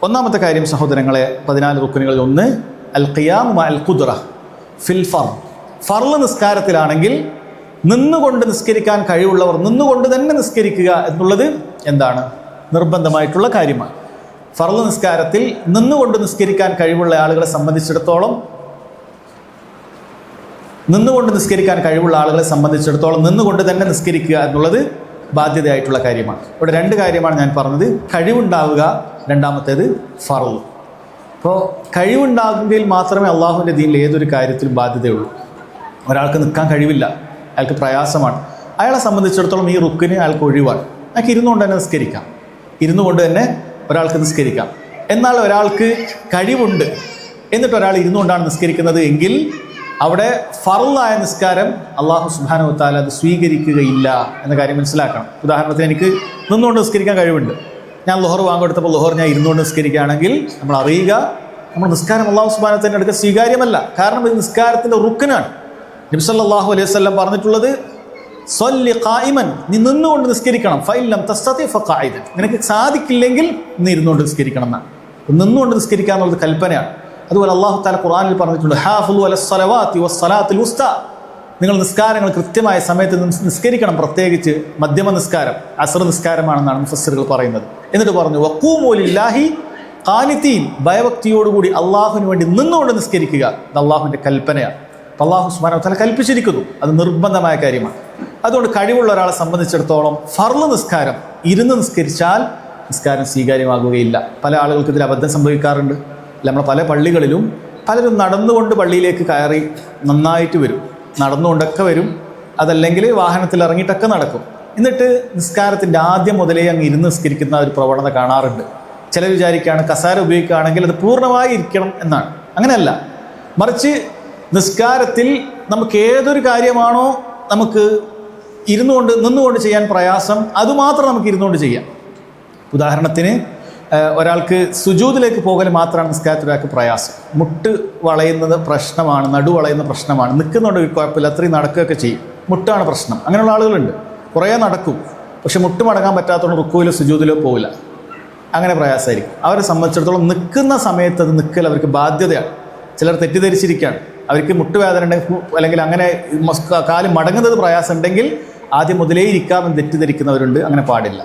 ഒന്നാമത്തെ കാര്യം സഹോദരങ്ങളെ, 14 റുക്നുകളിൽ ഒന്ന് അൽ ഖിയാമു മഅൽ ഖുദ്റ ഫിൽ ഫർള് നിസ്കാരത്തിലാണെങ്കിൽ നിന്നുകൊണ്ട് നിസ്കരിക്കാൻ കഴിവുള്ളവർ നിന്നുകൊണ്ട് തന്നെ നിസ്കരിക്കുക എന്നുള്ളത് എന്താണ്? നിർബന്ധമായിട്ടുള്ള കാര്യമാണ്. ഫർള് നിസ്കാരത്തിൽ നിന്നുകൊണ്ട് നിസ്കരിക്കാൻ കഴിവുള്ള ആളുകളെ സംബന്ധിച്ചിടത്തോളം നിന്നുകൊണ്ട് തന്നെ നിസ്കരിക്കുക എന്നുള്ളത് ബാധ്യതയായിട്ടുള്ള കാര്യമാണ്. ഇവിടെ 2 കാര്യമാണ് ഞാൻ പറഞ്ഞത്. കഴിവുണ്ടാവുക, രണ്ടാമത്തേത് ഫർള്. അപ്പോൾ കഴിവുണ്ടാകുമെങ്കിൽ മാത്രമേ അള്ളാഹുവിൻ്റെ ദീനിൽ ഏതൊരു കാര്യത്തിലും ബാധ്യതയുള്ളൂ. ഒരാൾക്ക് നിൽക്കാൻ കഴിവില്ല, അയാൾക്ക് പ്രയാസമാണ്, അയാളെ സംബന്ധിച്ചിടത്തോളം ഈ റുക്കിന് അയാൾക്ക് ഒഴിവാണ്. അയാൾക്ക് ഇരുന്നുകൊണ്ട് തന്നെ നിസ്കരിക്കാം, ഇരുന്നുകൊണ്ട് തന്നെ ഒരാൾക്ക് നിസ്കരിക്കാം. എന്നാൽ ഒരാൾക്ക് കഴിവുണ്ട് എന്നിട്ട് ഒരാൾ ഇരുന്നുകൊണ്ടാണ് നിസ്കരിക്കുന്നത് എങ്കിൽ അവിടെ ഫർളായ നിസ്കാരം അള്ളാഹു സുബ്ഹാനഹു വ തആല അത് സ്വീകരിക്കുകയില്ല എന്ന കാര്യം മനസ്സിലാക്കണം. ഉദാഹരണത്തിന് എനിക്ക് നിന്നുകൊണ്ട് നിസ്കരിക്കാൻ കഴിവുണ്ട്, ഞാൻ ളുഹർ വാങ്ങെടുത്തപ്പോൾ ളുഹർ ഞാൻ ഇരുന്നുകൊണ്ട് നിസ്കരിക്കുകയാണെങ്കിൽ നമ്മൾ അറിയുക നമ്മൾ നിസ്കാരം അള്ളാഹു സുബ്ഹാനഹു വ തആലയുടെ അടുക്കൽ സ്വീകാര്യമല്ല. കാരണം ഇത് നിസ്കാരത്തിൻ്റെ റുക്നാണ്. നബി സല്ലല്ലാഹു അലൈഹി വസല്ലം പറഞ്ഞിട്ടുള്ളത് സ്വല്ലി ഖായിമൻ, നീ നിന്നുകൊണ്ട് നിസ്കരിക്കണം, ഫഇല്ലം തസ്തതി ഫഖായിദൻ, നിനക്ക് സാധിക്കില്ലെങ്കിൽ നീ ഇരുന്നുകൊണ്ട് നിസ്കരിക്കണം എന്നാണ്. നിന്നുകൊണ്ട് നിസ്കരിക്കുക എന്നുള്ളത് കൽപ്പനയാണ്. അതുപോലെ അള്ളാഹു തആല ഖുർആനിൽ പറഞ്ഞിട്ടുണ്ട് ഹാഫിളു അലസ്സലവാതി വസ്സലാത്തിൽ ഉസ്താ, നിങ്ങൾ നിസ്കാരങ്ങൾ കൃത്യമായ സമയത്ത് നിസ്കരിക്കണം, പ്രത്യേകിച്ച് മധ്യമ നിസ്കാരം അസ്ർ നിസ്കാരമാണെന്നാണ് മുഫസ്സിറുകൾ പറയുന്നത്. എന്നിട്ട് പറഞ്ഞു വഖൂമു ലില്ലാഹി ഖാനിതീൻ, ഭയഭക്തിയോടുകൂടി അള്ളാഹുവിന് വേണ്ടി നിന്നുകൊണ്ട് നിസ്കരിക്കുക, ഇത് അള്ളാഹുവിൻ്റെ കൽപ്പനയാണ്. അള്ളാഹു സുബ്ഹാനഹു വ തആല കൽപ്പിച്ചിരിക്കുന്നു, അത് നിർബന്ധമായ കാര്യമാണ്. അതുകൊണ്ട് കഴിവുള്ള ഒരാളെ സംബന്ധിച്ചിടത്തോളം ഫർള് നിസ്കാരം ഇരുന്ന് നിസ്കരിച്ചാൽ നിസ്കാരം സ്വീകാര്യമാകുകയില്ല. പല ആളുകൾക്ക് ഇതിൽ അബദ്ധം സംഭവിക്കാറുണ്ട്. നമ്മളെ പല പള്ളികളിലും പലരും നടന്നുകൊണ്ട് പള്ളിയിലേക്ക് കയറി നന്നായിട്ട് വരും, നടന്നുകൊണ്ടൊക്കെ വരും, അതല്ലെങ്കിൽ വാഹനത്തിൽ ഇറങ്ങിയിട്ടൊക്കെ നടക്കും. എന്നിട്ട് നിസ്കാരത്തിൻ്റെ ആദ്യം മുതലേ അങ്ങ് ഇരുന്ന് നിസ്കരിക്കുന്ന ഒരു പ്രവണത കാണാറുണ്ട്. ചിലർ വിചാരിക്കുകയാണ് കസാര ഉപയോഗിക്കുകയാണെങ്കിൽ അത് പൂർണ്ണമായി ഇരിക്കണം എന്നാണ്. അങ്ങനെയല്ല, മറിച്ച് നിസ്കാരത്തിൽ നമുക്ക് ഏതൊരു കാര്യമാണോ നമുക്ക് നിന്നുകൊണ്ട് ചെയ്യാൻ പ്രയാസം, അതുമാത്രം നമുക്ക് ഇരുന്നുകൊണ്ട് ചെയ്യാം. ഉദാഹരണത്തിന് ഒരാൾക്ക് സുജൂദിലേക്ക് പോകൽ മാത്രമാണ് നിസ്കാരത്തിൽ ഒരാൾക്ക് പ്രയാസം. മുട്ട് വളയുന്നത് പ്രശ്നമാണ്, നടു വളയുന്ന പ്രശ്നമാണ്, നിൽക്കുന്നുണ്ട് കുഴപ്പമില്ല, അത്രയും നടക്കുകയൊക്കെ ചെയ്യും, മുട്ടാണ് പ്രശ്നം. അങ്ങനെയുള്ള ആളുകളുണ്ട്, കുറേ നടക്കും, പക്ഷെ മുട്ട് മടങ്ങാൻ പറ്റാത്തതുകൊണ്ട് റുക്കുവിലോ സുജൂദിലോ പോകില്ല, അങ്ങനെ പ്രയാസമായിരിക്കും. അവരെ സംബന്ധിച്ചിടത്തോളം നിൽക്കുന്ന സമയത്ത് അത് നിൽക്കൽ അവർക്ക് ബാധ്യതയാണ്. ചിലർ തെറ്റിദ്ധരിച്ചിരിക്കുകയാണ്, അവർക്ക് മുട്ടുവേദന ഉണ്ടെങ്കിൽ അല്ലെങ്കിൽ അങ്ങനെ കാല് മടങ്ങുന്നത് പ്രയാസം ഉണ്ടെങ്കിൽ ആദ്യം മുതലേ ഇരിക്കാമെന്ന് തെറ്റിദ്ധരിക്കുന്നവരുണ്ട്. അങ്ങനെ പാടില്ല.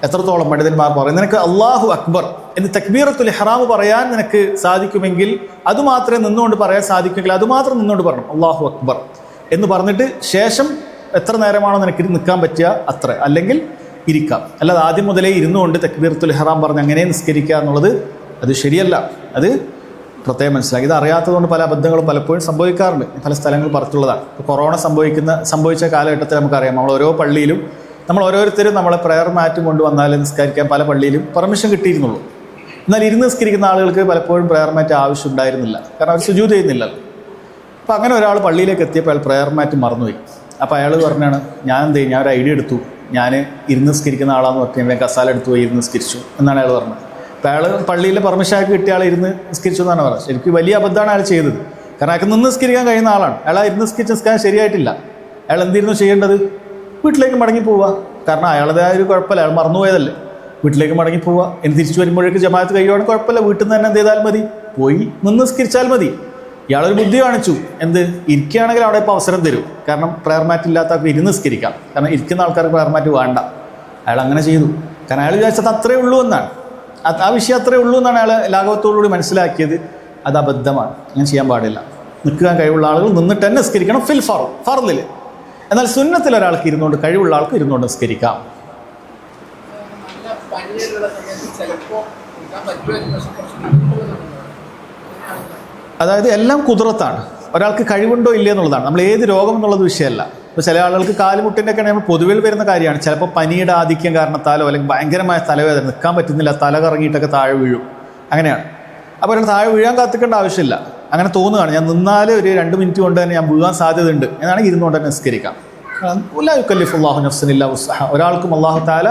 എത്രത്തോളം പണ്ഡിതന്മാർ പറയും നിനക്ക് അല്ലാഹു അക്ബർ എന്ന് തക്ബീറത്തുൽ ഇഹ്റാം പറയാൻ നിനക്ക് സാധിക്കുമെങ്കിൽ അതുമാത്രമേ നിന്നുകൊണ്ട് പറയാൻ സാധിക്കുമെങ്കിൽ അതുമാത്രം നിന്നുകൊണ്ട് പറയണം അല്ലാഹു അക്ബർ എന്ന് പറഞ്ഞിട്ട് ശേഷം എത്ര നേരമാണോ നിനക്ക് നിൽക്കാൻ പറ്റുക അത്ര, അല്ലെങ്കിൽ ഇരിക്കാം. അല്ലാതെ ആദ്യം മുതലേ ഇരുന്നുകൊണ്ട് തക്ബീറത്തുൽ ഇഹ്റാം പറഞ്ഞ് അങ്ങനെ നിസ്കരിക്കുക എന്നുള്ളത് അത് ശരിയല്ല. അത് പ്രത്യേകം മനസ്സിലാക്കി. ഇത് അറിയാത്തതുകൊണ്ട് പല അബദ്ധങ്ങളും പലപ്പോഴും സംഭവിക്കാറുണ്ട്. പല സ്ഥലങ്ങൾ പുറത്തുള്ളതാണ്. ഇപ്പോൾ കൊറോണ സംഭവിച്ച കാലഘട്ടത്തിൽ നമുക്കറിയാം, നമ്മൾ ഓരോ പള്ളിയിലും നമ്മൾ ഓരോരുത്തരും നമ്മളെ പ്രയർ മാറ്റ് കൊണ്ടുവന്നാൽ നിസ്കരിക്കാൻ പല പള്ളിയിലും പെർമിഷൻ കിട്ടിയിരുന്നുള്ളൂ. എന്നാൽ ഇരുന്ന് നിസ്കരിക്കുന്ന ആളുകൾക്ക് പലപ്പോഴും പ്രയർ മാറ്റ് ആവശ്യം ഉണ്ടായിരുന്നില്ല, കാരണം അവർ സുജൂദ് ചെയ്യുന്നില്ലല്ലോ. അപ്പോൾ അങ്ങനെ ഒരാൾ പള്ളിയിലേക്ക് എത്തിയപ്പോൾ അയാൾ പ്രയർ മാറ്റ് മറന്നുപോയി. അപ്പോൾ അയാൾ പറഞ്ഞാണ് ഞാൻ ഒരു ഐഡിയ എടുത്തു, ഞാൻ ഇരുന്ന് നിസ്കരിക്കുന്ന ആളാന്ന് പറഞ്ഞാൽ ഞാൻ കസാല എടുത്തു പോയി ഇരുന്ന് നിസ്കരിച്ചു എന്നാണ് അയാൾ പറഞ്ഞത്. അപ്പോൾ അയാൾ പള്ളിയിലെ പെർമിഷനൊക്കെ കിട്ടിയ ആൾ ഇരുന്ന് നിസ്കരിച്ചു എന്നാണ് പറഞ്ഞത്. ശരിക്കും വലിയ അബദ്ധമാണ് അയാൾ ചെയ്തത്. കാരണം അയാൾക്ക് നിന്ന് നിസ്കരിക്കാൻ കഴിയുന്ന ആളാണ്. അയാൾ ഇരുന്ന് നിസ്കരിച്ച് നിസ്കാരം ശരിയായിട്ടില്ല. അയാൾ എന്തിരുന്നു ചെയ്യേണ്ടത്? വീട്ടിലേക്ക് മടങ്ങി പോവുക. കാരണം അയാളുടേതായ ഒരു കുഴപ്പമില്ല, അയാൾ മറന്നുപോയതല്ലേ. വീട്ടിലേക്ക് മടങ്ങി പോവുക. ഇനി തിരിച്ചു വരുമ്പോഴേക്ക് ജമാഅത്ത് കഴിയുവാണെങ്കിൽ കുഴപ്പമില്ല, വീട്ടിൽ നിന്ന് തന്നെ എന്ത് ചെയ്താൽ മതി, പോയി നിന്ന് നിസ്കരിച്ചാൽ മതി. ഇയാളൊരു ബുദ്ധി കാണിച്ചു. എന്ത്? ഇരിക്കുകയാണെങ്കിൽ അവിടെ ഇപ്പോൾ അവസരം തരും. കാരണം പ്രയർ മാറ്റ് ഇല്ലാത്തവർക്ക് ഇരുന്ന് നിസ്കരിക്കാം, കാരണം ഇരിക്കുന്ന ആൾക്കാർക്ക് പ്രയർ മാറ്റ് വേണ്ട. അയാൾ അങ്ങനെ ചെയ്തു. കാരണം അയാൾ വിചാരിച്ചത് അത്രേ ഉള്ളൂ എന്നാണ്, ആ വിഷയം അത്രേ ഉള്ളൂ എന്നാണ് അയാൾ ലാഘവത്തോടുകൂടി മനസ്സിലാക്കിയത്. അത് അബദ്ധമാണ്. അങ്ങനെ ചെയ്യാൻ പാടില്ല. നിൽക്കാൻ കഴിവുള്ള ആളുകൾ നിന്നിട്ട് തന്നെ നിസ്കരിക്കണം ഫർളിൽ. എന്നാൽ സുന്നത്തിൽ ഒരാൾക്ക് ഇരുന്നുകൊണ്ട് കഴിവുള്ള ആൾക്ക് ഇരുന്നുകൊണ്ട് നിസ്കരിക്കാം. അതായത് എല്ലാം കുദറത്താണ്. ഒരാൾക്ക് കഴിവുണ്ടോ ഇല്ലേ എന്നുള്ളതാണ്. നമ്മൾ ഏത് രോഗം എന്നുള്ളത് വിഷയമല്ല. ഇപ്പോൾ ചില ആളുകൾക്ക് കാലുമുട്ടിൻ്റെ ഒക്കെ നമ്മൾ പൊതുവിൽ വരുന്ന കാര്യമാണ്. ചിലപ്പോൾ പനിയുടെ ആധിക്യം കാരണത്താലോ അല്ലെങ്കിൽ ഭയങ്കരമായ തലവേദന, നിൽക്കാൻ പറ്റുന്നില്ല, തല കറങ്ങിയിട്ടൊക്കെ താഴെ വീഴും, അങ്ങനെയാണ്. അപ്പോൾ ഒരാൾ താഴെ വീഴാൻ കാത്തിക്കേണ്ട ആവശ്യമില്ല. അങ്ങനെ തോന്നുകയാണ് ഞാൻ നിന്നാൽ ഒരു 2 മിനിറ്റ് കൊണ്ട് തന്നെ ഞാൻ വീഴാൻ സാധ്യതയുണ്ട് എന്നാണെങ്കിൽ ഇരുന്നുകൊണ്ട് തന്നെ നിസ്കരിക്കാം. ലാ യുകല്ലിഫുല്ലാഹു നഫ്സൻ ഇല്ലാ വസ്അഹ. ഒരാൾക്കും അല്ലാഹു തആല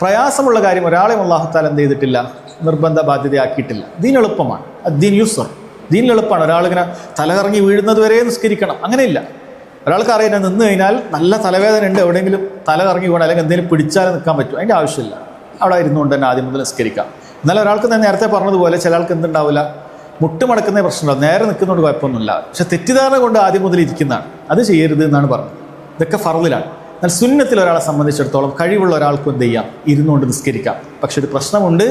പ്രയാസമുള്ള കാര്യം ഒരാളെയും അല്ലാഹു തആല എന്ത് ചെയ്തിട്ടില്ല, നിർബന്ധ ബാധ്യതയാക്കിയിട്ടില്ല. ദീൻ എളുപ്പമാണ്. ദീൻ യുസ്ർ, ദീൻ എളുപ്പമാണ്. ഒരാളിങ്ങനെ തലകറങ്ങി വീഴുന്നത് വരെ നിസ്കരിക്കണം അങ്ങനെയില്ല. ഒരാൾക്ക് അറിയാൻ നിന്ന് കഴിഞ്ഞാൽ നല്ല തലവേദന ഉണ്ട്, എവിടെയെങ്കിലും തല കറങ്ങി വീണാൽ അല്ലെങ്കിൽ എന്തെങ്കിലും പിടിച്ചാൽ നിൽക്കാൻ പറ്റും, അതിൻ്റെ ആവശ്യമില്ല. അവിടെ ഇരുന്നുകൊണ്ട് തന്നെ ആദ്യം മുതൽ നിസ്കരിക്കാം. എന്നാൽ ഒരാൾക്ക് ഞാൻ നേരത്തെ പറഞ്ഞതുപോലെ ചില ആൾക്ക് എന്തുണ്ടാവില്ല, മുട്ടുമടക്കുന്ന പ്രശ്നമുണ്ടാവും, നേരെ നിൽക്കുന്നതുകൊണ്ട് കുഴപ്പമൊന്നുമില്ല. പക്ഷെ തെറ്റിദ്ധാരണ കൊണ്ട് ആദ്യം മുതൽ ഇരിക്കുന്നതാണ്, അത് ചെയ്യരുത് എന്നാണ് പറഞ്ഞത്. ഇതൊക്കെ ഫർളിലാണ്. എന്നാൽ സുന്നത്തിൽ ഒരാളെ സംബന്ധിച്ചിടത്തോളം കഴിവുള്ള ഒരാൾക്കും എന്ത് ചെയ്യാം, ഇരുന്നുകൊണ്ട് നിസ്കരിക്കാം. പക്ഷെ ഒരു പ്രശ്നമുണ്ട്,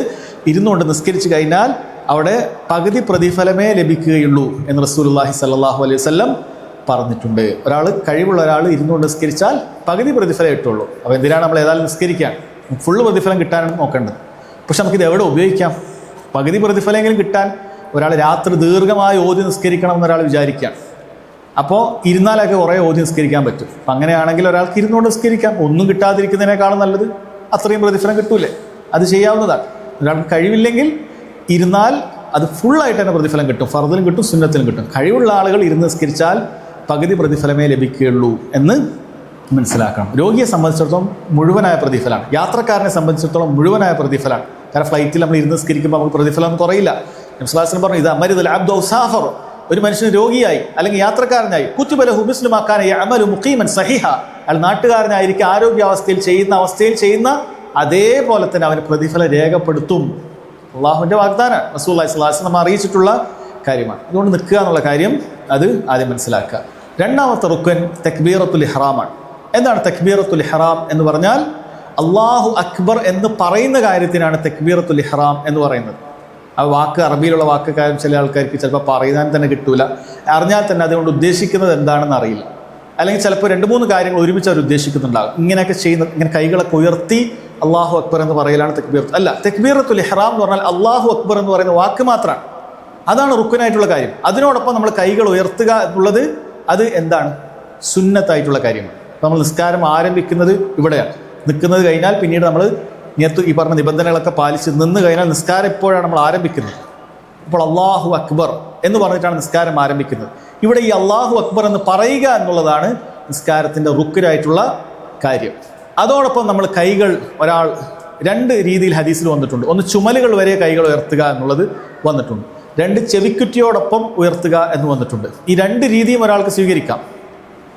ഇരുന്നുകൊണ്ട് നിസ്കരിച്ചു കഴിഞ്ഞാൽ അവിടെ പകുതി പ്രതിഫലമേ ലഭിക്കുകയുള്ളൂ എന്ന് റസൂലുള്ളാഹി സ്വല്ലല്ലാഹു അലൈഹി വസല്ലം പറഞ്ഞിട്ടുണ്ട്. കഴിവുള്ള ഒരാൾ ഇരുന്നുകൊണ്ട് നിസ്കരിച്ചാൽ പകുതി പ്രതിഫലം കിട്ടുള്ളൂ. അപ്പോൾ എന്തിനാണ് നമ്മൾ ഏതായാലും നിസ്കരിക്കാൻ, ഫുള്ള് പ്രതിഫലം കിട്ടാനാണ് നോക്കേണ്ടത്. പക്ഷെ നമുക്കിത് എവിടെ ഉപയോഗിക്കാം? പകുതി പ്രതിഫലമെങ്കിലും കിട്ടാൻ ഒരാൾ രാത്രി ദീർഘമായി ഓതി നിസ്കരിക്കണം എന്നൊരാൾ വിചാരിക്കുകയാണ്. അപ്പോൾ ഇരുന്നാലൊക്കെ കുറേ ഓതി നിസ്കരിക്കാൻ പറ്റും. അപ്പം അങ്ങനെയാണെങ്കിൽ ഒരാൾക്ക് ഇരുന്നുകൊണ്ട് നിസ്കരിക്കാം. ഒന്നും കിട്ടാതിരിക്കുന്നതിനേക്കാളും നല്ലത് അത്രയും പ്രതിഫലം കിട്ടൂലേ, അത് ചെയ്യാവുന്നതാണ്. ഒരാൾക്ക് കഴിവില്ലെങ്കിൽ ഇരുന്നാൽ അത് ഫുള്ളായിട്ട് തന്നെ പ്രതിഫലം കിട്ടും, ഫർദിലും കിട്ടും, സുന്നത്തിലും കിട്ടും. കഴിവുള്ള ആളുകൾ ഇരുന്ന് നിസ്കരിച്ചാൽ പകുതി പ്രതിഫലമേ ലഭിക്കുകയുള്ളൂ എന്ന് മനസ്സിലാക്കണം. രോഗിയെ സംബന്ധിച്ചിടത്തോളം മുഴുവനായ പ്രതിഫലമാണ്, യാത്രക്കാരനെ സംബന്ധിച്ചിടത്തോളം മുഴുവനായ പ്രതിഫലമാണ്. കാരണം ഫ്ലൈറ്റിൽ നമ്മൾ ഇരുന്ന് നിസ്കരിക്കുമ്പോൾ നമുക്ക് പ്രതിഫലം കുറയില്ല. നബി സ്വല്ലല്ലാഹു അലൈഹി വസല്ലം പറഞ്ഞു, ഇദാ മരിദൽ അബ്ദു ഔ സാഫർ, ഒരു മനുഷ്യന് രോഗിയായി അല്ലെങ്കിൽ യാത്രക്കാരനായി, കുതുബ ലഹു മിസ്ലു മാ കാന യഅമലു മുഖീമൻ സഹീഹ, അയാൾ നാട്ടുകാരനായിരിക്കും ആരോഗ്യാവസ്ഥയിൽ ചെയ്യുന്ന അതേപോലെ തന്നെ അവന് പ്രതിഫലം രേഖപ്പെടുത്തും. അള്ളാഹുവിൻ്റെ വാഗ്ദാനം റസൂലുള്ളാഹി സ്വല്ലല്ലാഹു അലൈഹി വസല്ലം അറിയിച്ചിട്ടുള്ള കാര്യമാണ്. അതുകൊണ്ട് നിൽക്കുക എന്നുള്ള കാര്യം അത് ആദ്യം മനസ്സിലാക്കുക. രണ്ടാമത്തെ റുക്ൻ തക്ബീറത്തുൽ ഇഹ്റാമാണ്. എന്താണ് തക്ബീറത്തുൽ ഇഹ്റാം എന്ന് പറഞ്ഞാൽ? അല്ലാഹു അക്ബർ എന്ന് പറയുന്ന കാര്യത്തിനാണ് തക്ബീറത്തുൽ ഇഹ്റാം എന്ന് പറയുന്നത്. ആ വാക്ക് അറബിയിലുള്ള വാക്ക് കാര്യം ചില ആൾക്കാർക്ക് ചിലപ്പോൾ പറയാൻ തന്നെ കിട്ടൂല, അറിഞ്ഞാൽ തന്നെ അതുകൊണ്ട് ഉദ്ദേശിക്കുന്നത് എന്താണെന്ന് അറിയില്ല. അല്ലെങ്കിൽ ചിലപ്പോൾ 2-3 കാര്യങ്ങൾ ഒരുമിച്ച് അവർ ഉദ്ദേശിക്കുന്നുണ്ടാകും. ഇങ്ങനെയൊക്കെ ഇങ്ങനെ കൈകളൊക്കെ ഉയർത്തി അള്ളാഹു അക്ബർ എന്ന് പറയലാണ് തക്ബീറത്ത്. അല്ല, തക്ബീറത്തുൽ ഇഹ്റാം എന്ന് പറഞ്ഞാൽ അള്ളാഹു അക്ബർ എന്ന് പറയുന്ന വാക്ക് മാത്രമാണ്. അതാണ് റുക്നായിട്ടുള്ള കാര്യം. അതിനോടൊപ്പം നമ്മൾ കൈകൾ ഉയർത്തുക എന്നുള്ളത് അത് എന്താണ്? സുന്നത്തായിട്ടുള്ള കാര്യമാണ്. നമ്മൾ നിസ്കാരം ആരംഭിക്കുന്നത് ഇവിടെയാണ്. നിൽക്കുന്നത് കഴിഞ്ഞാൽ പിന്നീട് നമ്മൾ നേരത്തെ ഈ പറഞ്ഞ നിബന്ധനകളൊക്കെ പാലിച്ച് നിന്ന് കഴിഞ്ഞാൽ നിസ്കാരം എപ്പോഴാണ് നമ്മൾ ആരംഭിക്കുന്നത്? അപ്പോൾ അള്ളാഹു അക്ബർ എന്ന് പറഞ്ഞിട്ടാണ് നിസ്കാരം ആരംഭിക്കുന്നത്. ഇവിടെ ഈ അള്ളാഹു അക്ബർ എന്ന് പറയുക എന്നുള്ളതാണ് നിസ്കാരത്തിൻ്റെ റുക്നായിട്ടുള്ള കാര്യം. അതോടൊപ്പം നമ്മൾ കൈകൾ ഒരാൾ 2 രീതിയിൽ ഹദീസിൽ വന്നിട്ടുണ്ട്. ഒന്ന് ചുമലുകൾ വരെ കൈകൾ ഉയർത്തുക എന്നുള്ളത് വന്നിട്ടുണ്ട്. 2 ചെവിക്കുറ്റിയോടൊപ്പം ഉയർത്തുക എന്ന് വന്നിട്ടുണ്ട്. ഈ 2 രീതിയും ഒരാൾക്ക് സ്വീകരിക്കാം.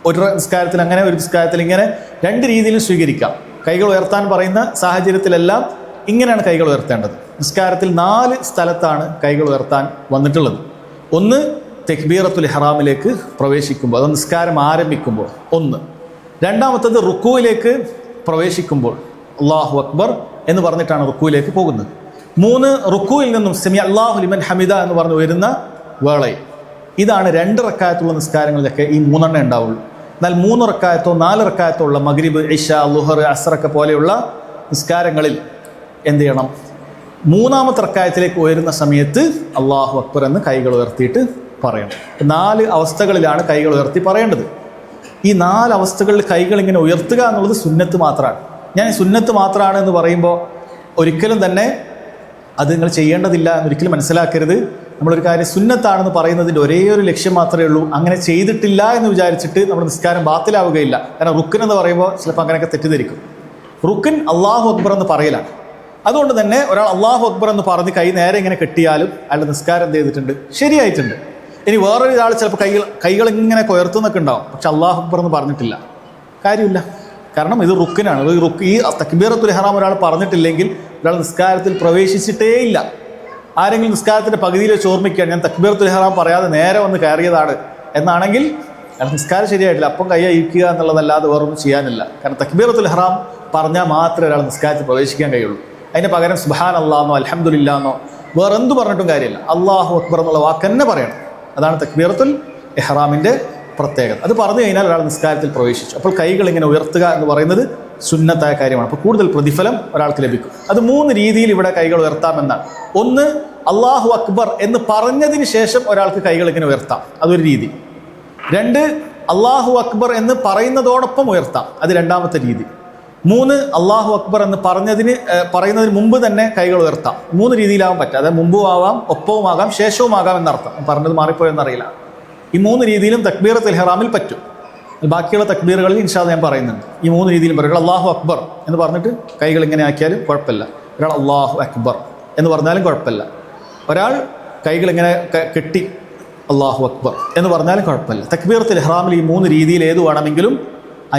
ഒരു നിസ്കാരത്തിൽ അങ്ങനെ, ഒരു നിസ്കാരത്തിൽ ഇങ്ങനെ, 2 രീതിയിലും സ്വീകരിക്കാം. കൈകൾ ഉയർത്താൻ പറയുന്ന സാഹചര്യത്തിലെല്ലാം ഇങ്ങനെയാണ് കൈകൾ ഉയർത്തേണ്ടത്. നിസ്കാരത്തിൽ 4 സ്ഥലത്താണ് കൈകൾ ഉയർത്താൻ വന്നിട്ടുള്ളത്. ഒന്ന് തക്ബീറത്തുൽ ഇഹ്റാമിലേക്ക് പ്രവേശിക്കുമ്പോൾ, അത് നിസ്കാരം ആരംഭിക്കുമ്പോൾ ഒന്ന്. രണ്ടാമത്തത് റുക്കൂയിലേക്ക് പ്രവേശിക്കുമ്പോൾ അല്ലാഹു അക്ബർ എന്ന് പറഞ്ഞിട്ടാണ് റുക്കൂയിലേക്ക് പോകുന്നത്. 3 റുക്കൂയിൽ നിന്നും സമി അല്ലാഹു ലിമൻ ഹമിദ എന്ന് പറഞ്ഞ് വരുന്ന വേളയിൽ. ഇതാണ് 2 റക്അത്തുള്ള നിസ്കാരങ്ങളിലൊക്കെ ഈ 3 എണ്ണം ഉണ്ടാവുള്ളൂ. എന്നാൽ 3 റക്അത്തോ 4 റക്അത്തോ ഉള്ള മഗ്രിബ്, ഇശ, ളുഹർ, അസ്റൊക്കെ പോലെയുള്ള നിസ്കാരങ്ങളിൽ എന്ത് ചെയ്യണം? 3ാമത്തെ റക്അത്തിലേക്ക് ഉയരുന്ന സമയത്ത് അല്ലാഹു അക്ബർ എന്ന് കൈകൾ ഉയർത്തിയിട്ട് പറയണം. 4 അവസ്ഥകളിലാണ് കൈകൾ ഉയർത്തി പറയേണ്ടത്. ഈ 4 അവസ്ഥകളിൽ കൈകൾ ഇങ്ങനെ ഉയർത്തുക എന്നുള്ളത് സുന്നത്ത് മാത്രമാണ്. ഞാൻ സുന്നത്ത് മാത്രമാണ് എന്ന് പറയുമ്പോൾ ഒരിക്കലും തന്നെ അത് നിങ്ങൾ ചെയ്യേണ്ടതില്ല എന്നൊരിക്കലും മനസ്സിലാക്കരുത്. നമ്മളൊരു കാര്യം സുന്നത്താണെന്ന് പറയുന്നതിൻ്റെ ഒരേ ഒരു ലക്ഷ്യം മാത്രമേ ഉള്ളൂ. അങ്ങനെ ചെയ്തിട്ടില്ല എന്ന് വിചാരിച്ചിട്ട് നമ്മുടെ നിസ്കാരം ബാത്തിലാവുകയില്ല. കാരണം റുക്കൻ എന്ന് പറയുമ്പോൾ ചിലപ്പോൾ അങ്ങനെയൊക്കെ തെറ്റിദ്ധരിക്കും. റുക്കൻ അല്ലാഹു അക്ബർ എന്ന് പറയലാണ്. അതുകൊണ്ട് തന്നെ ഒരാൾ അല്ലാഹു അക്ബർ എന്ന് പറഞ്ഞ് കൈ നേരെ ഇങ്ങനെ കെട്ടിയാലും അയാളുടെ നിസ്കാരം എന്ത് ചെയ്തിട്ടുണ്ട്? ശരിയായിട്ടുണ്ട്. ഇനി വേറൊരാൾ ചിലപ്പോൾ കൈകൾ ഇങ്ങനെ ഉയർത്തുന്നൊക്കെ ഉണ്ടാവും, പക്ഷെ അല്ലാഹു അക്ബർ എന്ന് പറഞ്ഞിട്ടില്ല, കാര്യമില്ല. കാരണം ഇത് റുക്കിനാണ്. ഈ തക്ബീറത്തുൽ ഇഹ്റാം ഒരാൾ പറഞ്ഞിട്ടില്ലെങ്കിൽ ഒരാൾ നിസ്കാരത്തിൽ പ്രവേശിച്ചിട്ടേ ഇല്ല. ആരെങ്കിലും നിസ്കാരത്തിൻ്റെ പകുതിയിൽ വെച്ച് ഓർമ്മിക്കുകയാണ്, ഞാൻ തക്ബീറത്തുൽ ഇഹ്റാം പറയാതെ നേരെ വന്ന് കയറിയതാണ് എന്നാണെങ്കിൽ അയാൾ നിസ്കാരം ശരിയായിട്ടില്ല. അപ്പം കൈ അയക്കുക എന്നുള്ളതല്ലാതെ വേറൊന്നും ചെയ്യാനില്ല. കാരണം തക്ബീറത്തുൽ ഇഹ്റാം പറഞ്ഞാൽ മാത്രമേ ഒരാൾ നിസ്കാരത്തിൽ പ്രവേശിക്കാൻ കഴിയുള്ളൂ. അതിന് പകരം സുബ്ഹാനല്ലാഹെന്നോ അൽഹംദുലില്ലാന്നോ വേറെ എന്ത് പറഞ്ഞിട്ടും കാര്യമില്ല. അല്ലാഹു അക്ബർ എന്നുള്ള വാക്ക് തന്നെ പറയണം. അതാണ് തക്ബീറത്തുൽ ഇഹ്റാമിൻ്റെ പ്രത്യേകത. അത് പറഞ്ഞു കഴിഞ്ഞാൽ ഒരാൾ നിസ്കാരത്തിൽ പ്രവേശിച്ചു. അപ്പോൾ കൈകൾ ഇങ്ങനെ ഉയർത്തുക എന്ന് പറയുന്നത് സുന്നത്തായ കാര്യമാണ്. അപ്പോൾ കൂടുതൽ പ്രതിഫലം ഒരാൾക്ക് ലഭിക്കും. അത് 3 രീതിയിൽ ഇവിടെ കൈകൾ ഉയർത്താമെന്നാണ്. ഒന്ന്, അല്ലാഹു അക്ബർ എന്ന് പറഞ്ഞതിന് ശേഷം ഒരാൾക്ക് കൈകൾ ഇങ്ങനെ ഉയർത്താം, അതൊരു രീതി. 2, അല്ലാഹു അക്ബർ എന്ന് പറയുന്നതോടൊപ്പം ഉയർത്താം, അത് 2ാമത്തെ രീതി. 3, അല്ലാഹു അക്ബർ എന്ന് പറയുന്നതിന് മുമ്പ് തന്നെ കൈകൾ ഉയർത്താം. 3 രീതിയിലാവാൻ പറ്റും. അതായത് മുമ്പും ആവാം, ഒപ്പവുമാകാം, ശേഷവുമാകാം എന്നർത്ഥം. പറഞ്ഞത് മാറിപ്പോയെന്നറിയില്ല. ഈ 3 രീതിയിലും തക്ബീറത്തുൽ ഇഹ്റാമിൽ പറ്റും. ബാക്കിയുള്ള തക്ബീറുകളിൽ ഇൻഷാ അല്ലാഹ് ഞാൻ പറയുന്നുണ്ട്. ഈ 3 രീതിയിലും പറയും. അല്ലാഹു അക്ബർ എന്ന് പറഞ്ഞിട്ട് കൈകൾ ഇങ്ങനെ ആക്കിയാലും കുഴപ്പമില്ല. ഒരാൾ അല്ലാഹു അക്ബർ എന്ന് പറഞ്ഞാലും കുഴപ്പമില്ല. ഒരാൾ കൈകൾ ഇങ്ങനെ കെട്ടി അല്ലാഹു അക്ബർ എന്ന് പറഞ്ഞാലും കുഴപ്പമില്ല. തക്ബീറത്തുൽ ഇഹ്റാമിൽ ഈ 3 രീതിയിൽ ഏത് വേണമെങ്കിലും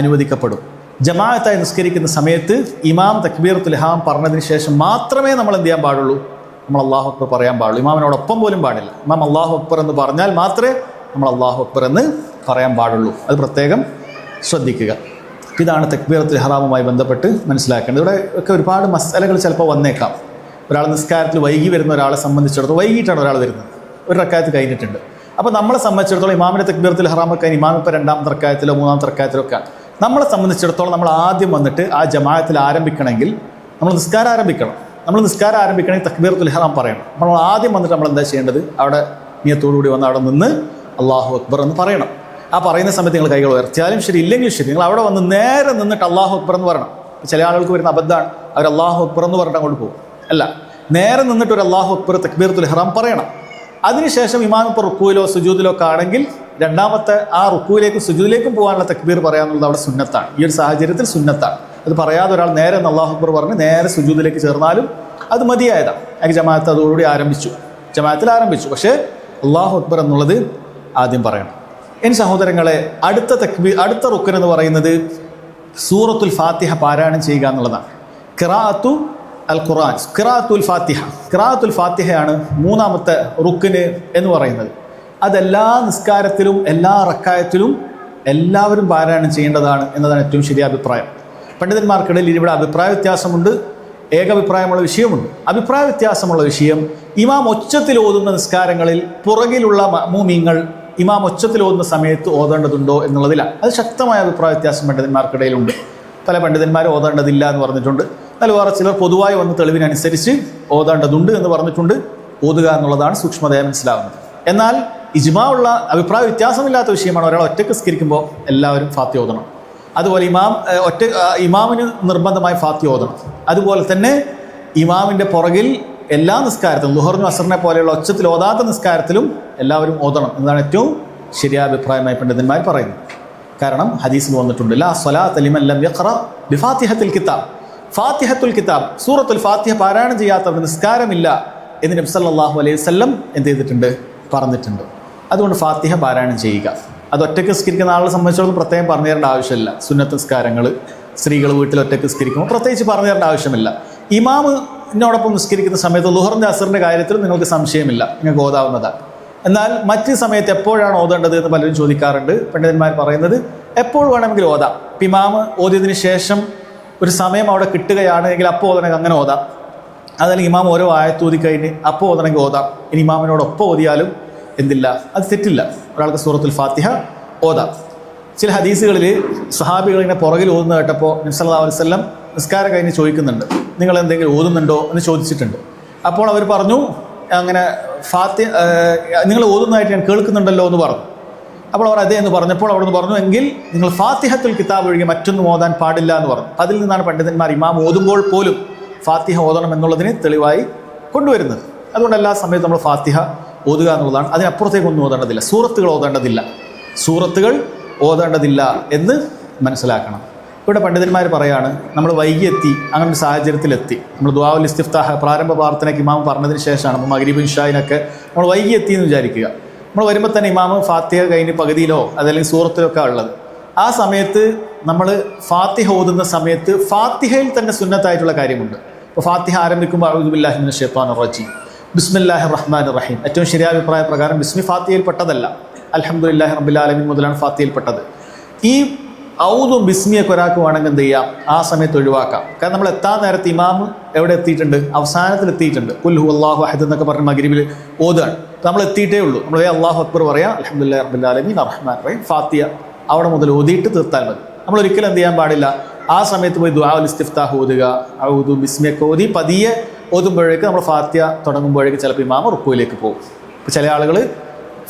അനുവദിക്കപ്പെടും. ജമാഅത്തായി നിസ്കരിക്കുന്ന സമയത്ത് ഇമാം തക്ബീറത്തുൽ ഇഹ്റാം പറഞ്ഞതിന് ശേഷം മാത്രമേ നമ്മൾ എന്ത് ചെയ്യാൻ പാടുള്ളൂ? നമ്മൾ അല്ലാഹു അക്ബർ പറയാൻ പാടുള്ളൂ. ഇമാമിനോടൊപ്പം പോലും പാടില്ല. ഇമാം അല്ലാഹു അക്ബർ എന്ന് പറഞ്ഞാൽ മാത്രമേ നമ്മൾ അല്ലാഹു അക്ബർ എന്ന് പറയാൻ പാടുള്ളൂ. അത് പ്രത്യേകം ശ്രദ്ധിക്കുക. ഇതാണ് തക്ബീറത്തുൽ ഇഹ്റാമുമായി ബന്ധപ്പെട്ട് മനസ്സിലാക്കേണ്ടത്. ഇവിടെ ഒക്കെ ഒരുപാട് മസാലകൾ ചിലപ്പോൾ വന്നേക്കാം. ഒരാൾ നിസ്കാരത്തിൽ വൈകി വരുന്ന ഒരാളെ സംബന്ധിച്ചിടത്തോളം, വൈകിട്ടാണ് ഒരാൾ വരുന്നത്, ഒരു റക്അത്ത് കഴിഞ്ഞിട്ടുണ്ട്. അപ്പോൾ നമ്മളെ സംബന്ധിച്ചിടത്തോളം ഇമാമിൻ്റെ തക്ബീറത്തുൽ ഇഹ്റാമൊക്കെ ഇമാം ഇപ്പോൾ രണ്ടാമത്തെ റക്അത്തിലോ മൂന്നാമത്തെ റക്അത്തിലോ ഒക്കെയാണ്. നമ്മളെ സംബന്ധിച്ചിടത്തോളം നമ്മൾ ആദ്യം വന്നിട്ട് ആ ജമാഅത്തിൽ ആരംഭിക്കണമെങ്കിൽ നമ്മൾ നിസ്കാരം ആരംഭിക്കണമെങ്കിൽ തക്ബീറത്തുൽ ഇഹ്റാം പറയണം. നമ്മൾ ആദ്യം വന്നിട്ട് നമ്മൾ എന്താ ചെയ്യേണ്ടത്? അവിടെ നിയത്തോടുകൂടി വന്ന് അവിടെ നിന്ന് അല്ലാഹു അക്ബർ എന്ന് പറയണം. ആ പറയുന്ന സമയത്ത് നിങ്ങൾ കൈകൾ ഉയർത്തിയാലും ശരി, ഇല്ലെങ്കിലും ശരി, നിങ്ങൾ അവിടെ വന്ന് നേരെ നിന്നിട്ട് അല്ലാഹു അക്ബർ എന്ന് പറയണം. ചില ആളുകൾക്ക് വരുന്ന അബദ്ധമാണ്, അവർ അല്ലാഹു അക്ബർ എന്ന് പറഞ്ഞിട്ട് അങ്ങോട്ട് പോകും. അല്ല, നേരെ നിന്നിട്ട് ഒരു അല്ലാഹു അക്ബർ തക്ബീറത്തുൽ ഇഹ്റാം പറയണം. അതിനുശേഷം ഇമാം ഇപ്പോൾ റുക്കൂയിലോ സുജൂദിലോ ഒക്കെ ആണെങ്കിൽ രണ്ടാമത്തെ ആ റുക്കൂയിലേക്കും സുജൂദിലേക്കും പോകാനുള്ള തക്ബീർ പറയാമെന്നുള്ളത് അവിടെ സുന്നത്താണ്. ഈ ഒരു സാഹചര്യത്തിൽ സുന്നത്താണ്. അത് പറയാതെ ഒരാൾ നേരെ അല്ലാഹു അക്ബർ പറഞ്ഞ് നേരെ സുജൂദിലേക്ക് ചേർന്നാലും അത് മതിയായതാണ്. എനിക്ക് ജമാഅത്ത് അതോടുകൂടി ജമാഅത്തിൽ ആരംഭിച്ചു. പക്ഷേ അല്ലാഹു അക്ബർ എന്നുള്ളത് ആദ്യം പറയണം. ഇനി സഹോദരങ്ങളെ, അടുത്ത റുക്കൻ എന്ന് പറയുന്നത് സൂറത്തുൽ ഫാത്തിഹ പാരായണം ചെയ്യുക എന്നുള്ളതാണ്. ഖിറാഅത്തു അൽ ഖുർആൻ, ഖിറാഅത്തുൽ ഫാത്തിഹയാണ് മൂന്നാമത്തെ റുക്കിന് എന്ന് പറയുന്നത്. അതെല്ലാ നിസ്കാരത്തിലും എല്ലാ റക്അത്തിലും എല്ലാവരും പാരായണം ചെയ്യേണ്ടതാണ് എന്നതാണ് ഏറ്റവും ശരിയ അഭിപ്രായം. പണ്ഡിതന്മാർക്കിടയിൽ ഇവിടെ അഭിപ്രായ വ്യത്യാസമുണ്ട്, ഏകാഭിപ്രായമുള്ള വിഷയമുണ്ട്. അഭിപ്രായ വ്യത്യാസമുള്ള വിഷയം, ഇമാം ഒച്ചത്തിൽ ഓതുന്ന നിസ്കാരങ്ങളിൽ പുറകിലുള്ള മഅ്മൂമീങ്ങൾ ഇമാം ഒച്ചത്തിൽ ഓതുന്ന സമയത്ത് ഓതേണ്ടതുണ്ടോ എന്നുള്ളതിലാണ്. അത് ശക്തമായ അഭിപ്രായ വ്യത്യാസം പണ്ഡിതന്മാർക്കിടയിലുണ്ട്. പല പണ്ഡിതന്മാർ ഓതേണ്ടതില്ല എന്ന് പറഞ്ഞിട്ടുണ്ട്. എന്നാൽ വേറെ ചിലർ പൊതുവായി വന്ന തെളിവിനനുസരിച്ച് ഓതേണ്ടതുണ്ട് എന്ന് പറഞ്ഞിട്ടുണ്ട്. ഓതുക എന്നുള്ളതാണ് സൂക്ഷ്മതയെ മനസ്സിലാവുന്നത്. എന്നാൽ ഇജ്മാ ഉള്ള അഭിപ്രായ വ്യത്യാസമില്ലാത്ത വിഷയമാണ് ഒരാൾ ഒറ്റയ്ക്ക് നിസ്കരിക്കുമ്പോൾ എല്ലാവരും ഫാത്തിഹ ഓതണം. അതുപോലെ ഇമാമിന് നിർബന്ധമായി ഫാത്തിഹ ഓതണം. അതുപോലെ തന്നെ ഇമാമിൻ്റെ പുറകിൽ എല്ലാ നിസ്കാരത്തിലും ളുഹറിനും അസറിനെ പോലെയുള്ള ഒച്ചത്തിൽ ഓതാത്ത നിസ്കാരത്തിലും എല്ലാവരും ഓതണം എന്നതാണ് ഏറ്റവും ശരിയായ അഭിപ്രായമായി പണ്ഡിതന്മാർ പറയുന്നത്. കാരണം ഹദീസിൽ വന്നിട്ടുണ്ട്, ലാ സ്വലാത്ത ലിമൻ ലം യഖറ ബിഫാത്തിഹത്തുൽ കിതാബ്, ഫാത്തിഹത്തുൽ കിതാബ് സൂറത്തുൽ ഫാത്തിഹ പാരായണം ചെയ്യാത്തവർക്ക് നിസ്കാരമില്ല എന്ന് നബി സല്ലല്ലാഹു അലൈഹി വസല്ലം എന്ത് ചെയ്തിട്ടുണ്ട്? പറഞ്ഞിട്ടുണ്ട്. അതുകൊണ്ട് ഫാത്തിഹ പാരായണം ചെയ്യുക. അത് ഒറ്റയ്ക്ക് നിസ്കരിക്കുന്ന ആളെ സംബന്ധിച്ചിടത്തോളം പ്രത്യേകം പറഞ്ഞു തരേണ്ട ആവശ്യമില്ല. സുന്നത്ത് നിസ്കാരങ്ങൾ സ്ത്രീകൾ വീട്ടിൽ ഒറ്റയ്ക്ക് നിസ്കരിക്കുമ്പോൾ പ്രത്യേകിച്ച് പറഞ്ഞു തരേണ്ട ആവശ്യമില്ല. ഇമാമിനോടൊപ്പം നിസ്കരിക്കുന്ന സമയത്ത് ളുഹറിൻ്റെ അസറിൻ്റെ കാര്യത്തിൽ നിങ്ങൾക്ക് സംശയമില്ല, നിങ്ങൾക്ക് ഓതാവുന്നതാണ്. എന്നാൽ മറ്റ് സമയത്ത് എപ്പോഴാണ് ഓതേണ്ടത് എന്ന് പലരും ചോദിക്കാറുണ്ട്. പണ്ഡിതന്മാർ പറയുന്നത് എപ്പോൾ വേണമെങ്കിലും ഓതാം. ഇമാമ് ഓതിയതിന് ശേഷം ഒരു സമയം അവിടെ കിട്ടുകയാണെങ്കിൽ അപ്പോൾ ഓതണമെങ്കിൽ അങ്ങനെ ഓതാം. അതല്ലെങ്കിൽ ഇമാം ഓരോ ആയത്ത് ഓതി കഴിഞ്ഞ് അപ്പോൾ ഓതണമെങ്കിൽ ഓതാം. ഇനി ഇമാമിനോടൊപ്പം ഓതിയാലും എന്തില്ല, അത് തെറ്റില്ല. ഒരാൾക്ക് സൂറത്തുൽ ഫാത്തിഹ ഓതാം. ചില ഹദീസുകളിൽ സ്വഹാബികൾ ഇങ്ങനെ പുറകിൽ ഓതുന്ന കേട്ടപ്പോൾ നബി സല്ലല്ലാഹു അലൈഹി വസല്ലം നിസ്കാരം കഴിഞ്ഞ് ചോദിക്കുന്നുണ്ട്, നിങ്ങൾ എന്തെങ്കിലും ഓതുന്നുണ്ടോ എന്ന് ചോദിച്ചിട്ടുണ്ട്. അപ്പോൾ അവർ പറഞ്ഞു, അങ്ങനെ ഫാത്തിഹ നിങ്ങൾ ഓതുന്നതായിട്ട് ഞാൻ കേൾക്കുന്നുണ്ടല്ലോ എന്ന് പറഞ്ഞു. അപ്പോൾ അവർ അതേ എന്ന് പറഞ്ഞപ്പോൾ അവിടെ നിന്ന് പറഞ്ഞു, എങ്കിൽ നിങ്ങൾ ഫാത്തിഹത്തുൽ കിതാബ് ഒഴികെ മറ്റൊന്നും ഓതാൻ പാടില്ല എന്ന് പറഞ്ഞു. അതിൽ നിന്നാണ് പണ്ഡിതന്മാർ ഇമാം ഓതുമ്പോൾ പോലും ഫാത്തിഹ ഓതണം എന്നുള്ളതിന് തെളിവായി കൊണ്ടുവരുന്നത്. അതുകൊണ്ട് എല്ലാ സമയത്തും നമ്മൾ ഫാത്തിഹ ഓതുക എന്നുള്ളതാണ്. അതിനപ്പുറത്തേക്കൊന്നും ഓതേണ്ടതില്ല, സൂറത്തുകൾ ഓതേണ്ടതില്ല എന്ന് മനസ്സിലാക്കണം. ഇവിടെ പണ്ഡിതന്മാർ പറയാണ്, നമ്മൾ വൈകിയെത്തി, അങ്ങനെ ഒരു സാഹചര്യത്തിലെത്തി, നമ്മൾ ദുആഉൽ ഇസ്തിഫ്താഹ് പ്രാരംഭ പ്രാർത്ഥനയ്ക്ക് ഇമാം പറഞ്ഞതിന് ശേഷമാണ്, അപ്പോൾ മഗ്രിബ് ഇശായിനൊക്കെ നമ്മൾ വൈകിയെത്തി എന്ന് വിചാരിക്കുക. നമ്മൾ വരുമ്പോൾ തന്നെ ഇമാം ഫാത്തിഹ കഴിഞ്ഞ് പകുതിയിലോ അതല്ലെങ്കിൽ സൂറത്തിലൊക്കെ ഉള്ളത്. ആ സമയത്ത് നമ്മൾ ഫാത്തിഹ ഓതുന്ന സമയത്ത് ഫാത്തിഹയിൽ തന്നെ സുന്നത്തായിട്ടുള്ള കാര്യമുണ്ട്. അപ്പോൾ ഫാത്തിഹ ആരംഭിക്കുമ്പോൾ അഊദു ബില്ലാഹി മിനശ് ശൈത്വാനിർ റജീം, ബിസ്മില്ലാഹിർ റഹ്മാനിർ റഹീം. ഏറ്റവും ശരിയായ അഭിപ്രായ പ്രകാരം ബിസ്മി ഫാത്തിഹയിൽ പെട്ടതല്ല, അൽഹംദുലില്ലാഹി റബ്ബിൽ ആലമീൻ മുതലാണ് ഫാത്തിഹയിൽ പെട്ടത്. ഈ ഔദും ബിസ്മിയൊക്കെ ഒരാൾക്ക് വേണമെങ്കിൽ എന്ത് ചെയ്യാം, ആ സമയത്ത് ഒഴിവാക്കാം. കാരണം നമ്മൾ എത്താൻ നേരത്ത് ഇമാം എവിടെ എത്തിയിട്ടുണ്ട്? അവസാനത്തിൽ എത്തിയിട്ടുണ്ട്. ഖുൽ ഹുവല്ലാഹു അഹദ് എന്നൊക്കെ പറഞ്ഞ് മഗ്രിബിൽ ഓതുകയാണ്. നമ്മൾ എത്തിയിട്ടേ ഉള്ളൂ. നമ്മൾ അല്ലാഹു അക്ബർ പറയാം, അൽഹംദുലില്ലാഹി റബ്ബിൽ ആലമീൻ റഹ്മാനിർ റഹീം, ഫാത്തിഹ അവിടെ മുതൽ ഓതിയിട്ട് തീർത്താൽ മതി. നമ്മൾ ഒരിക്കലും എന്ത് ചെയ്യാൻ പാടില്ല, ആ സമയത്ത് പോയി ദുആഉൽ ഇസ്തിഫ്താഹ് ഓതുക, ഔദു ബിസ്മിയൊക്കെ ഓതി പതിയെ ഓതുമ്പോഴേക്ക് നമ്മൾ ഫാത്തിഹ തുടങ്ങുമ്പോഴേക്ക് ചിലപ്പോൾ ഇമാം റുക്കൂയിലേക്ക് പോകും. ഇപ്പോൾ ചില ആളുകൾ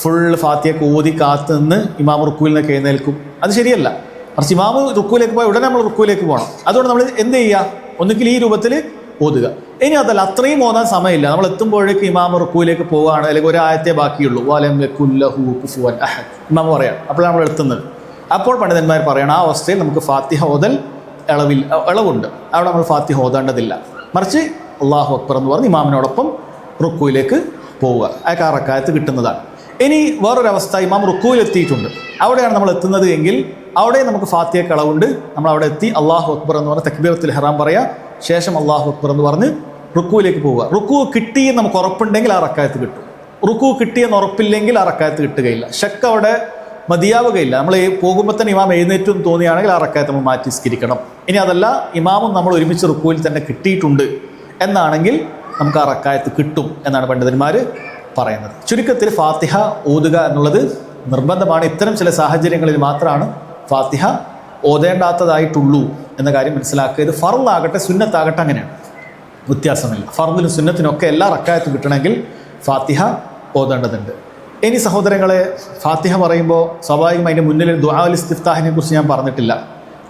ഫുൾ ഫാത്തിഹയൊക്കെ ഓതി കാത്ത് നിന്ന് ഇമാം റുക്കൂയിൽ നിന്നൊക്കെ എഴുന്നേൽക്കും. അത് ശരിയല്ല. മറിച്ച് ഇമാം റുക്കൂയിലേക്ക് പോയാൽ ഉടനെ നമ്മൾ റുക്കൂയിലേക്ക് പോകണം. അതുകൊണ്ട് നമ്മൾ എന്ത് ചെയ്യുക, ഒന്നുകിൽ ഈ രൂപത്തിൽ ഓതുക. ഇനി അതല്ല, അത്രയും ഓതാൻ സമയമില്ല, നമ്മൾ എത്തുമ്പോഴേക്ക് ഇമാം റുക്കൂയിലേക്ക് പോവുകയാണ്, അല്ലെങ്കിൽ ഒരായത്തെ ബാക്കിയുള്ളൂ, വലം യകുൽ ലഹു കുഫുവൻ അഹദ് ഇമാം പറയാണ്, അപ്പോഴാണ് നമ്മൾ എത്തുന്നത്. അപ്പോൾ പണ്ഡിതന്മാർ പറയണം, ആ അവസ്ഥയിൽ നമുക്ക് ഫാത്തിഹ ഓതൽ ഇളവുണ്ട്. അവിടെ നമ്മൾ ഫാത്തിഹ ഓതേണ്ടതില്ല. മറിച്ച് അല്ലാഹു അക്ബർ എന്ന് പറഞ്ഞ് ഇമാമിനോടൊപ്പം റുക്കൂയിലേക്ക് പോവുക. അയാൾക്ക് ആ റക്അത്ത് കിട്ടുന്നതാണ്. ഇനി വേറൊരവസ്ഥ, ഇമാം റുക്കൂയിലെത്തിയിട്ടുണ്ട്, അവിടെയാണ് നമ്മൾ എത്തുന്നത് എങ്കിൽ അവിടെ നമുക്ക് ഫാത്തിഹ കളവുണ്ട്. നമ്മൾ അവിടെ എത്തി അല്ലാഹു അക്ബർ എന്ന് പറഞ്ഞ് തക്ബീറത്തുൽ ഇഹ്റാം പറയുക, ശേഷം അല്ലാഹു അക്ബർ എന്ന് പറഞ്ഞ് റുക്കുവിലേക്ക് പോവുക. റുക്കു കിട്ടിയെന്ന് നമുക്ക് ഉറപ്പുണ്ടെങ്കിൽ ആ റക്കായത്ത് കിട്ടും. റുക്കു കിട്ടിയെന്ന് ഉറപ്പില്ലെങ്കിൽ ആ റക്കായത്ത് കിട്ടുകയില്ല. ശക്ക് അവിടെ മതിയാവുകയില്ല. നമ്മൾ പോകുമ്പോൾ തന്നെ ഇമാം എഴുന്നേറ്റും തോന്നിയാണെങ്കിൽ ആ റക്കായത്ത് നമ്മൾ മാറ്റി നിസ്കരിക്കണം. ഇനി അതല്ല, ഇമാമും നമ്മൾ ഒരുമിച്ച് റുക്കുവിൽ തന്നെ കിട്ടിയിട്ടുണ്ട് എന്നാണെങ്കിൽ നമുക്ക് ആ റക്കായത്ത് കിട്ടും എന്നാണ് പണ്ഡിതന്മാർ പറയുന്നത്. ചുരുക്കത്തിൽ ഫാത്തിഹ ഓതുക എന്നുള്ളത് നിർബന്ധമാണ്. ഇത്തരം ചില സാഹചര്യങ്ങളിൽ മാത്രമാണ് ഫാത്തിഹ ഓതേണ്ടാത്തതായിട്ടുള്ളൂ എന്ന കാര്യം മനസ്സിലാക്കുക. ഇത് ഫർളാകട്ടെ സുന്നത്താകട്ടെ അങ്ങനെയാണ്, വ്യത്യാസമില്ല. ഫർദിനും സുന്നത്തിനൊക്കെ എല്ലാ റക്കായത്തും കിട്ടണമെങ്കിൽ ഫാത്തിഹ ഓതേണ്ടതുണ്ട്. ഇനി സഹോദരങ്ങളെ, ഫാത്തിഹ പറയുമ്പോൾ സ്വാഭാവികമായി അതിൻ്റെ മുന്നിൽ ദുആഉൽ ഇസ്തിഫ്താഹിനെ കുറിച്ച് ഞാൻ പറഞ്ഞിട്ടില്ല.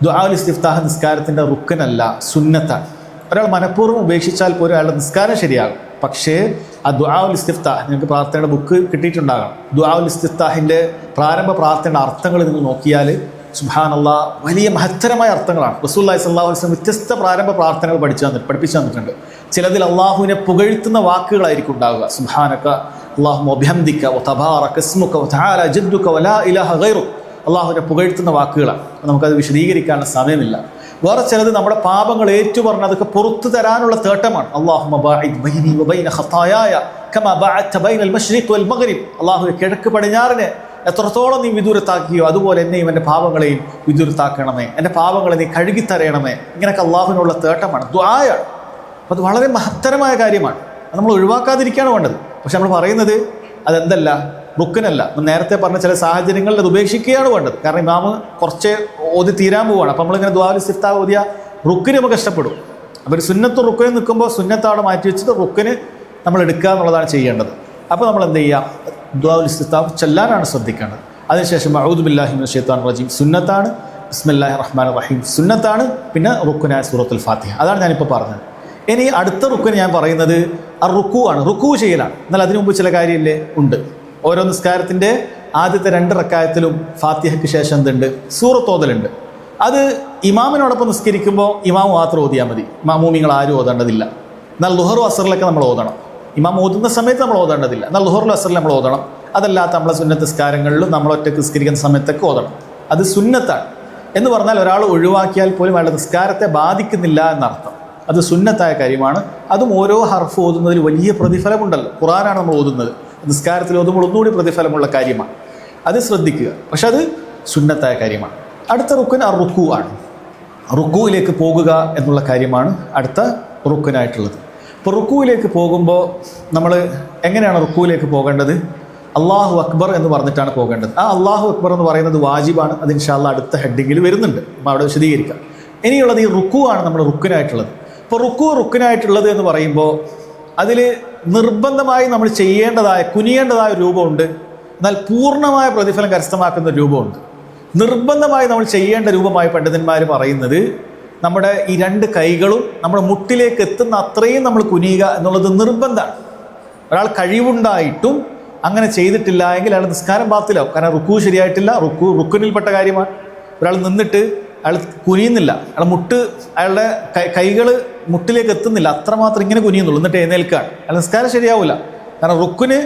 ദുആഉൽ ഇസ്തിഫ്താഹ് നിസ്കാരത്തിൻ്റെ റുക്കനല്ല, സുന്നത്താണ്. ഒരാൾ മനഃപൂർവ്വം ഉപേക്ഷിച്ചാൽ പോലും അയാളുടെ നിസ്കാരം ശരിയാകും. പക്ഷേ ആ ദുആഉൽ ഇസ്തിഫ്താഹ്, നിങ്ങൾക്ക് പ്രാർത്ഥനയുടെ ബുക്ക് കിട്ടിയിട്ടുണ്ടാകണം. ദുആഉൽ ഇസ്തിഫ്താഹിൻ്റെ പ്രാരംഭ പ്രാർത്ഥനയുടെ അർത്ഥങ്ങൾ നിങ്ങൾ നോക്കിയാൽ സുബ്ഹാനല്ലാഹ് വലിയ മഹത്തരമായ അർത്ഥങ്ങളാണ്. റസൂലുള്ളാഹി സ്വല്ലല്ലാഹു അലൈഹി വസല്ലം വ്യത്യസ്ത പ്രാരംഭ പ്രാർത്ഥനകൾ പഠിപ്പിച്ചു തന്നിട്ടുണ്ട്. ചിലതിൽ അള്ളാഹുവിനെ പുകഴ്ത്തുന്ന വാക്കുകളായിരിക്കും ഉണ്ടാവുക. സുബ്ഹാനക അല്ലാഹുമ്മ വബിഹംദിക വതബാറക ഇസ്മുക വതആല ജദ്ദുക വലാ ഇലാഹ ഗൈറുക. അള്ളാഹുവിനെ പുകഴ്ത്തുന്ന വാക്കുകളാണ്. നമുക്കത് വിശദീകരിക്കാനുള്ള സമയമില്ല. വേറെ ചിലത് നമ്മുടെ പാപങ്ങൾ ഏറ്റുപറഞ്ഞ് അതൊക്കെ പുറത്തു തരാനുള്ള തേട്ടമാണ്. അല്ലാഹുമ്മ ബാഇദ് ബൈനി വബൈന ഖതായായ കമാ ബഅദ്ത ബൈനൽ മശ്രിഖ് വൽ മഗ്രിബ്. അള്ളാഹുവേ, കിഴക്ക് പടിഞ്ഞാറിനെ എത്രത്തോളം നീ വിദൂരത്താക്കിയോ അതുപോലെ എന്നെയും എൻ്റെ പാപങ്ങളെയും വിദൂരത്താക്കണമേ, എൻ്റെ പാപങ്ങളെ നീ കഴുകിത്തരയണമേ. ഇങ്ങനെയൊക്കെ അള്ളാഹുവിനുള്ള തേട്ടമാണ്, ദുആയാണ്. അപ്പോൾ അത് വളരെ മഹത്തരമായ കാര്യമാണ്. അത് നമ്മൾ ഒഴിവാക്കാതിരിക്കുകയാണ് വേണ്ടത്. പക്ഷെ നമ്മൾ പറയുന്നത് അതെന്തല്ല, റുക്കനല്ല. നേരത്തെ പറഞ്ഞ ചില സാഹചര്യങ്ങളിൽ അത് ഉപേക്ഷിക്കുകയാണ് വേണ്ടത്. കാരണം ഇമാമ് കുറച്ച് ഓതി തീരാൻ പോവുകയാണ്. അപ്പോൾ നമ്മളിങ്ങനെ ദുആഉൽ ഇസ്തിഫ്താഹ് ഓതിയ റുക്കിന് നമുക്ക് ഇഷ്ടപ്പെടും. അപ്പോൾ ഒരു സുന്നത്ത് റുക്കിന് നിൽക്കുമ്പോൾ സുന്നത്ത് മാറ്റി വെച്ചിട്ട് റുക്കിന് നമ്മൾ എടുക്കുക എന്നുള്ളതാണ് ചെയ്യേണ്ടത്. അപ്പോൾ നമ്മൾ എന്ത് ചെയ്യുക, ദുആഉൽ ഇസ്തിഫ്താഹ് ചെല്ലാനാണ് ശ്രദ്ധിക്കേണ്ടത്. അതിനുശേഷം അഊദു ബില്ലാഹി മിനശ് ശൈത്വാനിർ റജീം സുന്നത്താണ്, ബിസ്മില്ലാഹിർ റഹ്മാനിർ റഹീം സുന്നത്താണ്, പിന്നെ റുക്കുനായ സൂറത്തുൽ ഫാത്തിഹ. അതാണ് ഞാനിപ്പോൾ പറഞ്ഞത്. ഇനി അടുത്ത റുക്കിന് ഞാൻ പറയുന്നത് റുക്കു ആണ്, റുക്കു ചെയ്യലാണ്. എന്നാൽ അതിനു മുമ്പ് ചില കാര്യമില്ലേ ഉണ്ട്. ഓരോ നിസ്കാരത്തിൻ്റെ ആദ്യത്തെ 2 റക്കായത്തിലും ഫാത്തിഹയ്ക്ക് ശേഷം എന്തുണ്ട്, സൂറത്ത് ഓതലുണ്ട്. അത് ഇമാമിനോടൊപ്പം നിസ്കരിക്കുമ്പോൾ ഇമാം മാത്രം ഓതിയാൽ മതി, മാമൂമിങ്ങൾ ആരും ഓതേണ്ടതില്ല. എന്നാൽ ലുഹറും അസറിലൊക്കെ നമ്മൾ ഓതണം. ഇമാം ഓതുന്ന സമയത്ത് നമ്മൾ ഓതേണ്ടതില്ല, എന്നാൽ ലുഹറിലും അസറിലും നമ്മൾ ഓതണം. അതല്ലാത്ത നമ്മളെ സുന്നത്ത് നിസ്കാരങ്ങളിലും നമ്മൾ ഒറ്റയ്ക്ക് നിസ്കരിക്കുന്ന സമയത്തൊക്കെ ഓതണം. അത് സുന്നത്താണ്. എന്ന് പറഞ്ഞാൽ ഒരാൾ ഒഴിവാക്കിയാൽ പോലും അയാളുടെ നിസ്കാരത്തെ ബാധിക്കുന്നില്ല എന്നർത്ഥം. അത് സുന്നത്തായ കാര്യമാണ്. അതും ഓരോ ഹർഫ് ഓതുന്നതിൽ വലിയ പ്രതിഫലമുണ്ടല്ലോ. ഖുർആനാണ് നമ്മൾ ഓതുന്നത്, നിസ്കാരത്തിൽ ഓതുമ്പോൾ ഒന്നുകൂടി പ്രതിഫലമുള്ള കാര്യമാണ്. അത് ശ്രദ്ധിക്കുക. പക്ഷെ അത് സുന്നത്തായ കാര്യമാണ്. അടുത്ത റുക്കൻ റുക്കു ആണ്. റുക്കുവിലേക്ക് പോകുക എന്നുള്ള കാര്യമാണ് അടുത്ത റുക്കനായിട്ടുള്ളത്. ഇപ്പോൾ റുക്കുവിലേക്ക് പോകുമ്പോൾ നമ്മൾ എങ്ങനെയാണ് റുക്കുവിലേക്ക് പോകേണ്ടത്? അള്ളാഹു അക്ബർ എന്ന് പറഞ്ഞിട്ടാണ് പോകേണ്ടത്. ആ അള്ളാഹു അക്ബർ എന്ന് പറയുന്നത് വാജിബാണ്. അത് ഇൻഷാ അല്ലാഹ് അടുത്ത ഹെഡിങ്ങിൽ വരുന്നുണ്ട്, അപ്പോൾ അവിടെ വിശദീകരിക്കാം. ഇനിയുള്ളത് ഈ റുക്കു ആണ്, നമ്മുടെ റുക്കനായിട്ടുള്ളത്. ഇപ്പോൾ റുക്കനായിട്ടുള്ളത് എന്ന് പറയുമ്പോൾ അതിൽ നിർബന്ധമായി നമ്മൾ ചെയ്യേണ്ടതായ കുനിയേണ്ടതായ ഒരു രൂപമുണ്ട്, എന്നാൽ പൂർണ്ണമായ പ്രതിഫലം കരസ്ഥമാക്കുന്ന ഒരു രൂപമുണ്ട്. നിർബന്ധമായി നമ്മൾ ചെയ്യേണ്ട രൂപമായി പണ്ഡിതന്മാർ പറയുന്നത് നമ്മുടെ ഈ 2 കൈകളും നമ്മുടെ മുട്ടിലേക്ക് എത്തുന്ന അത്രയും നമ്മൾ കുനിയുക എന്നുള്ളത് നിർബന്ധമാണ്. ഒരാൾ കഴിവുണ്ടായിട്ടും അങ്ങനെ ചെയ്തിട്ടില്ല എങ്കിൽ അയാൾ നിസ്കാരം ബാത്തിലാവും. കാരണം റുക്കു ശരിയായിട്ടില്ല. റുക്കുനിൽപ്പെട്ട കാര്യമാണ്. ഒരാൾ നിന്നിട്ട് അയാൾ കുനിയുന്നില്ല, അയാളുടെ കൈകൾ മുട്ടിലേക്ക് എത്തുന്നില്ല, അത്രമാത്രം ഇങ്ങനെ കുനിയുന്നുള്ളൂ, എന്നിട്ട് എഴുന്നേൽക്കുകയാണ്, അയാൾ നിസ്കാരം ശരിയാവില്ല. കാരണം റുക്കിന്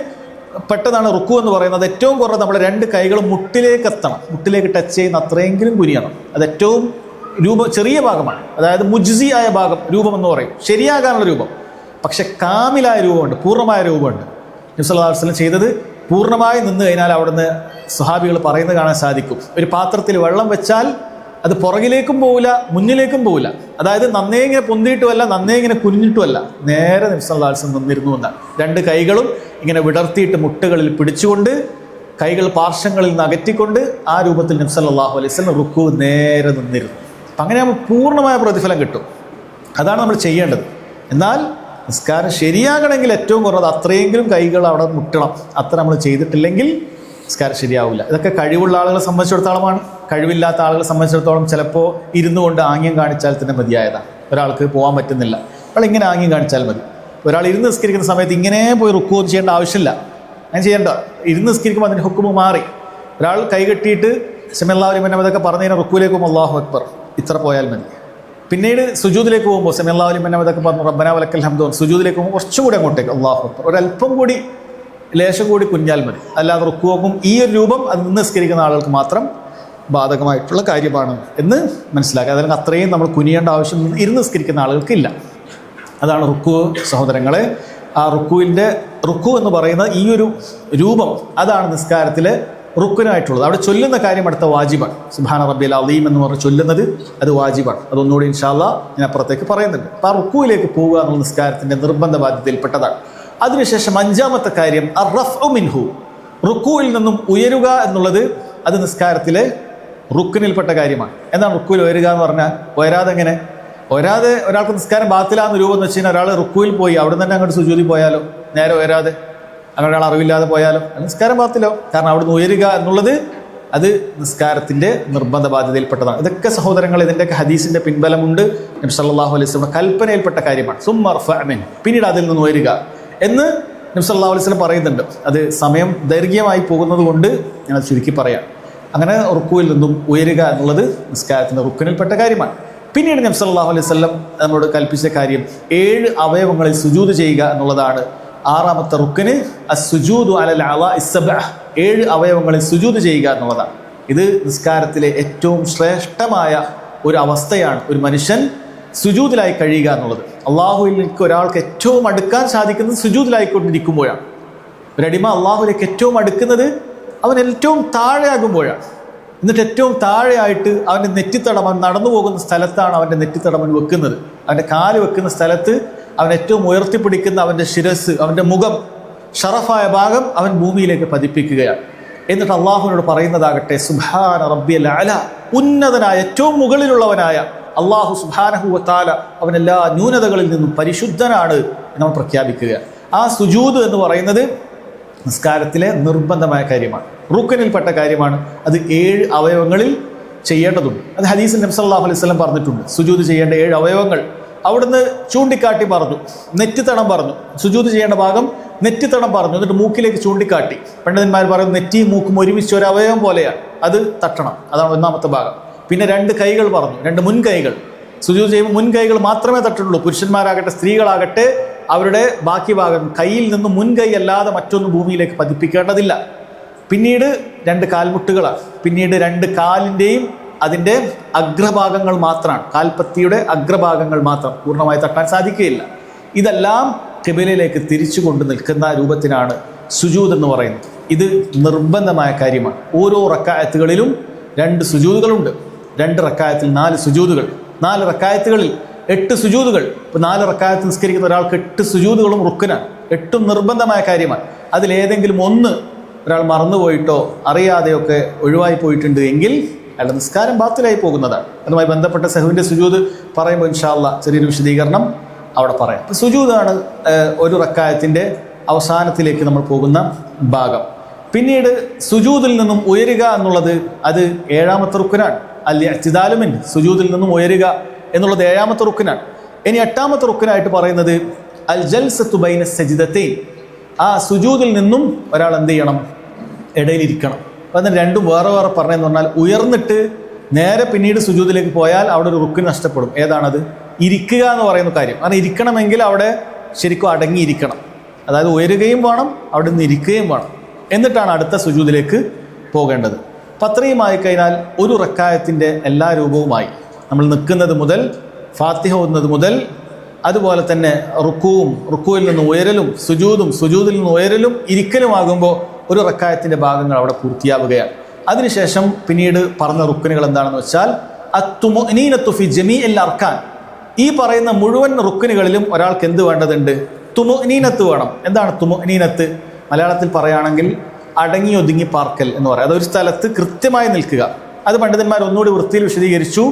പെട്ടതാണ് റുക്കു എന്ന് പറയുന്നത്. ഏറ്റവും കുറവ് നമ്മുടെ 2 കൈകളും മുട്ടിലേക്ക് എത്തണം, മുട്ടിലേക്ക് ടച്ച് ചെയ്യുന്ന അത്രയെങ്കിലും കുനിയണം. അത് ഏറ്റവും ചെറിയ ഭാഗമാണ്, അതായത് മുജ്സി ആയ ഭാഗം, രൂപം എന്ന് പറയും, ശരിയാകാനുള്ള രൂപം. പക്ഷെ കാമിലായ രൂപമുണ്ട്, പൂർണ്ണമായ രൂപമുണ്ട്. നബി സല്ലല്ലാഹു അലൈഹി വസല്ലം ചെയ്തത് പൂർണ്ണമായി നിന്ന് കഴിഞ്ഞാൽ അവിടുന്ന് സ്വഹാബികൾ പറയുന്നത് കാണാൻ സാധിക്കും. ഒരു പാത്രത്തിൽ വെള്ളം വെച്ചാൽ അത് പുറകിലേക്കും പോവില്ല, മുന്നിലേക്കും പോവില്ല. അതായത് നന്നേ ഇങ്ങനെ പൊന്തിയിട്ടുമല്ല, നന്നേ ഇങ്ങനെ കുനിഞ്ഞിട്ടുമല്ല, നേരെ നബി സല്ലല്ലാഹു അലൈഹി വസല്ലം നിന്നിരുന്നു എന്നാണ്. 2 കൈകളും ഇങ്ങനെ വിടർത്തിയിട്ട് മുട്ടുകളിൽ പിടിച്ചുകൊണ്ട് കൈകൾ പാർശ്വങ്ങളിൽ നിന്ന് അകറ്റിക്കൊണ്ട് ആ രൂപത്തിൽ നബി സല്ലല്ലാഹു അലൈഹി വസല്ലം റുക്കു നേരെ നിന്നിരുന്നു. അപ്പം അങ്ങനെ നമ്മൾ പൂർണ്ണമായ പ്രതിഫലം കിട്ടും. അതാണ് നമ്മൾ ചെയ്യേണ്ടത്. എന്നാൽ നിസ്കാരം ശരിയാകണമെങ്കിൽ ഏറ്റവും കുറവ് അത്രയെങ്കിലും കൈകൾ അവിടെ മുട്ടണം. അത്ര നമ്മൾ ചെയ്തിട്ടില്ലെങ്കിൽ നിസ്കാരം ശരിയാവില്ല. ഇതൊക്കെ കഴിവുള്ള ആളുകളെ സംബന്ധിച്ചിടത്തോളമാണ്. കഴിവില്ലാത്ത ആളുകളെ സംബന്ധിച്ചിടത്തോളം ചിലപ്പോൾ ഇരുന്നു കൊണ്ട് ആംഗ്യം കാണിച്ചാൽ തന്നെ മതിയായതാണ്. ഒരാൾക്ക് പോകാൻ പറ്റുന്നില്ല, ഒരാൾ ഇങ്ങനെ ആംഗ്യം കാണിച്ചാൽ മതി. ഒരാൾ ഇരുന്ന് നിസ്കരിക്കുന്ന സമയത്ത് ഇങ്ങനെ പോയി റുക്കു ചെയ്യേണ്ട ആവശ്യമില്ല. അങ്ങനെ ചെയ്യേണ്ട. ഇരുന്ന് നിസ്കരിക്കുമ്പോൾ അതിൻ്റെ ഹുക്കുമ് മാറി. ഒരാൾ കൈകെട്ടിയിട്ട് സമയല്ലാഹു ലിമൻ ഹമിദൊക്കെ പറഞ്ഞു കഴിഞ്ഞാൽ റുക്കുവിലേക്ക് പോകുമ്പോൾ അല്ലാഹു അക്ബർ ഇത്ര പോയാൽ മതി. പിന്നീട് സുജൂദിലേക്ക് പോകുമ്പോൾ സമയല്ലാഹു ലിമൻ ഹമിദൊക്കെ പറഞ്ഞു റബ്ബനാ വലക്കൽ ഹംദ്, സുജൂദിലേക്ക് പോകുമ്പോൾ കുറച്ചുകൂടി അങ്ങോട്ടേക്ക് അല്ലാഹു അക്ബർ, ഒരല്പം കൂടി ലേശം കൂടി കുഞ്ഞാൽ മതി. അല്ലാതെ റുക്കുവും ഈ ഒരു രൂപം അത് നിന്ന് നിസ്കരിക്കുന്ന ആളുകൾക്ക് മാത്രം ബാധകമായിട്ടുള്ള കാര്യമാണ് എന്ന് മനസ്സിലാക്കുക. അതിന് അത്രയും നമ്മൾ കുനിയേണ്ട ആവശ്യം ഇരുന്ന് നിസ്കരിക്കുന്ന ആളുകൾക്കില്ല. അതാണ് റുക്കു സഹോദരങ്ങളെ. ആ റുക്കു എന്ന് പറയുന്ന ഈ ഒരു രൂപം അതാണ് നിസ്കാരത്തിലെ റുക്കുനായിട്ടുള്ളത്. അവിടെ ചൊല്ലുന്ന കാര്യം അടുത്ത വാജിബാണ്. സുബ്ഹാന റബ്ബിയൽ അലീം എന്ന് പറഞ്ഞ് ചൊല്ലുന്നത് അത് വാജിബാണ്. അതൊന്നുകൂടി ഇൻഷാ അല്ലാഹ് ഞാൻ അപ്പുറത്തേക്ക് പറയുന്നുണ്ട്. അപ്പോൾ ആ റുക്കുവിലേക്ക് പോവുക എന്നുള്ള നിസ്കാരത്തിൻ്റെ നിർബന്ധ ബാധ്യതയിൽപ്പെട്ടതാണ്. അതിനുശേഷം അഞ്ചാമത്തെ കാര്യം അർ-റഫ്ഉ മിൻഹു, റുക്കുവിൽ നിന്നും ഉയരുക എന്നുള്ളത് അത് നിസ്കാരത്തിലെ റുക്കിനിൽപ്പെട്ട കാര്യമാണ്. എന്താണ് റുക്കുവിൽ ഉയരുക എന്ന് പറഞ്ഞാൽ? ഒരാതെ ഒരാൾക്ക് നിസ്കാരം ബാത്തിലാന്ന് രൂപം എന്ന് വെച്ച് കഴിഞ്ഞാൽ ഒരാൾ റുക്കുവിൽ പോയി അവിടെ നിന്ന് തന്നെ അങ്ങോട്ട് സുജൂദിൽ പോയാലോ, നേരെ ഉയരാതെ അങ്ങനെ ഒരാൾ അറിവില്ലാതെ പോയാലോ നിസ്കാരം ബാത്തിലോ. കാരണം അവിടുന്ന് ഉയരുക എന്നുള്ളത് അത് നിസ്കാരത്തിൻ്റെ നിർബന്ധ ബാധ്യതയിൽപ്പെട്ടതാണ്. ഇതൊക്കെ സഹോദരങ്ങൾ ഇതിൻ്റെയൊക്കെ ഹദീസിൻ്റെ പിൻബലമുണ്ട്. നബി സല്ലല്ലാഹു അലൈഹി വസല്ലം കൽപ്പനയിൽപ്പെട്ട കാര്യമാണ്. സുമ്മ ഇർഫഅ മിൻ, പിന്നീട് അതിൽ നിന്ന് ഉയരുക എന്ന് നബി സല്ലല്ലാഹു അലൈഹി വസല്ലം പറയുന്നുണ്ട്. അത് സമയം ദൈർഘ്യമായി പോകുന്നത് കൊണ്ട് ഞാൻ ചുരുക്കി പറയാം. അങ്ങനെ റുക്കുവിൽ നിന്നും ഉയരുക എന്നുള്ളത് നിസ്കാരത്തിൻ്റെ റുക്കിനിൽപ്പെട്ട കാര്യമാണ്. പിന്നീട് നബി സല്ലല്ലാഹു അലൈഹി വസല്ലം നമ്മളോട് കൽപ്പിച്ച കാര്യം 7 അവയവങ്ങളിൽ സുജൂദ് ചെയ്യുക എന്നുള്ളതാണ്. 6ാമത്തെ റുക്കിന് അസ്സുജൂദു അലൽ അളാഇ സബ്അ, 7 അവയവങ്ങളിൽ സുജൂദ് ചെയ്യുക എന്നുള്ളതാണ്. ഇത് നിസ്കാരത്തിലെ ഏറ്റവും ശ്രേഷ്ഠമായ ഒരു അവസ്ഥയാണ്. ഒരു മനുഷ്യൻ സുജൂദിലായി കഴിയുക എന്നുള്ളത്. അള്ളാഹുവിലേക്ക് ഒരാൾക്ക് ഏറ്റവും അടുക്കാൻ സാധിക്കുന്നത് സുജൂദിലായിക്കൊണ്ടിരിക്കുമ്പോഴാണ്. ഒരടിമ അള്ളാഹുവിലേക്ക് ഏറ്റവും അടുക്കുന്നത് അവൻ ഏറ്റവും താഴെയാകുമ്പോഴാണ്. എന്നിട്ട് ഏറ്റവും താഴെയായിട്ട് അവൻ്റെ നെറ്റിത്തടം, അവൻ നടന്നു പോകുന്ന സ്ഥലത്താണ് അവൻ്റെ നെറ്റിത്തടം അവൻ വെക്കുന്നത്. അവൻ്റെ കാല് വെക്കുന്ന സ്ഥലത്ത് അവൻ ഏറ്റവും ഉയർത്തിപ്പിടിക്കുന്ന അവൻ്റെ ശിരസ്, അവൻ്റെ മുഖം, ഷറഫായ ഭാഗം അവൻ ഭൂമിയിലേക്ക് പതിപ്പിക്കുകയാണ്. എന്നിട്ട് അള്ളാഹുവിനോട് പറയുന്നതാകട്ടെ സുബ്ഹാന റബ്ബിയൽ അല, ഉന്നതനായ ഏറ്റവും മുകളിലുള്ളവനായ അള്ളാഹു സുബ്ഹാനഹു വ തആല അവൻ എല്ലാ ന്യൂനതകളിൽ നിന്നും പരിശുദ്ധനാണ് എന്ന് നമ്മൾ പ്രഖ്യാപിക്കുക. ആ സുജൂദ് എന്ന് പറയുന്നത് നിസ്കാരത്തിലെ നിർബന്ധമായ കാര്യമാണ്, റുക്കനിൽപ്പെട്ട കാര്യമാണ്. അത് 7 അവയവങ്ങളിൽ ചെയ്യേണ്ടതുണ്ട്. അത് ഹദീസിൽ നബി സല്ലല്ലാഹു അലൈഹി വസല്ലം പറഞ്ഞിട്ടുണ്ട്. സുജൂദ് ചെയ്യേണ്ട 7 അവയവങ്ങൾ അവിടുന്ന് ചൂണ്ടിക്കാട്ടി പറഞ്ഞു. നെറ്റിത്തടം പറഞ്ഞു, സുജൂദ് ചെയ്യേണ്ട ഭാഗം നെറ്റിത്തടം പറഞ്ഞു. എന്നിട്ട് മൂക്കിലേക്ക് ചൂണ്ടിക്കാട്ടി. പണ്ഡിതന്മാർ പറയുന്നത് നെറ്റിയും മൂക്കും ഒരുമിച്ച് ഒരു അവയവം പോലെയാണ്, അത് തട്ടണം. അതാണ് 1ാമത്തെ ഭാഗം. പിന്നെ 2 കൈകൾ പറഞ്ഞു, 2 മുൻകൈകൾ. സുജൂദ് ചെയ്യുമ്പോൾ മുൻകൈകൾ മാത്രമേ തട്ടുള്ളൂ. പുരുഷന്മാരാകട്ടെ സ്ത്രീകളാകട്ടെ അവരുടെ ബാക്കി ഭാഗം കയ്യിൽ നിന്ന് മുൻകൈ അല്ലാതെ മറ്റൊന്നും ഭൂമിയിലേക്ക് പതിപ്പിക്കേണ്ടതില്ല. പിന്നീട് 2 കാൽമുട്ടുകളാണ്. പിന്നീട് 2 കാലിൻ്റെയും അതിൻ്റെ അഗ്രഭാഗങ്ങൾ മാത്രമാണ്, കാൽപ്പത്തിയുടെ അഗ്രഭാഗങ്ങൾ മാത്രം, പൂർണ്ണമായി തട്ടാൻ സാധിക്കുകയില്ല. ഇതെല്ലാം ഖിബലയിലേക്ക് തിരിച്ചു കൊണ്ട് നിൽക്കുന്ന രൂപത്തിനാണ് സുജൂദ് എന്ന് പറയുന്നത്. ഇത് നിർബന്ധമായ കാര്യമാണ്. ഓരോ റക്അത്തുകളിലും 2 സുജൂദുകളുണ്ട്. 2 റക്അത്തിൽ 4 സുജൂദുകൾ, 4 റക്അത്തുകളിൽ 8 സുജൂദുകൾ. ഇപ്പോൾ 4 റക്അത്ത് നിസ്കരിക്കുന്ന ഒരാൾക്ക് 8 സുജൂദുകളും റുക്കനാണ്. 8ഉം നിർബന്ധമായ കാര്യമാണ്. അതിലേതെങ്കിലും ഒന്ന് ഒരാൾ മറന്നുപോയിട്ടോ അറിയാതെയൊക്കെ ഒഴിവായി പോയിട്ടുണ്ട് എങ്കിൽ അയാളുടെ നിസ്കാരം ബാത്തിലായി പോകുന്നതാണ്. അതുമായി ബന്ധപ്പെട്ട സഹുവിൻ്റെ സുജൂദ് പറയുമ്പോൾ ഇൻഷാ അല്ലാഹ് ചെറിയൊരു വിശദീകരണം അവിടെ പറയാം. അപ്പോൾ സുജൂദാണ് ഒരു റക്അത്തിൻ്റെ അവസാനത്തിലേക്ക് നമ്മൾ പോകുന്ന ഭാഗം. പിന്നീട് സുജൂദിൽ നിന്നും ഉയരുക എന്നുള്ളത് അത് 7ാമത്തെ റുക്കനാണ്. അൽ-ഇഅ്തിദാലു മിൻ, സുജൂദിൽ നിന്നും ഉയരുക എന്നുള്ളത് 7ാമത്തെ റുക്കനാണ്. ഇനി 8ാമത്തെ റുക്കനായിട്ട് പറയുന്നത് അൽ ജൽസത്തു ബൈന സജ്ദതൈൻ, ആ സുജൂദിൽ നിന്നും ഒരാൾ എന്ത് ചെയ്യണം? ഇടയിലിരിക്കണം. അപ്പം അതിന് 2ഉം വേറെ വേറെ പറഞ്ഞതെന്ന് പറഞ്ഞാൽ ഉയർന്നിട്ട് നേരെ പിന്നീട് സുജൂദിലേക്ക് പോയാൽ അവിടെ ഒരു റുക്കിന് നഷ്ടപ്പെടും. ഏതാണത്? ഇരിക്കുക എന്ന് പറയുന്ന കാര്യം. കാരണം ഇരിക്കണമെങ്കിൽ അവിടെ ശരിക്കും അടങ്ങിയിരിക്കണം. അതായത് ഉയരുകയും വേണം, അവിടെ നിന്ന് ഇരിക്കുകയും വേണം. എന്നിട്ടാണ് അടുത്ത സുജൂദിലേക്ക് പോകേണ്ടത്. അപ്പം അത്രയുമായി കഴിഞ്ഞാൽ ഒരു റക്അത്തിൻ്റെ എല്ലാ രൂപവുമായി, നമ്മൾ നിൽക്കുന്നത് മുതൽ ഫാത്തിഹ ഓതുന്നത് മുതൽ അതുപോലെ തന്നെ റുക്കുവിൽ നിന്ന് ഉയരലും സുജൂദിൽ നിന്ന് ഉയരലും ഇരിക്കലുമാകുമ്പോൾ ഒരു റക്അത്തിൻ്റെ ഭാഗങ്ങൾ അവിടെ പൂർത്തിയാവുകയാണ്. അതിനുശേഷം പിന്നീട് പറഞ്ഞ റുക്കനുകൾ എന്താണെന്ന് വെച്ചാൽ അത്തുമുഅ്നീനത്തു ഫി ജമീഇൽ അർക്കാൻ, ഈ പറയുന്ന മുഴുവൻ റുക്കനുകളിലും ഒരാൾക്ക് എന്ത് വേണ്ടതുണ്ട്? തുമുഅ്നീനത്ത് വേണം. എന്താണ് തുമുഅ്നീനത്ത്? മലയാളത്തിൽ പറയുകയാണെങ്കിൽ അടങ്ങി ഒതുങ്ങി പാർക്കൽ എന്ന് പറയാം. അതൊരു സ്ഥലത്ത് കൃത്യമായി നിൽക്കുക. അത് പണ്ഡിതന്മാർ ഒന്നുകൂടി വൃത്തിയിൽ വിശദീകരിച്ചു.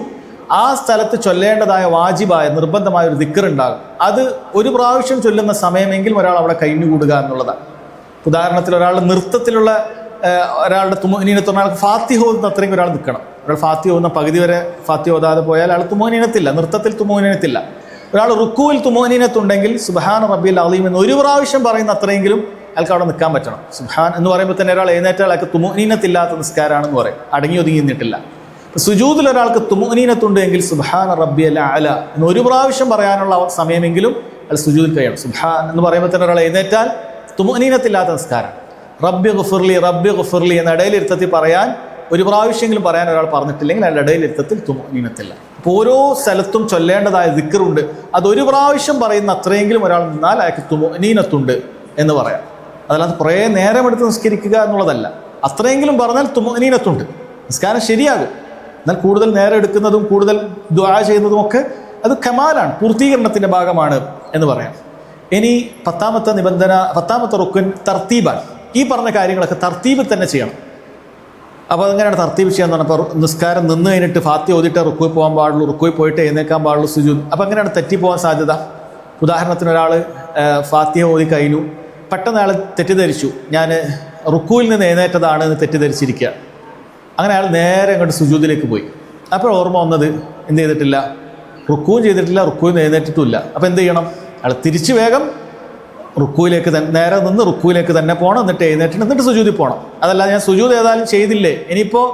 ആ സ്ഥലത്ത് ചൊല്ലേണ്ടതായ വാജിബായ നിർബന്ധമായ ഒരു ദിക്ർ ഉണ്ടാകും. അത് ഒരു പ്രാവശ്യം ചൊല്ലുന്ന സമയമെങ്കിലും ഒരാൾ അവിടെ കഴിഞ്ഞുകൂടുക എന്നുള്ളതാണ്. ഉദാഹരണത്തിൽ ഒരാളുടെ നൃത്തത്തിലുള്ള ഒരാളുടെ തുമുഅ്നീനത്ത്, ഒരാൾക്ക് ഫാത്തിഹ ഓതുന്ന അത്രയും ഒരാൾ നിൽക്കണം. ഒരാൾ ഫാത്തിഹ ഓതുന്ന പകുതി വരെ ഫാത്തിഹ ഓതാതെ പോയാൽ അയാൾ തുമുഅ്നീനത്തില്ല, നൃത്തത്തിൽ തുമുഅ്നീനത്തില്ല. ഒരാൾ റുക്കുവിൽ തുമുഅ്നീനത്തുണ്ടെങ്കിൽ സുബ്ഹാന റബ്ബിയൽ അളീം എന്ന് ഒരു പ്രാവശ്യം പറയുന്ന അത്രയെങ്കിലും അയാൾക്ക് അവിടെ നിൽക്കാൻ പറ്റണം. സുബ്ഹാൻ എന്ന് പറയുമ്പോൾ തന്നെ ഒരാൾ എഴുന്നേറ്റാൽ അയാൾക്ക് തുമുഅ്നീനത്തില്ലാത്ത നിസ്കാരമാണെന്ന് പറയും, അടങ്ങി ഒതുങ്ങി നിന്നിട്ടില്ല. സുജൂദിൽ ഒരാൾക്ക് തുമുഅ്നീനത്തുണ്ട് എങ്കിൽ സുബ്ഹാന റബ്ബിയൽ അഅല എന്ന് ഒരു പ്രാവശ്യം പറയാനുള്ള സമയമെങ്കിലും അയാൾ സുജൂദിൽ കഴിയണം. സുബ്ഹാൻ എന്ന് പറയുമ്പോൾ തന്നെ ഒരാൾ എഴുന്നേറ്റാൽ തുമുഅ്നീനത്തില്ലാത്ത നിസ്കാരം. റബ്ബി ഗുഫിർലി എന്ന ഇടയിലിരുത്തത്തിൽ പറയാൻ ഒരു പ്രാവശ്യമെങ്കിലും പറയാൻ ഒരാൾ പറഞ്ഞിട്ടില്ലെങ്കിൽ അയാളുടെ ഇടയിലിരുത്തത്തിൽ തുമുഅ്നീനത്തില്ല. അപ്പോൾ ഓരോ സ്ഥലത്തും ചൊല്ലേണ്ടതായ ദിക്റുണ്ട്. അതൊരു പ്രാവശ്യം പറയുന്ന അത്രയെങ്കിലും ഒരാൾ നിന്നാൽ അയാൾക്ക് തുമനീനത്തുണ്ട് എന്ന് പറയാം. അതല്ലാതെ കുറേ നേരമെടുത്ത് നിസ്കരിക്കുക എന്നുള്ളതല്ല. അത്രയെങ്കിലും പറഞ്ഞാൽ തുമനീനത്തുണ്ട്, നിസ്കാരം ശരിയാകും. എന്നാൽ കൂടുതൽ നേരം എടുക്കുന്നതും കൂടുതൽ ദുആ ചെയ്യുന്നതും ഒക്കെ അത് കമാലാണ്, പൂർത്തീകരണത്തിൻ്റെ ഭാഗമാണ് എന്ന് പറയാം. ഇനി 10ാമത്തെ നിബന്ധന, 10ാമത്തെ റുക്ൻ തർത്തീബാണ്. ഈ പറഞ്ഞ കാര്യങ്ങളൊക്കെ തർത്തീബിൽ തന്നെ ചെയ്യണം. അപ്പോൾ അതെങ്ങനെയാണ് തർത്തീബ് ചെയ്യാന്ന് പറഞ്ഞപ്പോൾ, നിസ്കാരം നിന്ന് കഴിഞ്ഞിട്ട് ഫാത്തിഹ ഓതിയിട്ട് റുക്കുവിൽ പോകാൻ പാടുള്ളൂ, റുക്കുവിൽ പോയിട്ട് എഴുന്നേൽക്കാൻ പാടുള്ളൂ, സുജൂദ്. അപ്പോൾ എങ്ങനെയാണ് തെറ്റിപ്പോകാൻ സാധ്യത? ഉദാഹരണത്തിന് ഒരാൾ ഫാത്തിഹ ഓതി കഴിഞ്ഞു, പെട്ടെന്ന് അയാൾ തെറ്റിദ്ധരിച്ചു, ഞാൻ റുക്കുവിൽ നിന്ന് എഴുന്നേറ്റതാണ് എന്ന് തെറ്റിദ്ധരിച്ചിരിക്കുക. അങ്ങനെ അയാൾ നേരെ അങ്ങോട്ട് സുജൂദിലേക്ക് പോയി. അപ്പോൾ ഓർമ്മ വന്നത് എന്ത് ചെയ്തിട്ടില്ല, റുക്കുവും ചെയ്തിട്ടില്ല, റുക്കുവിൽ നിന്ന് എഴുന്നേറ്റിട്ടുമില്ല. അപ്പോൾ എന്ത് ചെയ്യണം? അയാൾ തിരിച്ച് വേഗം റുക്കുവിലേക്ക് തന്നെ നേരെ നിന്ന് റുക്കുവിലേക്ക് തന്നെ പോകണം, എന്നിട്ട് എഴുന്നേറ്റിട്ട് എന്നിട്ട് സുജൂദിൽ പോകണം. അതല്ല ഞാൻ സുജൂദ് ഏതായാലും ചെയ്തില്ലേ, ഇനിയിപ്പോൾ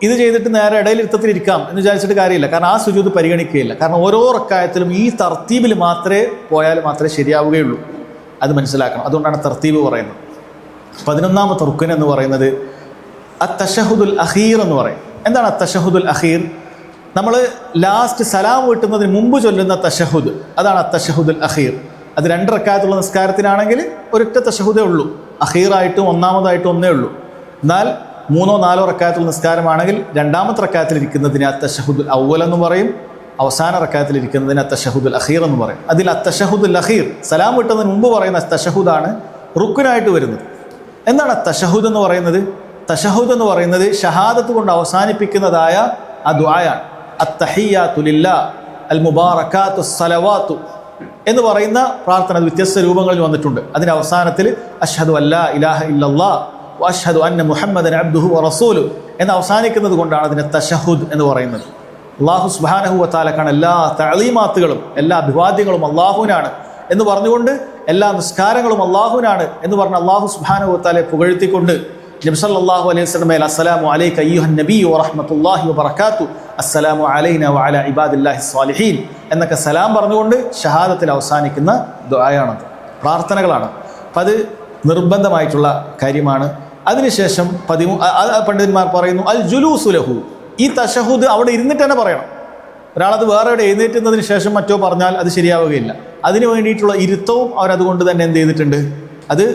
ഇത് ചെയ്തിട്ട് നേരെ ഇടയിൽ ഇരുത്തത്തിലിരിക്കാം എന്ന് വിചാരിച്ചിട്ട് കാര്യമില്ല. കാരണം ആ സുജൂദ് പരിഗണിക്കുകയില്ല. കാരണം ഓരോ റക്കായത്തിലും ഈ തർത്തീബിൽ പോയാൽ മാത്രമേ ശരിയാവുകയുള്ളൂ. അത് മനസ്സിലാക്കണം. അതുകൊണ്ടാണ് തർത്തീബ് പറയുന്നത്. 11ാമത്തെ റുക്ൻ എന്ന് പറയുന്നത് അത്തശഹുദുൽ അഖീർ എന്ന് പറയും. എന്താണ് അത്തശഹുദുൽ അഖീർ? നമ്മൾ ലാസ്റ്റ് സലാം വീട്ടുന്നതിന് മുമ്പ് ചൊല്ലുന്ന തശഹുദ്, അതാണ് അത്തശഹുദുൽ അഖീർ. അത് 2 റക്കായത്തുള്ള നിസ്കാരത്തിനാണെങ്കിൽ ഒരൊറ്റ തശഹുദേ ഉള്ളൂ, അഖീറായിട്ടും ഒന്നാമതായിട്ടും ഒന്നേ ഉള്ളൂ. എന്നാൽ 3-4 റക്കായത്തുള്ള നിസ്കാരമാണെങ്കിൽ 2ാമത്തെ റക്കായത്തിലിരിക്കുന്നതിന് അത്തശഹുദുൽ അവ്വൽ എന്ന് പറയും, അവസാന റക്കായത്തിലിരിക്കുന്നതിന് അത്തശഹുദുൽ അഖീർ എന്ന് പറയും. അതിൽ അത്തശഹുദുൽ അഖീർ സലാം വീട്ടുന്നതിന് മുമ്പ് പറയുന്ന തശഹുദാണ് റുക്നായിട്ട് വരുന്നത്. എന്താണ് തശഹുദ് എന്ന് പറയുന്നത്? തശഹുദ് എന്ന് പറയുന്നത് ഷഹാദത്ത് കൊണ്ട് അവസാനിപ്പിക്കുന്നതായ ആ ദുആയാണ്. അത്തഹിയ്യാതു ലില്ലാ അൽ മുബാറകാത്തു സലവാത്തു എന്ന് പറയുന്ന പ്രാർത്ഥന വ്യത്യസ്ത രൂപങ്ങളിൽ വന്നിട്ടുണ്ട്. അതിൻ്റെ അവസാനത്തിൽ അഷ്ഹദു അല്ലാ ഇലാഹ ഇല്ലല്ലാഹ് വ അഷ്ഹദു അന്ന മുഹമ്മദൻ അബ്ദുഹു വ റസൂലുഹു എന്ന് അവസാനിക്കുന്നത് കൊണ്ടാണ് അതിനെ തശഹുദ് എന്ന് പറയുന്നത്. അല്ലാഹു സുബ്ഹാനഹു വ തആലക്കാണ് എല്ലാ തഅലീമാത്തുകളും, എല്ലാ അഭിവാദ്യങ്ങളും അല്ലാഹുവിനാണ് എന്ന് പറഞ്ഞുകൊണ്ട്, എല്ലാ നിസ്കാരങ്ങളും അല്ലാഹുവിനാണ് എന്ന് പറഞ്ഞ അല്ലാഹു സുബ്ഹാനഹു വ തആലയെ പുകഴ്ത്തിക്കൊണ്ട് നബി സല്ലല്ലാഹു അലൈഹി വസല്ലം അസ്സലാമു അലൈക അയ്യുഹൻ നബിയ്യു വറഹ്മത്തുള്ളാഹി വബറകാതുഹു അസ്സലാമു അലൈനാ വഅലാ ഇബാദില്ലാഹി സ്വാലിഹീൻ എന്നൊക്കെ സലാം പറഞ്ഞുകൊണ്ട് ഷഹാദത്തിൽ അവസാനിക്കുന്ന ദുആയാണത്, പ്രാർത്ഥനകളാണ്. അപ്പം അത് നിർബന്ധമായിട്ടുള്ള കാര്യമാണ്. അതിനുശേഷം പണ്ഡിതന്മാർ പറയുന്നു അൽ ജുലൂസു ലഹു, ഈ തശഹുദ് അവിടെ ഇരുന്നിട്ട് തന്നെ പറയണം. ഒരാളത് വേറെ എവിടെ എഴുന്നേറ്റുന്നതിന് ശേഷം മറ്റോ പറഞ്ഞാൽ അത് ശരിയാവുകയില്ല. അതിന് വേണ്ടിയിട്ടുള്ള ഇരുത്തവും അവരതുകൊണ്ട് തന്നെ എന്ത് ചെയ്തിട്ടുണ്ട്, അത്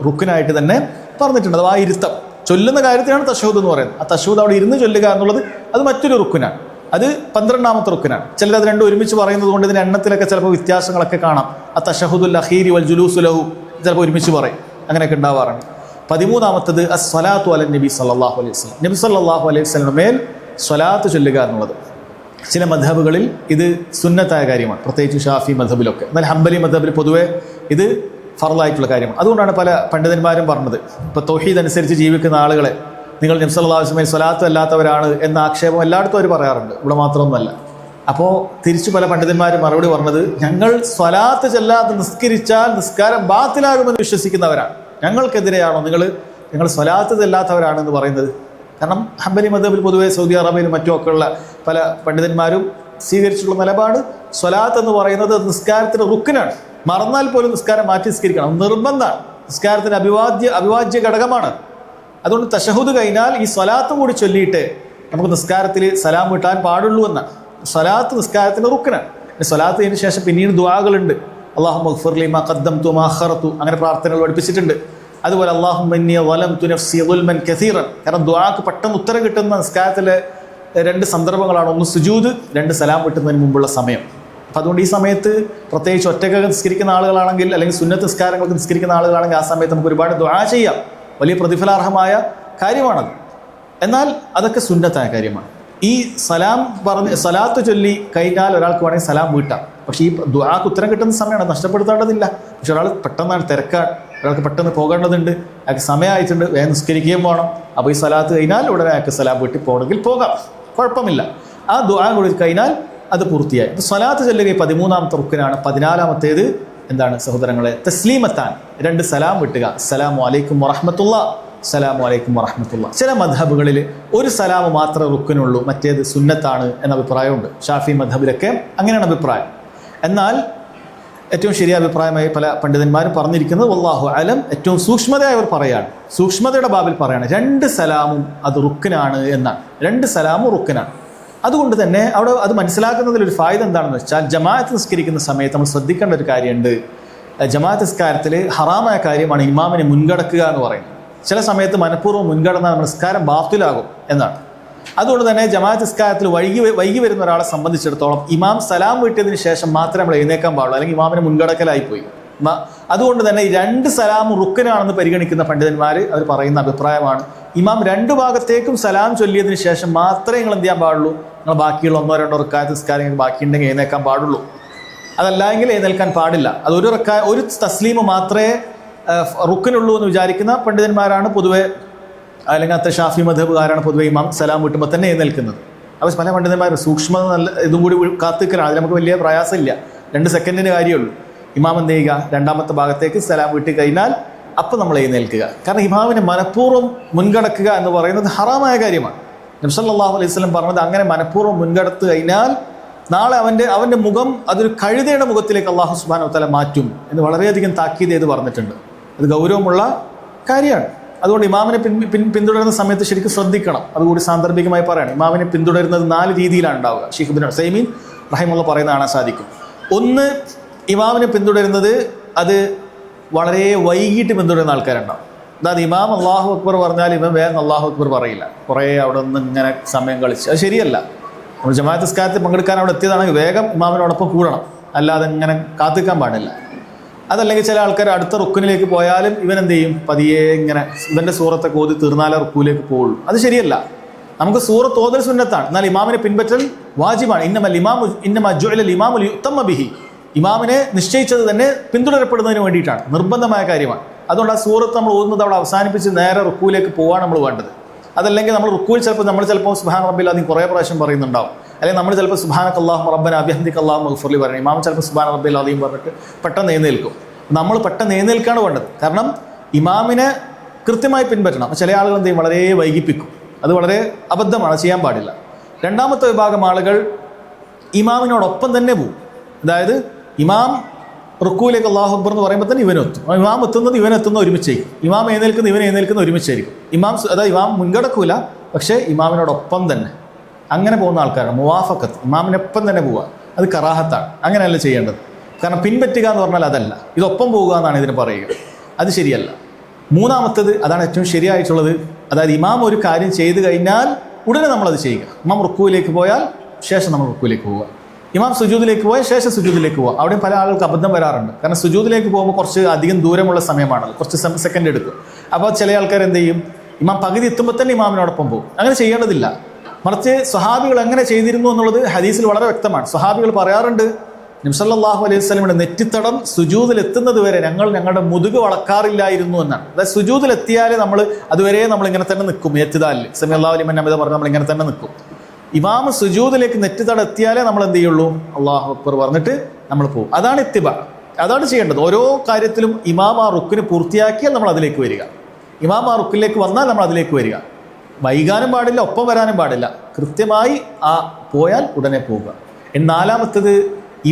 റുക്കിനായിട്ട് തന്നെ പറഞ്ഞിട്ടുണ്ട്. അത് ആ ഇരുത്തം ചൊല്ലുന്ന കാര്യത്തിനാണ് തശഹുദ് എന്ന് പറയുന്നത്. ആ തശഹുദ് അവിടെ ഇരുന്ന് ചൊല്ലുക എന്നുള്ളത് അത് മറ്റൊരു റുക്കിനാണ്. അത് 12ാമത്തെ റുക്കിനാണ്. ചിലർ അത് രണ്ടും ഒരുമിച്ച് പറയുന്നത് കൊണ്ട് ഇതിൻ്റെ എണ്ണത്തിലൊക്കെ ചിലപ്പോൾ വ്യത്യാസങ്ങളൊക്കെ കാണാം. ആ തശഹുദുൽ അഖീരി വൽ ജുലൂസു ലഹു ചിലപ്പോൾ ഒരുമിച്ച് പറയും, അങ്ങനെയൊക്കെ ഉണ്ടാവാറുണ്ട്. 13ാമത്തത് അസ്സലാത്തു അലൻ നബി സല്ലല്ലാഹു അലൈഹി വസല്ലം, നബി സല്ലല്ലാഹു അലൈഹി വസല്ലം മേൽ സ്വലാത്ത് ചൊല്ലുക എന്നുള്ളത്. ചില മദ്ഹബുകളിൽ ഇത് സുന്നത്തായ കാര്യമാണ്, പ്രത്യേകിച്ച് ഷാഫി മദ്ഹബിലൊക്കെ. എന്നാൽ ഹംബലി മദ്ഹബിൽ പൊതുവെ ഇത് ഫർളായിട്ടുള്ള കാര്യമാണ്. അതുകൊണ്ടാണ് പല പണ്ഡിതന്മാരും പറഞ്ഞത്, ഇപ്പോൾ തൗഹീദ് അനുസരിച്ച് ജീവിക്കുന്ന ആളുകളെ നിങ്ങൾ നബി സല്ലല്ലാഹു അലൈഹി വസല്ലം സ്വലാത്ത് അല്ലാത്തവരാണ് എന്ന ആക്ഷേപം എല്ലായിടത്തും അവർ പറയാറുണ്ട്, ഇവിടെ മാത്രമൊന്നുമല്ല. അപ്പോൾ തിരിച്ചു പല പണ്ഡിതന്മാരും മറുപടി പറഞ്ഞത്, ഞങ്ങൾ സ്വലാത്ത് ചെല്ലാതെ നിസ്കരിച്ചാൽ നിസ്കാരം ബാത്തിലാകുമെന്ന് വിശ്വസിക്കുന്നവരാണ്, ഞങ്ങൾക്കെതിരെയാണോ നിങ്ങൾ സ്വലാത്ത് ചെല്ലാത്തവരാണെന്ന് പറയുന്നത്? കാരണം ഹംബലി മദ്ഹബിൽ പൊതുവെ സൗദി അറേബ്യയിലും മറ്റുമൊക്കെ ഉള്ള പല പണ്ഡിതന്മാരും സ്വീകരിച്ചിട്ടുള്ള നിലപാട് സ്വലാത്ത് എന്ന് പറയുന്നത് നിസ്കാരത്തിന് റുക്കിനാണ്. മറന്നാൽ പോലും നിസ്കാരം മാറ്റി നിസ്കരിക്കണം, നിർബന്ധമാണ്, നിസ്കാരത്തിന് അവിഭാജ്യ ഘടകമാണ്. അതുകൊണ്ട് തശഹുദ് കഴിഞ്ഞാൽ ഈ സ്വലാത്തും കൂടി ചൊല്ലിയിട്ട് നമുക്ക് നിസ്കാരത്തിൽ സലാം വീട്ടാൻ പാടുള്ളൂ എന്നാണ്. സ്വലാത്ത് നിസ്കാരത്തിന് റുക്കിനാണ്. സ്വലാത്തിന് ശേഷം പിന്നീട് ദുആകളുണ്ട്. അല്ലാഹുമ്മ ഗ്ഫിർ ലി മാ ഖദ്ദംതു മാ അഖർതു, അങ്ങനെ പ്രാർത്ഥനകൾ പഠിപ്പിച്ചിട്ടുണ്ട്. അതുപോലെ അല്ലാഹുമ്മ ഇന്നി ളലംതു നഫ്സി ളുൽമൻ കസീറൻ, കാരണം ദുആക്ക് പെട്ടെന്ന് ഉത്തരം കിട്ടുന്ന നിസ്കാരത്തിലെ 2 സന്ദർഭങ്ങളാണ്. ഒന്ന് സുജൂദ്, 2 സലാം വീട്ടുന്നതിന് മുമ്പുള്ള സമയം. അപ്പം അതുകൊണ്ട് ഈ സമയത്ത് പ്രത്യേകിച്ച് ഒറ്റയ്ക്കൊക്കെ നിസ്കരിക്കുന്ന ആളുകളാണെങ്കിൽ, അല്ലെങ്കിൽ സുന്നത്ത് നിസ്കാരങ്ങൾക്ക് നിസ്കരിക്കുന്ന ആളുകളാണെങ്കിൽ ആ സമയത്ത് നമുക്ക് ഒരുപാട് ദുആ ചെയ്യാം, വലിയ പ്രതിഫലാർഹമായ കാര്യമാണത്. എന്നാൽ അതൊക്കെ സുന്നത്തായ കാര്യമാണ്. ഈ സലാത്ത് ചൊല്ലി കഴിഞ്ഞാൽ ഒരാൾക്ക് വേണമെങ്കിൽ സലാം വീട്ടാം. പക്ഷേ ഈ ദുആക്ക് ഉത്തരം കിട്ടുന്ന സമയമാണ്, നഷ്ടപ്പെടുത്തേണ്ടതില്ല. പക്ഷെ ഒരാൾ പെട്ടെന്നാണ് തിരക്കാണ്, ഒരാൾക്ക് പെട്ടെന്ന് പോകേണ്ടതുണ്ട്, അയാൾക്ക് സമയമായിട്ടുണ്ട്, വേഗം നിസ്കരിക്കുകയും വേണം. അപ്പോൾ ഈ സലാത്ത് കഴിഞ്ഞാൽ ഉടനെ അയാൾക്ക് സലാം വീട്ടി പോകണമെങ്കിൽ പോകാം, കുഴപ്പമില്ല. ആ ദുആ കൂടി കഴിഞ്ഞാൽ അത് പൂർത്തിയായി. അപ്പോൾ സ്വലാത്ത് ചൊല്ലുക 13ാമത്തെ റുക്കിനാണ്. 14ാമത്തേത് എന്താണ് സഹോദരങ്ങളെ? തസ്ലീമത്താൻ, 2 സലാം വിട്ടുക. അസ്സലാമു അലൈക്കും വറഹ്മത്തുള്ളാഹി, അസ്സലാമു അലൈക്കും വറഹ്മത്തുള്ളാഹി. ചില മദ്ഹബുകളിൽ ഒരു സലാം മാത്രമേ റുക്കിനുള്ളൂ, മറ്റേത് സുന്നത്താണ് എന്ന അഭിപ്രായമുണ്ട്. ഷാഫി മദ്ഹബിലൊക്കെ അങ്ങനെയാണ് അഭിപ്രായം. എന്നാൽ ഏറ്റവും ശരിയായ അഭിപ്രായമായി പല പണ്ഡിതന്മാരും പറഞ്ഞിരിക്കുന്നത് വല്ലാഹു അലം, ഏറ്റവും സൂക്ഷ്മതയായി അവർ പറയാണ്, സൂക്ഷ്മതയുടെ ബാബിൽ പറയാണ് 2 സലാമും അത് റുക്കിനാണ് എന്നാണ്. 2 സലാമും റുക്കിനാണ്. അതുകൊണ്ട് തന്നെ അവിടെ അത് മനസ്സിലാക്കുന്നതിലൊരു ഫായ്ദ എന്താണെന്ന് വെച്ചാൽ ജമാഅത്ത് നിസ്കരിക്കുന്ന സമയത്ത് നമ്മൾ ശ്രദ്ധിക്കേണ്ട ഒരു കാര്യമുണ്ട്. ജമാഅത്ത് നിസ്കാരത്തിൽ ഹറാമായ കാര്യമാണ് ഇമാമിനെ മുൻകടക്കുക എന്ന് പറയുന്നത്. ചില സമയത്ത് മനഃപൂർവ്വം മുൻകടന്നാൽ നിസ്കാരം ബാത്തിലാകും എന്നാണ്. അതുകൊണ്ട് തന്നെ ജമാഅത്ത് നിസ്കാരത്തിൽ വൈകി വരുന്ന ഒരാളെ സംബന്ധിച്ചിടത്തോളം ഇമാം സലാം വീട്ടിയതിന് ശേഷം മാത്രമേ നമ്മൾ എഴുന്നേക്കാൻ പാടുള്ളൂ, അല്ലെങ്കിൽ ഇമാമിനെ മുൻകടക്കലായിപ്പോയി. അതുകൊണ്ട് തന്നെ ഈ 2 സലാമും റുക്കനാണെന്ന് പരിഗണിക്കുന്ന പണ്ഡിതന്മാർ അവർ പറയുന്ന അഭിപ്രായമാണ്, ഇമാം 2 ഭാഗത്തേക്കും സലാം ചൊല്ലിയതിന് ശേഷം മാത്രമേ നിങ്ങൾ എന്ത് ചെയ്യാൻ പാടുള്ളൂ, നിങ്ങൾ ബാക്കിയുള്ള 1-2 റക്അത്ത് നിസ്കാരം ബാക്കിയുണ്ടെങ്കിൽ എഴുന്നേക്കാൻ പാടുള്ളൂ. അതല്ല എങ്കിൽ എഴുന്നേൽക്കാൻ പാടില്ല. അത് ഒരു തസ്ലീമ് മാത്രമേ റുക്കനുള്ളൂ എന്ന് വിചാരിക്കുന്ന പണ്ഡിതന്മാരാണ് പൊതുവെ, അല്ലെങ്കിൽ അത്ര ഷാഫി മദ്ഹബുകാരാണ് പൊതുവെ ഇമാം സലാം വിട്ടുമ്പോൾ തന്നെ എഴുന്നേൽക്കുന്നത്. അപ്പോൾ പല പണ്ഡിതന്മാരും സൂക്ഷ്മത നല്ല ഇതും കൂടി കാത്തിക്കലാണ്. അതിൽ നമുക്ക് വലിയ പ്രയാസമില്ല, 2 സെക്കൻഡിന് കാര്യമുള്ളൂ. ഇമാം എന്ത് ചെയ്യുക, 2ാമത്തെ ഭാഗത്തേക്ക് സലാം വിട്ട് കഴിഞ്ഞാൽ അപ്പം നമ്മൾ എഴുന്നേൽക്കുക. കാരണം ഇമാമിനെ മനഃപൂർവ്വം മുൻകടക്കുക എന്ന് പറയുന്നത് ഹറാമായ കാര്യമാണ്. നബി സല്ലല്ലാഹു അലൈഹി വസല്ലം പറഞ്ഞത് അങ്ങനെ മനഃപൂർവ്വം മുൻകടത്ത് കഴിഞ്ഞാൽ നാളെ അവൻ്റെ മുഖം അതൊരു കഴുതയുടെ മുഖത്തിലേക്ക് അള്ളാഹു സുബ്ഹാനഹു വ തആല മാറ്റും എന്ന് വളരെയധികം താക്കീത് ചെയ്ത് പറഞ്ഞിട്ടുണ്ട്. അത് ഗൗരവമുള്ള കാര്യമാണ്. അതുകൊണ്ട് ഇമാമിനെ പിന്തുടരുന്ന സമയത്ത് ശരിക്കും ശ്രദ്ധിക്കണം. അതുകൂടി സാന്ദർഭികമായി പറയണം. ഇമാമിനെ പിന്തുടരുന്നത് 4 രീതിയിലാണ് ഉണ്ടാവുക. ഷെയ്ഖ് ഇബ്നു ഉസൈമീൻ റഹിമഹുല്ലാഹ് പറയുന്നത് കാണാൻ സാധിക്കും. ഒന്ന്, ഇമാമിനെ പിന്തുടരുന്നത് അത് വളരെ വൈകിട്ട് പിന്തുടരുന്ന ആൾക്കാരുണ്ടാവും. അതായത് ഇമാം അല്ലാഹു അക്ബർ പറഞ്ഞാൽ ഇവൻ വേഗം അല്ലാഹു അക്ബർ പറയില്ല, കുറേ അവിടെ നിന്ന് ഇങ്ങനെ സമയം കളിച്ച്. അത് ശരിയല്ല. നമ്മൾ ജമാഅത്ത് നിസ്കാരത്തിൽ പങ്കെടുക്കാൻ അവിടെ എത്തിയതാണെങ്കിൽ വേഗം ഇമാമിനോടൊപ്പം കൂടണം, അല്ലാതെ ഇങ്ങനെ കാത്തിക്കാൻ പാടില്ല. അതല്ലെങ്കിൽ ചില ആൾക്കാർ അടുത്ത റുക്കിനിലേക്ക് പോയാലും ഇവൻ എന്ത് ചെയ്യും, പതിയെ ഇങ്ങനെ ഇവൻ്റെ സൂറത്തൊക്കെ ഓതി തീർന്നാലേ റുക്കൂലേക്ക് പോകുള്ളൂ. അത് ശരിയല്ല. നമുക്ക് സൂറത്ത് ഓതൽ സുന്നത്താണ്, എന്നാൽ ഇമാമിനെ പിൻപറ്റൽ വാജിബാണ്. ഇന്നമ ജുഇലൽ ഇമാമു ലിയുത്തമ്മ ബിഹി, ഇമാമിനെ നിശ്ചയിച്ചത് തന്നെ പിന്തുടരപ്പെടുന്നതിന് വേണ്ടിയിട്ടാണ്, നിർബന്ധമായ കാര്യമാണ്. അതുകൊണ്ട് ആ സൂറത്ത് നമ്മൾ ഓതുന്നത് അവിടെ അവസാനിപ്പിച്ച് നേരെ റുക്കൂലേക്ക് പോകാൻ നമ്മൾ വേണ്ടത്. അതല്ലെങ്കിൽ നമ്മൾ റുക്കൂൽ ചിലപ്പോൾ സുബ്ഹാന റബ്ബിൽ അദീം കുറേ പ്രാവശ്യം പറയുന്നുണ്ടാവും, അല്ലെങ്കിൽ നമ്മൾ ചിലപ്പോൾ സുബ്ഹാനക അല്ലാഹുമ്മ റബ്ബനാ ബിഹംദിക അല്ലാഹുമ്മ ഗ്ഫിർലി പറയും. ഇമാം ചിലപ്പോൾ സുബ്ഹാന റബ്ബിൽ അദീം പറഞ്ഞിട്ട് പെട്ടെന്ന് എഴുന്നേൽക്കും. നമ്മൾ പെട്ടെന്ന് എഴുന്നേൽക്കാണ് വേണ്ടത്. കാരണം ഇമാമിനെ കൃത്യമായി പിൻപറ്റണം. ചില ആളുകൾ എന്ത് ചെയ്യും, വളരെ വൈകിപ്പിക്കും. അത് വളരെ അബദ്ധമാണ്, ചെയ്യാൻ പാടില്ല. 2ാമത്തെ വിഭാഗം ആളുകൾ ഇമാമിനോടൊപ്പം തന്നെ പോകും. അതായത് ഇമാം റുക്കൂലേക്ക് അല്ലാഹു അക്ബർ എന്ന് പറയുമ്പോൾ തന്നെ ഇവനെത്തും. ഇമാം എത്തുന്നത് ഇവനെത്തുന്ന ഒരുമിച്ചായിരിക്കും. ഇമാം എഴുന്നേൽക്കുന്ന ഇവൻ എഴുന്നേൽക്കുന്ന ഒരുമിച്ചായിരിക്കും. അതായത് ഇമാം മുൻകടക്കൂല, പക്ഷേ ഇമാമിനോടൊപ്പം തന്നെ അങ്ങനെ പോകുന്ന ആൾക്കാരാണ് മുവാഫക്കത്ത്. ഇമാമിനൊപ്പം തന്നെ പോവുക, അത് കറാഹത്താണ്. അങ്ങനെയല്ല ചെയ്യേണ്ടത്. കാരണം പിൻപറ്റുക എന്ന് പറഞ്ഞാൽ അതല്ല, ഇതൊപ്പം പോവുക എന്നാണ് ഇതിന് പറയുക. അത് ശരിയല്ല. 3ാമത്തേത്, അതാണ് ഏറ്റവും ശരിയായിട്ടുള്ളത്. അതായത് ഇമാം ഒരു കാര്യം ചെയ്തു കഴിഞ്ഞാൽ ഉടനെ നമ്മളത് ചെയ്യുക. ഇമാം റുക്കൂലേക്ക് പോയാൽ ശേഷം നമ്മൾ റുക്കൂലേക്ക് പോവുക. ഇമാം സുജൂദിലേക്ക് പോയാൽ ശേഷം സുജൂദിലേക്ക് പോവുക. അവിടെ പല ആളുകൾക്ക് അബദ്ധം വരാറുണ്ട്. കാരണം സുജൂദിലേക്ക് പോകുമ്പോൾ കുറച്ച് അധികം ദൂരമുള്ള സമയമാണല്ലോ, കുറച്ച് സെക്കൻഡ് എടുക്കും. അപ്പോൾ ചില ആൾക്കാർ എന്ത് ചെയ്യും, ഇമാം പകുതി എത്തുമ്പോൾ തന്നെ ഇമാമിനോടൊപ്പം പോകും. അങ്ങനെ ചെയ്യേണ്ടതില്ല. മറിച്ച് സ്വഹാബികൾ എങ്ങനെ ചെയ്തിരുന്നു എന്നുള്ളത് ഹദീസിൽ വളരെ വ്യക്തമാണ്. സ്വഹാബികൾ പറയാറുണ്ട്, നബി സല്ലല്ലാഹു അലൈഹി വസല്ലമയുടെ നെറ്റിത്തടം സുജൂദിൽ എത്തുന്നത് വരെ ഞങ്ങളുടെ മുതുക് വളക്കാറില്ലായിരുന്നു എന്നാണ്. അതായത് സുജൂദിൽ എത്തിയാൽ നമ്മൾ അതുവരെ നമ്മളിങ്ങനെ തന്നെ നിൽക്കും. എത്തിദാലിൽ സമി അല്ലാഹു ലിമൻ ഹമിദ പറഞ്ഞ് നമ്മളിങ്ങനെ തന്നെ നിൽക്കും. ഇമാം സുജൂദിലേക്ക് നെറ്റിത്തടം എത്തിയാലേ നമ്മൾ എന്ത് ചെയ്യുള്ളൂ, അല്ലാഹു അക്ബർ പറഞ്ഞിട്ട് നമ്മൾ പോകും. അതാണ് ഇത്തിബാ, അതാണ് ചെയ്യേണ്ടത്. ഓരോ കാര്യത്തിലും ഇമാം ആ റുക്കിന് പൂർത്തിയാക്കിയാൽ നമ്മൾ അതിലേക്ക് വരിക. ഇമാം ആ റുക്കിലേക്ക് വന്നാൽ നമ്മൾ അതിലേക്ക് വരിക. വൈകാനും പാടില്ല, ഒപ്പം വരാനും പാടില്ല. കൃത്യമായി ആ പോയാൽ ഉടനെ പോവുക. 4ാമത്തേത്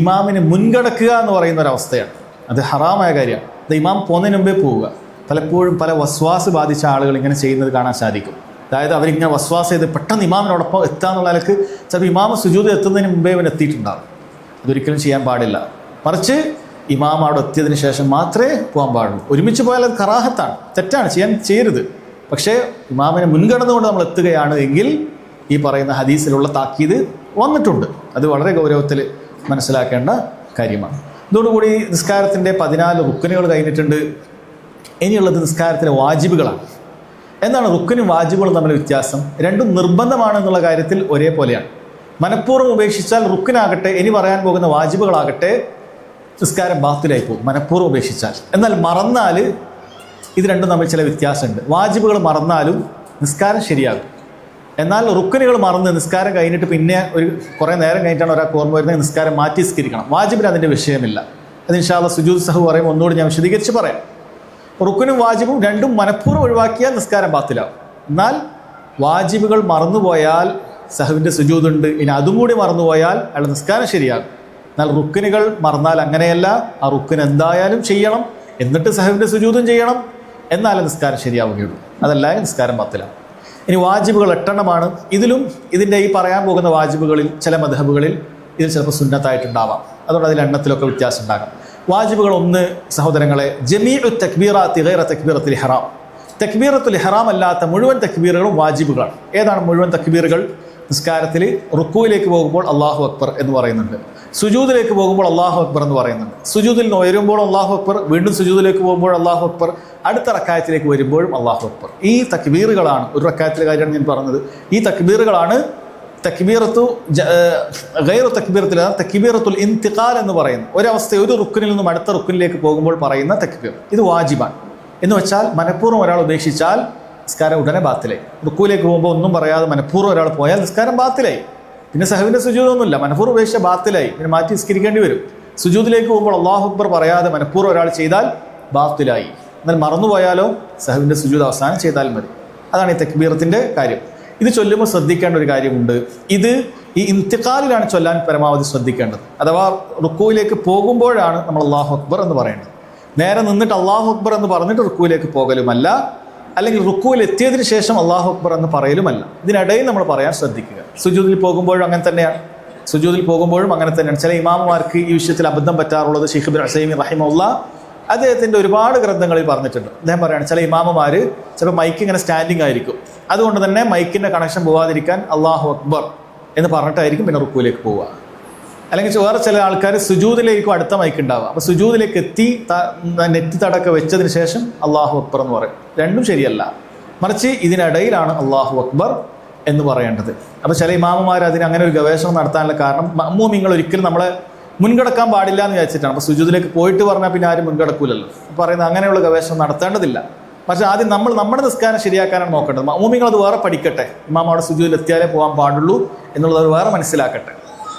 ഇമാമിന് മുൻകടക്കുക എന്ന് പറയുന്ന ഒരവസ്ഥയാണ്. അത് ഹറാമായ കാര്യമാണ്. അത് ഇമാം പോകുന്നതിന് മുമ്പേ പോവുക. പലപ്പോഴും പല വസ്വാസ് ബാധിച്ച ആളുകൾ ഇങ്ങനെ ചെയ്യുന്നത് കാണാൻ സാധിക്കും. അതായത് അവരിങ്ങനെ വസ്വാസ് ചെയ്ത് പെട്ടെന്ന് ഇമാമിനോടൊപ്പം എത്താന്നുള്ള നിലക്ക് ചിലപ്പോൾ ഇമാമ സുജൂദ് എത്തുന്നതിന് മുമ്പേ അവൻ എത്തിയിട്ടുണ്ടാകും. അതൊരിക്കലും ചെയ്യാൻ പാടില്ല. മറിച്ച് ഇമാം അവിടെ എത്തിയതിന് ശേഷം മാത്രമേ പോകാൻ പാടുള്ളൂ. ഒരുമിച്ച് പോയാൽ അത് കറാഹത്താണ്, തെറ്റാണ്, ചെയ്യരുത്. പക്ഷേ ഇമാമിനെ മുൻകടന്നുകൊണ്ട് നമ്മൾ എത്തുകയാണ് എങ്കിൽ ഈ പറയുന്ന ഹദീസിലുള്ള താക്കീത് വന്നിട്ടുണ്ട്. അത് വളരെ ഗൗരവത്തിൽ മനസ്സിലാക്കേണ്ട കാര്യമാണ്. ഇതോടുകൂടി നിസ്കാരത്തിൻ്റെ 14 റുക്കനുകൾ കഴിഞ്ഞിട്ടുണ്ട്. ഇനിയുള്ളത് നിസ്കാരത്തിലെ വാജിബുകളാണ്. എന്താണ് റുക്കനും വാജിബുകളും തമ്മിൽ വ്യത്യാസം? രണ്ടും നിർബന്ധമാണെന്നുള്ള കാര്യത്തിൽ ഒരേപോലെയാണ്. മനഃപൂർവ്വം ഉപേക്ഷിച്ചാൽ റുക്കനാകട്ടെ, ഇനി പറയാൻ പോകുന്ന വാജിബുകളാകട്ടെ, നിസ്കാരം ബാത്തിലായി പോകും മനഃപൂർവ്വം ഉപേക്ഷിച്ചാൽ. എന്നാൽ മറന്നാൽ ഇത് രണ്ടും തമ്മിൽ ചില വ്യത്യാസമുണ്ട്. വാജിബുകൾ മറന്നാലും നിസ്കാരം ശരിയാകും. എന്നാൽ റുക്കനുകൾ മറന്ന് നിസ്കാരം കഴിഞ്ഞിട്ട് പിന്നെ കുറേ നേരം കഴിഞ്ഞിട്ടാണ് ഒരാൾക്ക് ഓർമ്മ വരുന്നത്, നിസ്കാരം മാറ്റി നിസ്കരിക്കണം. വാജിബിന് അതിൻ്റെ വിഷയമില്ല. അത് ഇൻഷാ അല്ലാഹ് സുജൂദ് സഹു പറയുമ്പോൾ ഒന്നുകൂടി ഞാൻ വിശദീകരിച്ച് പറയാം. റുക്കനും വാജിബും രണ്ടും മനഃപൂർവ്വം ഒഴിവാക്കിയാൽ നിസ്കാരം ബാത്തിലാവും. എന്നാൽ വാജിബുകൾ മറന്നുപോയാൽ സഹുവിൻ്റെ സുജൂദുണ്ട്, ഇനി അതും കൂടി മറന്നുപോയാൽ അയാളുടെ നിസ്കാരം ശരിയാകും. എന്നാൽ റുക്കനുകൾ മറന്നാൽ അങ്ങനെയല്ല. ആ റുക്കൻ എന്തായാലും ചെയ്യണം, എന്നിട്ട് സഹുവിൻ്റെ സുജൂദും ചെയ്യണം, എന്നാലും നിസ്കാരം ശരിയാവുകയുള്ളൂ. അതല്ലാതെ നിസ്കാരം ബാത്തിലാവും. ഇനി വാജിബുകൾ 8 എണ്ണമാണ്. ഇതിലും ഇതിൻ്റെ ഈ പറയാൻ പോകുന്ന വാജിബുകളിൽ ചില മദ്ഹബുകളിൽ ഇതിൽ ചിലപ്പോൾ സുന്നത്തായിട്ടുണ്ടാവാം. അതുകൊണ്ട് അതിൽ എണ്ണത്തിലൊക്കെ വ്യത്യാസം ഉണ്ടാകാം. വാജിബുകൾ 1 സഹോദരങ്ങളെ, ജമീഉ തക്ബീറാത്തി ഗൈറ തക്ബീറത്തുൽ ഇഹ്റാം. തക്ബീറത്തുൽ ഇഹ്റാം അല്ലാത്ത മുഴുവൻ തക്ബീറുകളും വാജിബുകളാണ്. ഏതാണ് മുഴുവൻ തക്ബീറുകൾ? നിസ്കാരത്തിൽ റുക്കൂയിലേക്ക് പോകുമ്പോൾ അല്ലാഹു അക്ബർ എന്ന് പറയുന്നുണ്ട്, സുജൂദിലേക്ക് പോകുമ്പോൾ അല്ലാഹു അക്ബർ എന്ന് പറയുന്നുണ്ട്, സുജൂദിൽ നിന്ന് ഉയരുമ്പോൾ അല്ലാഹു അക്ബർ, വീണ്ടും സുജൂദിലേക്ക് പോകുമ്പോൾ അല്ലാഹു അക്ബർ, അടുത്ത റക്അത്തിലേക്ക് വരുമ്പോഴും അല്ലാഹു അക്ബർ. ഈ തക്ബീറുകളാണ്, ഒരു റക്അത്തിലെ കാര്യമാണ് ഞാൻ പറഞ്ഞത്, ഈ തക്ബീറുകളാണ് തക്ബീറത്തു ഗൈറു തക്ബീറത്തുൽ തക്ബീറത്തുൽ ഇന്തിഖാൽ എന്ന് പറയുന്നത്. ഒരവസ്ഥ ഒരു റുക്കിനിൽ നിന്നും അടുത്ത റുക്കിനിലേക്ക് പോകുമ്പോൾ പറയുന്ന തക്ബീർ, ഇത് വാജിബാണ്. എന്ന് വെച്ചാൽ മനഃപൂർവ്വം ഒരാൾ ഉപേക്ഷിച്ചാൽ നിസ്കാരം ഉടനെ ബാത്തിലായി. റുക്കൂലേക്ക് പോകുമ്പോൾ ഒന്നും പറയാതെ മനഃപൂർവ്വം ഒരാൾ പോയാൽ നിസ്കാരം ബാത്തിലായി. പിന്നെ സഹവിൻ്റെ സുജൂദൊന്നുമില്ല, മനഃപൂർവ്വം ഉപേക്ഷിച്ച ബാത്തിലായി, പിന്നെ മാറ്റി നിസ്കരിക്കേണ്ടി വരും. സുജൂദിലേക്ക് പോകുമ്പോൾ അല്ലാഹു അക്ബർ പറയാതെ മനഃപൂർവ്വം ഒരാൾ ചെയ്താൽ ബാത്തിലായി. എന്നാൽ മറന്നുപോയാലോ സഹവിൻ്റെ സുജൂദ് അവസാനം ചെയ്താൽ മതി. അതാണ് ഈ തക്ബീറത്തിൻ്റെ കാര്യം. ഇത് ചൊല്ലുമ്പോൾ ശ്രദ്ധിക്കേണ്ട ഒരു കാര്യമുണ്ട്. ഇത് ഈ ഇന്തിഖാലിലാണ് ചൊല്ലാൻ പരമാവധി ശ്രദ്ധിക്കേണ്ടത്. അഥവാ റുക്കൂയിലേക്ക് പോകുമ്പോഴാണ് നമ്മൾ അല്ലാഹു അക്ബർ എന്ന് പറയേണ്ടത്. നേരെ നിന്നിട്ട് അല്ലാഹു അക്ബർ എന്ന് പറഞ്ഞിട്ട് റുക്കൂയിലേക്ക് പോകലുമല്ല, അല്ലെങ്കിൽ റുക്കൂയിൽ എത്തിയതിന് ശേഷം അല്ലാഹു അക്ബർ എന്ന് പറയലുമല്ല. ഇതിനിടയിൽ നമ്മൾ പറയാൻ ശ്രദ്ധിക്കുക. സുജൂദിൽ പോകുമ്പോഴും അങ്ങനെ തന്നെയാണ്, സുജൂദിൽ പോകുമ്പോഴും അങ്ങനെ തന്നെയാണ്. ചില ഇമാമുമാർക്ക് ഈ വിഷയത്തിൽ അബദ്ധം പറ്റാറുള്ളത് ഷെയ്ഖ് ഇബ്നു ഉസൈമീൻ റഹിമഹുല്ലാഹ് അദ്ദേഹത്തിൻ്റെ ഒരുപാട് ഗ്രന്ഥങ്ങളിൽ പറഞ്ഞിട്ടുണ്ട്. അദ്ദേഹം പറയുകയാണ്, ചില ഇമാമുമാർ ചിലപ്പോൾ മൈക്ക് ഇങ്ങനെ സ്റ്റാൻഡിങ് ആയിരിക്കും, അതുകൊണ്ട് തന്നെ മൈക്കിൻ്റെ കണക്ഷൻ പോകാതിരിക്കാൻ അല്ലാഹു അക്ബർ എന്ന് പറഞ്ഞിട്ടായിരിക്കും പിന്നെ റുക്കൂയിലേക്ക് പോവുക. അല്ലെങ്കിൽ വേറെ ചില ആൾക്കാർ സുജൂദിലേക്കും അടുത്ത മൈക്ക് ഉണ്ടാവുക, അപ്പോൾ സുജൂദിലേക്ക് എത്തി നെറ്റി തടക്കെ വെച്ചതിന് ശേഷം അല്ലാഹു അക്ബർ എന്ന് പറയും. രണ്ടും ശരിയല്ല, മറിച്ച് ഇതിനിടയിലാണ് അല്ലാഹു അക്ബർ എന്ന് പറയേണ്ടത്. അപ്പോൾ ചില ഇമാമുമാർ അതിന് അങ്ങനെ ഒരു ഗവേഷണം നടത്താനുള്ള കാരണം, മഅ്മൂമിങ്ങൾ ഒരിക്കലും നമ്മളെ മുൻകടക്കാൻ പാടില്ല എന്ന് വിചാരിച്ചിട്ടാണ്. അപ്പോൾ സുജൂദിലേക്ക് പോയിട്ട് പറഞ്ഞാൽ പിന്നെ ആരും മുൻകടക്കൂലല്ലോ. പറയുന്നത് അങ്ങനെയുള്ള ഗവേഷണം നടത്തേണ്ടതില്ല, പക്ഷേ ആദ്യം നമ്മൾ നമ്മുടെ നിസ്കാരം ശരിയാക്കാനാണ് നോക്കേണ്ടത്. മഅ്മൂമിങ്ങൾ അത് വേറെ പഠിക്കട്ടെ, ഇമാം അവിടെ സുജൂദിൽ എത്തിയാലേ പോകാൻ പാടുള്ളൂ എന്നുള്ളത് വേറെ മനസ്സിലാക്കട്ടെ.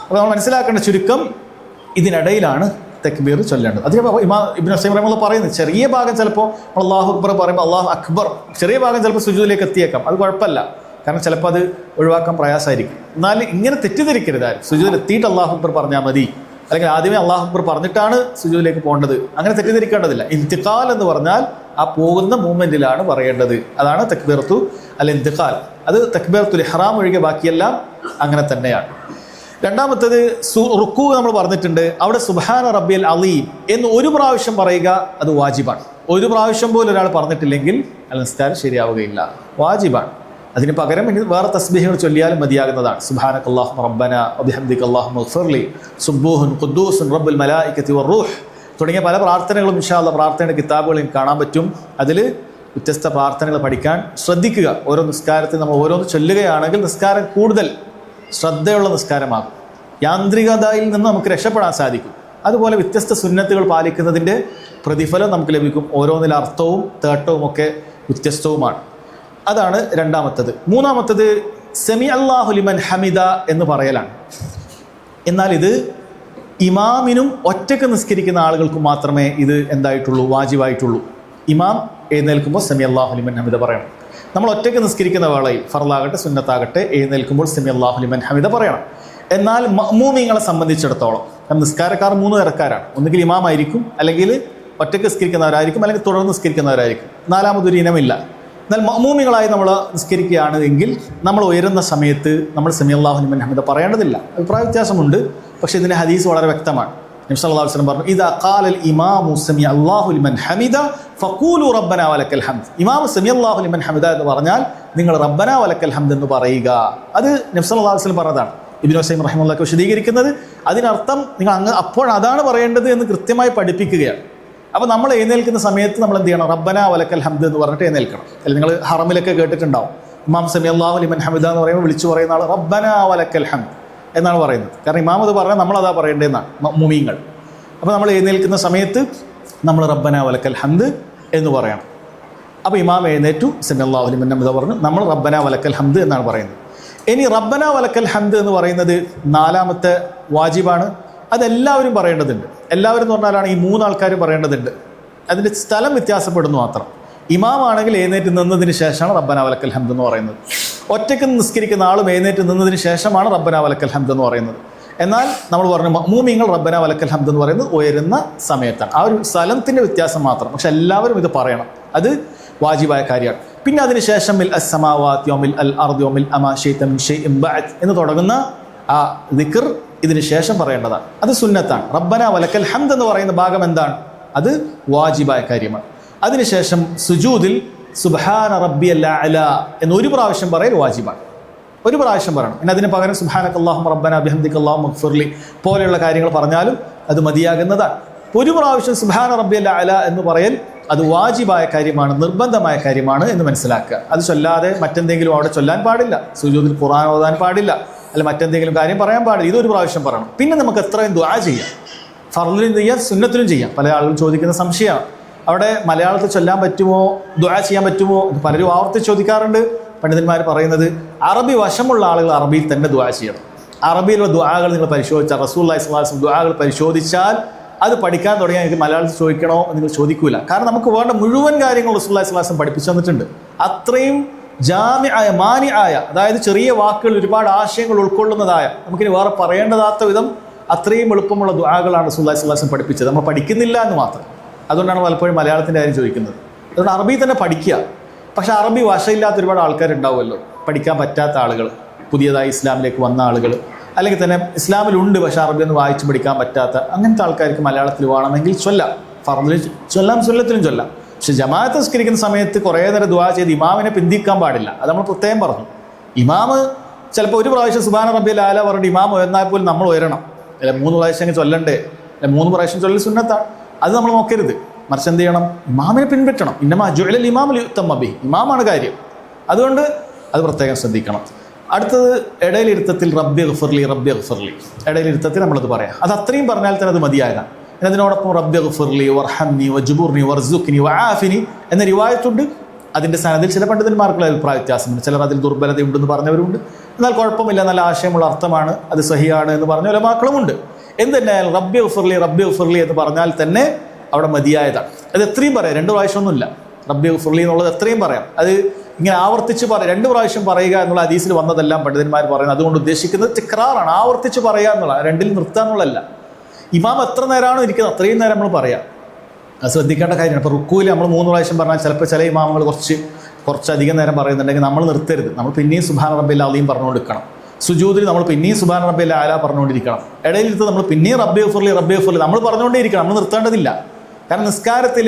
അപ്പോൾ നമ്മൾ മനസ്സിലാക്കേണ്ട ചുരുക്കം ഇതിനിടയിലാണ് തക്ബീർ ചൊല്ലേണ്ടത്. അതിന് ഇമാം ഇബ്നു ഉസൈമീൻ റഹിമഹുല്ലാഹ് പറയുന്നത്, ചെറിയ ഭാഗം ചിലപ്പോൾ അല്ലാഹു അക്ബർ പറയുമ്പോൾ അല്ലാഹു അക്ബർ, ചെറിയ ഭാഗം ചിലപ്പോൾ സുജൂദിലേക്ക് എത്തിയേക്കാം, അത് കുഴപ്പമില്ല, കാരണം ചിലപ്പോൾ അത് ഒഴിവാക്കാൻ പ്രയാസമായിരിക്കും. എന്നാൽ ഇങ്ങനെ തെറ്റിദ്ധരിക്കരുത്, സുജൂദിൽ എത്തിയിട്ട് അല്ലാഹു അക്ബർ പറഞ്ഞാൽ മതി, അല്ലെങ്കിൽ ആദ്യമേ അല്ലാഹു അക്ബർ പറഞ്ഞിട്ടാണ് സുജൂദിലേക്ക് പോകേണ്ടത്, അങ്ങനെ തെറ്റിദ്ധരിക്കേണ്ടതില്ല. ഇന്തിഖാൽ എന്ന് പറഞ്ഞാൽ ആ പോകുന്ന മൂവ്മെൻറ്റിലാണ് പറയേണ്ടത്. അതാണ് തക്ബീറത്തു അൽ ഇന്തിഖാൽ. അത് തക്ബീറത്തുൽ ഇഹ്റാം ഒഴികെ ബാക്കിയെല്ലാം അങ്ങനെ തന്നെയാണ്. രണ്ടാമത്തേത് റുക്കൂ നമ്മൾ പറഞ്ഞിട്ടുണ്ട്. അവിടെ സുബ്ഹാന റബ്ബിയൽ അലീം എന്ന് ഒരു പ്രാവശ്യം പറയുക അത് വാജിബാണ്. ഒരു പ്രാവശ്യം പോലും ഒരാൾ പറഞ്ഞിട്ടില്ലെങ്കിൽ നിസ്കാരം ശരിയാവുകയില്ല, വാജിബാണ്. അതിന് പകരം ഇനി വേറെ തസ്ബീഹുകൾ ചൊല്ലിയാലും മതിയാകുന്നതാണ്. സുബ്ഹാനകല്ലാഹുമ്മ റബ്ബന വബിഹംദിക അല്ലാഹുമ്മ ഗ്ഫിർലി സുബ്ബൂഹുൻ ഖുദ്ദൂസുൻ റബ്ബുൽ മലായികത്തി വറൂഹ് തുടങ്ങിയ പല പ്രാർത്ഥനകളും ഇൻഷാ അല്ലാഹ് പ്രാർത്ഥനയുടെ കിതാബുകളിൽ കാണാൻ പറ്റും. അതിൽ വ്യത്യസ്ത പ്രാർത്ഥനകൾ പഠിക്കാൻ ശ്രദ്ധിക്കുക. ഓരോ നിസ്കാരത്തിൽ നമ്മൾ ഓരോന്ന് ചൊല്ലുകയാണെങ്കിൽ നിസ്കാരം കൂടുതൽ ശ്രദ്ധയുള്ള നിസ്കാരമാകും, യാന്ത്രികതയിൽ നിന്ന് നമുക്ക് രക്ഷപ്പെടാൻ സാധിക്കും. അതുപോലെ വ്യത്യസ്ത സുന്നത്തുകൾ പാലിക്കുന്നതിൻ്റെ പ്രതിഫലം നമുക്ക് ലഭിക്കും. ഓരോന്നിലെ അർത്ഥവും തേട്ടവും ഒക്കെ വ്യത്യസ്തവുമാണ്. അതാണ് രണ്ടാമത്തത്. മൂന്നാമത്തത് സമി അല്ലാഹു ലിമൻ ഹമിദ എന്ന് പറയലാണ്. എന്നാൽ ഇത് ഇമാമിനും ഒറ്റയ്ക്ക് നിസ്കരിക്കുന്ന ആളുകൾക്കും മാത്രമേ ഇത് എന്തായിട്ടുള്ളൂ, വാജിബായിട്ടുള്ളൂ. ഇമാം എഴുന്നേൽക്കുമ്പോൾ സമി അല്ലാഹു ലിമൻ ഹമിദ പറയണം. നമ്മൾ ഒറ്റയ്ക്ക് നിസ്കരിക്കുന്ന വേളയിൽ ഫർളാകട്ടെ സുന്നത്താകട്ടെ എഴുന്നേൽക്കുമ്പോൾ സമി അല്ലാഹു ലിമൻ ഹമിദ പറയണം. എന്നാൽ മഅ്മൂമിങ്ങളെ സംബന്ധിച്ചിടത്തോളം നിസ്കാരക്കാർ 3 തരക്കാരാണ്. ഒന്നുകിൽ ഇമാമായിരിക്കും, അല്ലെങ്കിൽ ഒറ്റയ്ക്ക് നിസ്കരിക്കുന്നവരായിരിക്കും, അല്ലെങ്കിൽ തുടർന്ന് നിസ്കരിക്കുന്നവരായിരിക്കും. നാലാമതൊരു ഇനമില്ല. എന്നാൽ മഅ്മൂമികളായി നമ്മൾ നിസ്കരിക്കുകയാണ് എങ്കിൽ നമ്മൾ ഉയരുന്ന സമയത്ത് നമ്മൾ സമി അല്ലാഹു ലിമൻ ഹമിദ പറയേണ്ടതില്ല. അഭിപ്രായ വ്യത്യാസമുണ്ട്, പക്ഷേ ഇതിൻ്റെ ഹദീസ് വളരെ വ്യക്തമാണ്. നബി സല്ലല്ലാഹു അലൈഹി വസല്ലം പറഞ്ഞു, ഇദാ ഖാലൽ ഇമാമു സമി അല്ലാഹു ലിമൻ ഹമിദ ഫഖൂലു റബ്ബനാ വലക്കൽ ഹംദ്. ഇമാം സമി അല്ലാഹു ലിമൻ ഹമിദ എന്ന് പറഞ്ഞാൽ നിങ്ങൾ റബ്ബനാ വലക്കൽ ഹംദ് എന്ന് പറയുക. അത് നബി സല്ലല്ലാഹു അലൈഹി വസല്ലം പറഞ്ഞതാണ്. ഇബ്നു ഉസൈമീൻ റഹിമഹുല്ലാഹ് വിശദീകരിക്കുന്നത് അതിനർത്ഥം നിങ്ങൾ അപ്പോൾ അതാണ് പറയേണ്ടത് എന്ന് കൃത്യമായി പഠിപ്പിക്കുകയാണ്. അപ്പോൾ നമ്മൾ എഴുന്നേൽക്കുന്ന സമയത്ത് നമ്മൾ എന്ത് ചെയ്യണം? റബ്ബനാ വലക്കൽ ഹംദ് എന്ന് പറഞ്ഞിട്ട് എഴുന്നേൽക്കണം. അല്ലെങ്കിൽ നിങ്ങൾ ഹറമിലൊക്കെ കേട്ടിട്ടുണ്ടാവും, ഇമാം സമി അല്ലാഹു ലിമൻ ഹമിദ എന്ന് പറയുമ്പോൾ വിളിച്ചു പറയുന്ന ആൾ റബ്ബനാ വലക്കൽ ഹംദ് എന്നാണ് പറയുന്നത്. കാരണം ഇമാം അത് പറഞ്ഞാൽ നമ്മളതാ പറയേണ്ടതെന്നാണ് മഅ്മൂമീങ്ങൾ. അപ്പോൾ നമ്മൾ എഴുന്നേൽക്കുന്ന സമയത്ത് നമ്മൾ റബ്ബനാ വലക്കൽ ഹംദ് എന്ന് പറയണം. അപ്പോൾ ഇമാം എഴുന്നേറ്റു സമി അല്ലാഹു ലിമൻ ഹമിദ പറഞ്ഞു, നമ്മൾ റബ്ബനാ വലക്കൽ ഹംദ് എന്നാണ് പറയുന്നത്. ഇനി റബ്ബനാ വലക്കൽ ഹംദ് എന്ന് പറയുന്നത് 4ാമത്തെ വാജിബാണ്. അതെല്ലാവരും പറയേണ്ടതുണ്ട്. എല്ലാവരും എന്ന് പറഞ്ഞാലാണ് ഈ 3 ആൾക്കാരും പറയേണ്ടതുണ്ട്. അതിൻ്റെ സ്ഥലം വ്യത്യാസപ്പെടുന്നു മാത്രം. ഇമാമാണെങ്കിൽ എഴുന്നേറ്റ് നിന്നതിന് ശേഷമാണ് റബ്ബനാ വലക്കൽ ഹംദ് എന്ന് പറയുന്നത്. ഒറ്റയ്ക്ക് നിസ്കരിക്കുന്ന ആളും എഴുന്നേറ്റ് നിന്നതിന് ശേഷമാണ് റബ്ബനാ വലക്കൽ ഹംദ് എന്ന് പറയുന്നത്. എന്നാൽ നമ്മൾ പറഞ്ഞു മഅ്മൂമീങ്ങൾ റബ്ബനാ വലക്കൽ ഹംദ് എന്ന് പറയുന്നത് ഉയരുന്ന സമയത്താണ്. ആ ഒരു സ്ഥലത്തിൻ്റെ വ്യത്യാസം മാത്രം. പക്ഷെ എല്ലാവരും ഇത് പറയണം, അത് വാജിബായ കാര്യമാണ്. പിന്നെ അതിനുശേഷം മിൽ അസ്സമാവാതി വമിൽ അൽ അർദി വമിൽ അമാ ശൈത മിൻ ഷൈഇൻ ബഅദ് എന്ന് തുടങ്ങുന്ന ആ ദിക്ർ ഇതിന് ശേഷം പറയേണ്ടതാണ്. അത് സുന്നത്താണ്. റബ്ബന വലക്കൽ ഹംദ് എന്ന് പറയുന്ന ഭാഗം എന്താണ്? അത് വാജിബായ കാര്യമാണ്. അതിനുശേഷം സുജൂദിൽ സുബ്ഹാന റബ്ബിയൽ അഅല എന്ന് ഒരു പ്രാവശ്യം പറയൽ വാജിബാണ്. ഒരു പ്രാവശ്യം പറയണം. പിന്നെ അതിന് പകരം സുബ്ഹാനക അല്ലാഹുമ്മ റബ്ബന ബിഹംദിക അല്ലാഹുമ്മ ഗ്ഫിർലി പോലെയുള്ള കാര്യങ്ങൾ പറഞ്ഞാലും അത് മതിയാകുന്നതാണ്. ഒരു പ്രാവശ്യം സുബ്ഹാന റബ്ബിയൽ അഅല എന്ന് പറയൽ അത് വാജിബായ കാര്യമാണ്, നിർബന്ധമായ കാര്യമാണ് എന്ന് മനസ്സിലാക്കുക. അത് ചൊല്ലാതെ മറ്റെന്തെങ്കിലും അവിടെ ചൊല്ലാൻ പാടില്ല, സുജൂദിൽ ഖുർആൻ ഓതാൻ പാടില്ല, അല്ല മറ്റെന്തെങ്കിലും കാര്യം പറയാൻ പാടില്ല. ഇതൊരു പ്രാവശ്യം പറയണം. പിന്നെ നമുക്ക് എത്രയും ദുആ ചെയ്യാം. ഫർളിലും ചെയ്യാം, സുന്നത്തിലും ചെയ്യാം. പല ആളുകളും ചോദിക്കുന്ന സംശയമാണ്, അവിടെ മലയാളത്തിൽ ചൊല്ലാൻ പറ്റുമോ, ദുആ ചെയ്യാൻ പറ്റുമോ? പലരും ആവർത്തിച്ച് ചോദിക്കാറുണ്ട്. പണ്ഡിതന്മാർ പറയുന്നത് അറബി വശമുള്ള ആളുകൾ അറബിയിൽ തന്നെ ദുആ ചെയ്യണം. അറബിയിലുള്ള ദുആകൾ നിങ്ങൾ പരിശോധിച്ചാൽ, റസൂലുള്ളാഹി സ്വല്ലല്ലാഹു അലൈഹി വസല്ലം ദുആകൾ പരിശോധിച്ചാൽ അത് പഠിക്കാൻ തുടങ്ങിയാൽ എനിക്ക് മലയാളത്തിൽ ചോദിക്കണോ എന്ന് നിങ്ങൾ ചോദിക്കൂല. കാരണം നമുക്ക് വേണ്ട മുഴുവൻ കാര്യങ്ങൾ റസൂലുള്ളാഹി സ്വല്ലല്ലാഹു അലൈഹി വസല്ലം പഠിപ്പിച്ചു തന്നിട്ടുണ്ട്. അത്രയും ജാമിആയ മാനിആയ, അതായത് ചെറിയ വാക്കുകൾ ഒരുപാട് ആശയങ്ങൾ ഉൾക്കൊള്ളുന്നതായ, നമുക്കിനി വേറെ പറയേണ്ടതാത്ത വിധം അത്രയും എളുപ്പമുള്ള ദുആകളാണ് റസൂലുള്ളാഹി സ്വല്ലല്ലാഹു അലൈഹി വസല്ലം പഠിപ്പിച്ചത്. നമ്മൾ പഠിക്കുന്നില്ല എന്ന് മാത്രം. അതുകൊണ്ടാണ് പലപ്പോഴും മലയാളത്തിൻ്റെ കാര്യം ചോദിക്കുന്നത്. അതുകൊണ്ട് അറബി തന്നെ പഠിക്കുക. പക്ഷേ അറബി ഭാഷയില്ലാത്ത ഒരുപാട് ആൾക്കാരുണ്ടാവുമല്ലോ, പഠിക്കാൻ പറ്റാത്ത ആളുകൾ, പുതിയതായി ഇസ്ലാമിലേക്ക് വന്ന ആളുകൾ, അല്ലെങ്കിൽ തന്നെ ഇസ്ലാമിലുണ്ട് പക്ഷേ അറബി ഒന്നും വായിച്ച് പഠിക്കാൻ പറ്റാത്ത അങ്ങനത്തെ ആൾക്കാർക്ക് മലയാളത്തിൽ വേണമെങ്കിൽ ചൊല്ലാം. ഫർദിൽ ചൊല്ലാം, സുന്നത്തിലും ചൊല്ലാം. പക്ഷെ ജമാഅത്ത് നിസ്കരിക്കുന്ന സമയത്ത് കുറേ നേരം ദുആ ചെയ്ത് ഇമാമിനെ പിന്തിക്കാൻ പാടില്ല. അത് നമ്മൾ പ്രത്യേകം പറഞ്ഞു. ഇമാമ് ചിലപ്പോൾ ഒരു പ്രാവശ്യം സുബ്ഹാന റബ്ബിയൽ അഅല പറഞ്ഞിട്ട് ഇമാം ഉയർന്നാൽ പോലും നമ്മൾ ഉയരണം. അല്ലെ 3 പ്രാവശ്യം ചൊല്ലണ്ടേ? അല്ലെ 3 പ്രാവശ്യം ചൊല്ലൽ സുന്നത്താണ്. അത് നമ്മൾ നോക്കരുത്. മറിച്ച് എന്ത് ചെയ്യണം? ഇമാമിനെ പിൻപറ്റണം. ഇന്നമാ ജുഇലൽ ഇമാമു ലിയുത്തമ്മ ബിഹി, ഇമാമാണ് കാര്യം. അതുകൊണ്ട് അത് പ്രത്യേകം ശ്രദ്ധിക്കണം. അടുത്തത് ഇടയിലിരുത്തത്തിൽ റബ്ബി ഗഫിർലി, റബ്ബി ഗഫിർലി, ഇടയിലിരുത്തത്തിൽ നമ്മളത് പറയാം. അത് അത്രയും പറഞ്ഞാൽ തന്നെ അത് മതിയായതാണ്. അതിനോടൊപ്പം റബ്ബി ഗഫിർലി വർഹംനി വജ്ബുർനി വർസുഖ്നി വആഫിനി എന്ന റിവായത്തുണ്ട്. അതിൻ്റെ സനദിൽ ചില പണ്ഡിതന്മാർക്കുള്ള അഭിപ്രായ വ്യത്യാസമുണ്ട്. ചിലർ അതിൽ ദുർബലതയുണ്ടെന്ന് പറഞ്ഞവരുണ്ട്. എന്നാൽ കുഴപ്പമില്ല, നല്ല ആശയമുള്ള അർത്ഥമാണ്, അത് സഹിയാണ് എന്ന് പറഞ്ഞ ഉലമാക്കളുമുണ്ട്. എന്ത് തന്നെയായാലും റബ്ബി ഗഫിർലി, റബ്ബി ഗഫിർലി എന്ന് പറഞ്ഞാൽ തന്നെ അവിടെ മതിയായതാണ്. അത് എത്രയും പറയാം, 2 പ്രാവശ്യമൊന്നുമില്ല. റബ്ബി ഗഫിർലി എന്നുള്ളത് എത്രയും പറയാം. അത് ഇങ്ങനെ ആവർത്തിച്ച് പറയാം. 2 പ്രാവശ്യം പറയുക എന്നുള്ള ഹദീസിൽ വന്നതെല്ലാം പണ്ഡിതന്മാർ പറയുന്നത്. അതുകൊണ്ട് ഉദ്ദേശിക്കുന്നത് തിക്റാറാണ്, ആവർത്തിച്ച് പറയുക എന്നുള്ള, 2ൽ നിർത്തുക എന്നുള്ളതല്ല. ഇമാം എത്ര നേരമാണോ ഇരിക്കുന്നത് അത്രയും നേരം നമ്മൾ പറയാം. അത് ശ്രദ്ധിക്കേണ്ട കാര്യമാണ്. ഇപ്പോൾ റുക്കൂയിൽ നമ്മൾ 3 പ്രാവശ്യം പറഞ്ഞാൽ ചിലപ്പോൾ ചില ഇമാമുകൾ കുറച്ചധികം നേരം പറയുന്നുണ്ടെങ്കിൽ നമ്മൾ നിർത്തരുത്. നമ്മൾ പിന്നെയും സുബ്ഹാന റബ്ബിൽ അലീം പറഞ്ഞുകൊടുക്കണം. സുജൂദിൽ നമ്മൾ പിന്നെയും സുബ്ഹാന റബ്ബിൽ അഅല പറഞ്ഞുകൊണ്ടിരിക്കണം. ഇടയിലിരുത്ത് നമ്മൾ പിന്നെയും റബ്ബി ഗഫിർലി, റബ്ബി ഗഫിർലി നമ്മൾ പറഞ്ഞുകൊണ്ടേ ഇരിക്കണം. നമ്മൾ നിർത്തേണ്ടതില്ല. കാരണം നിസ്കാരത്തിൽ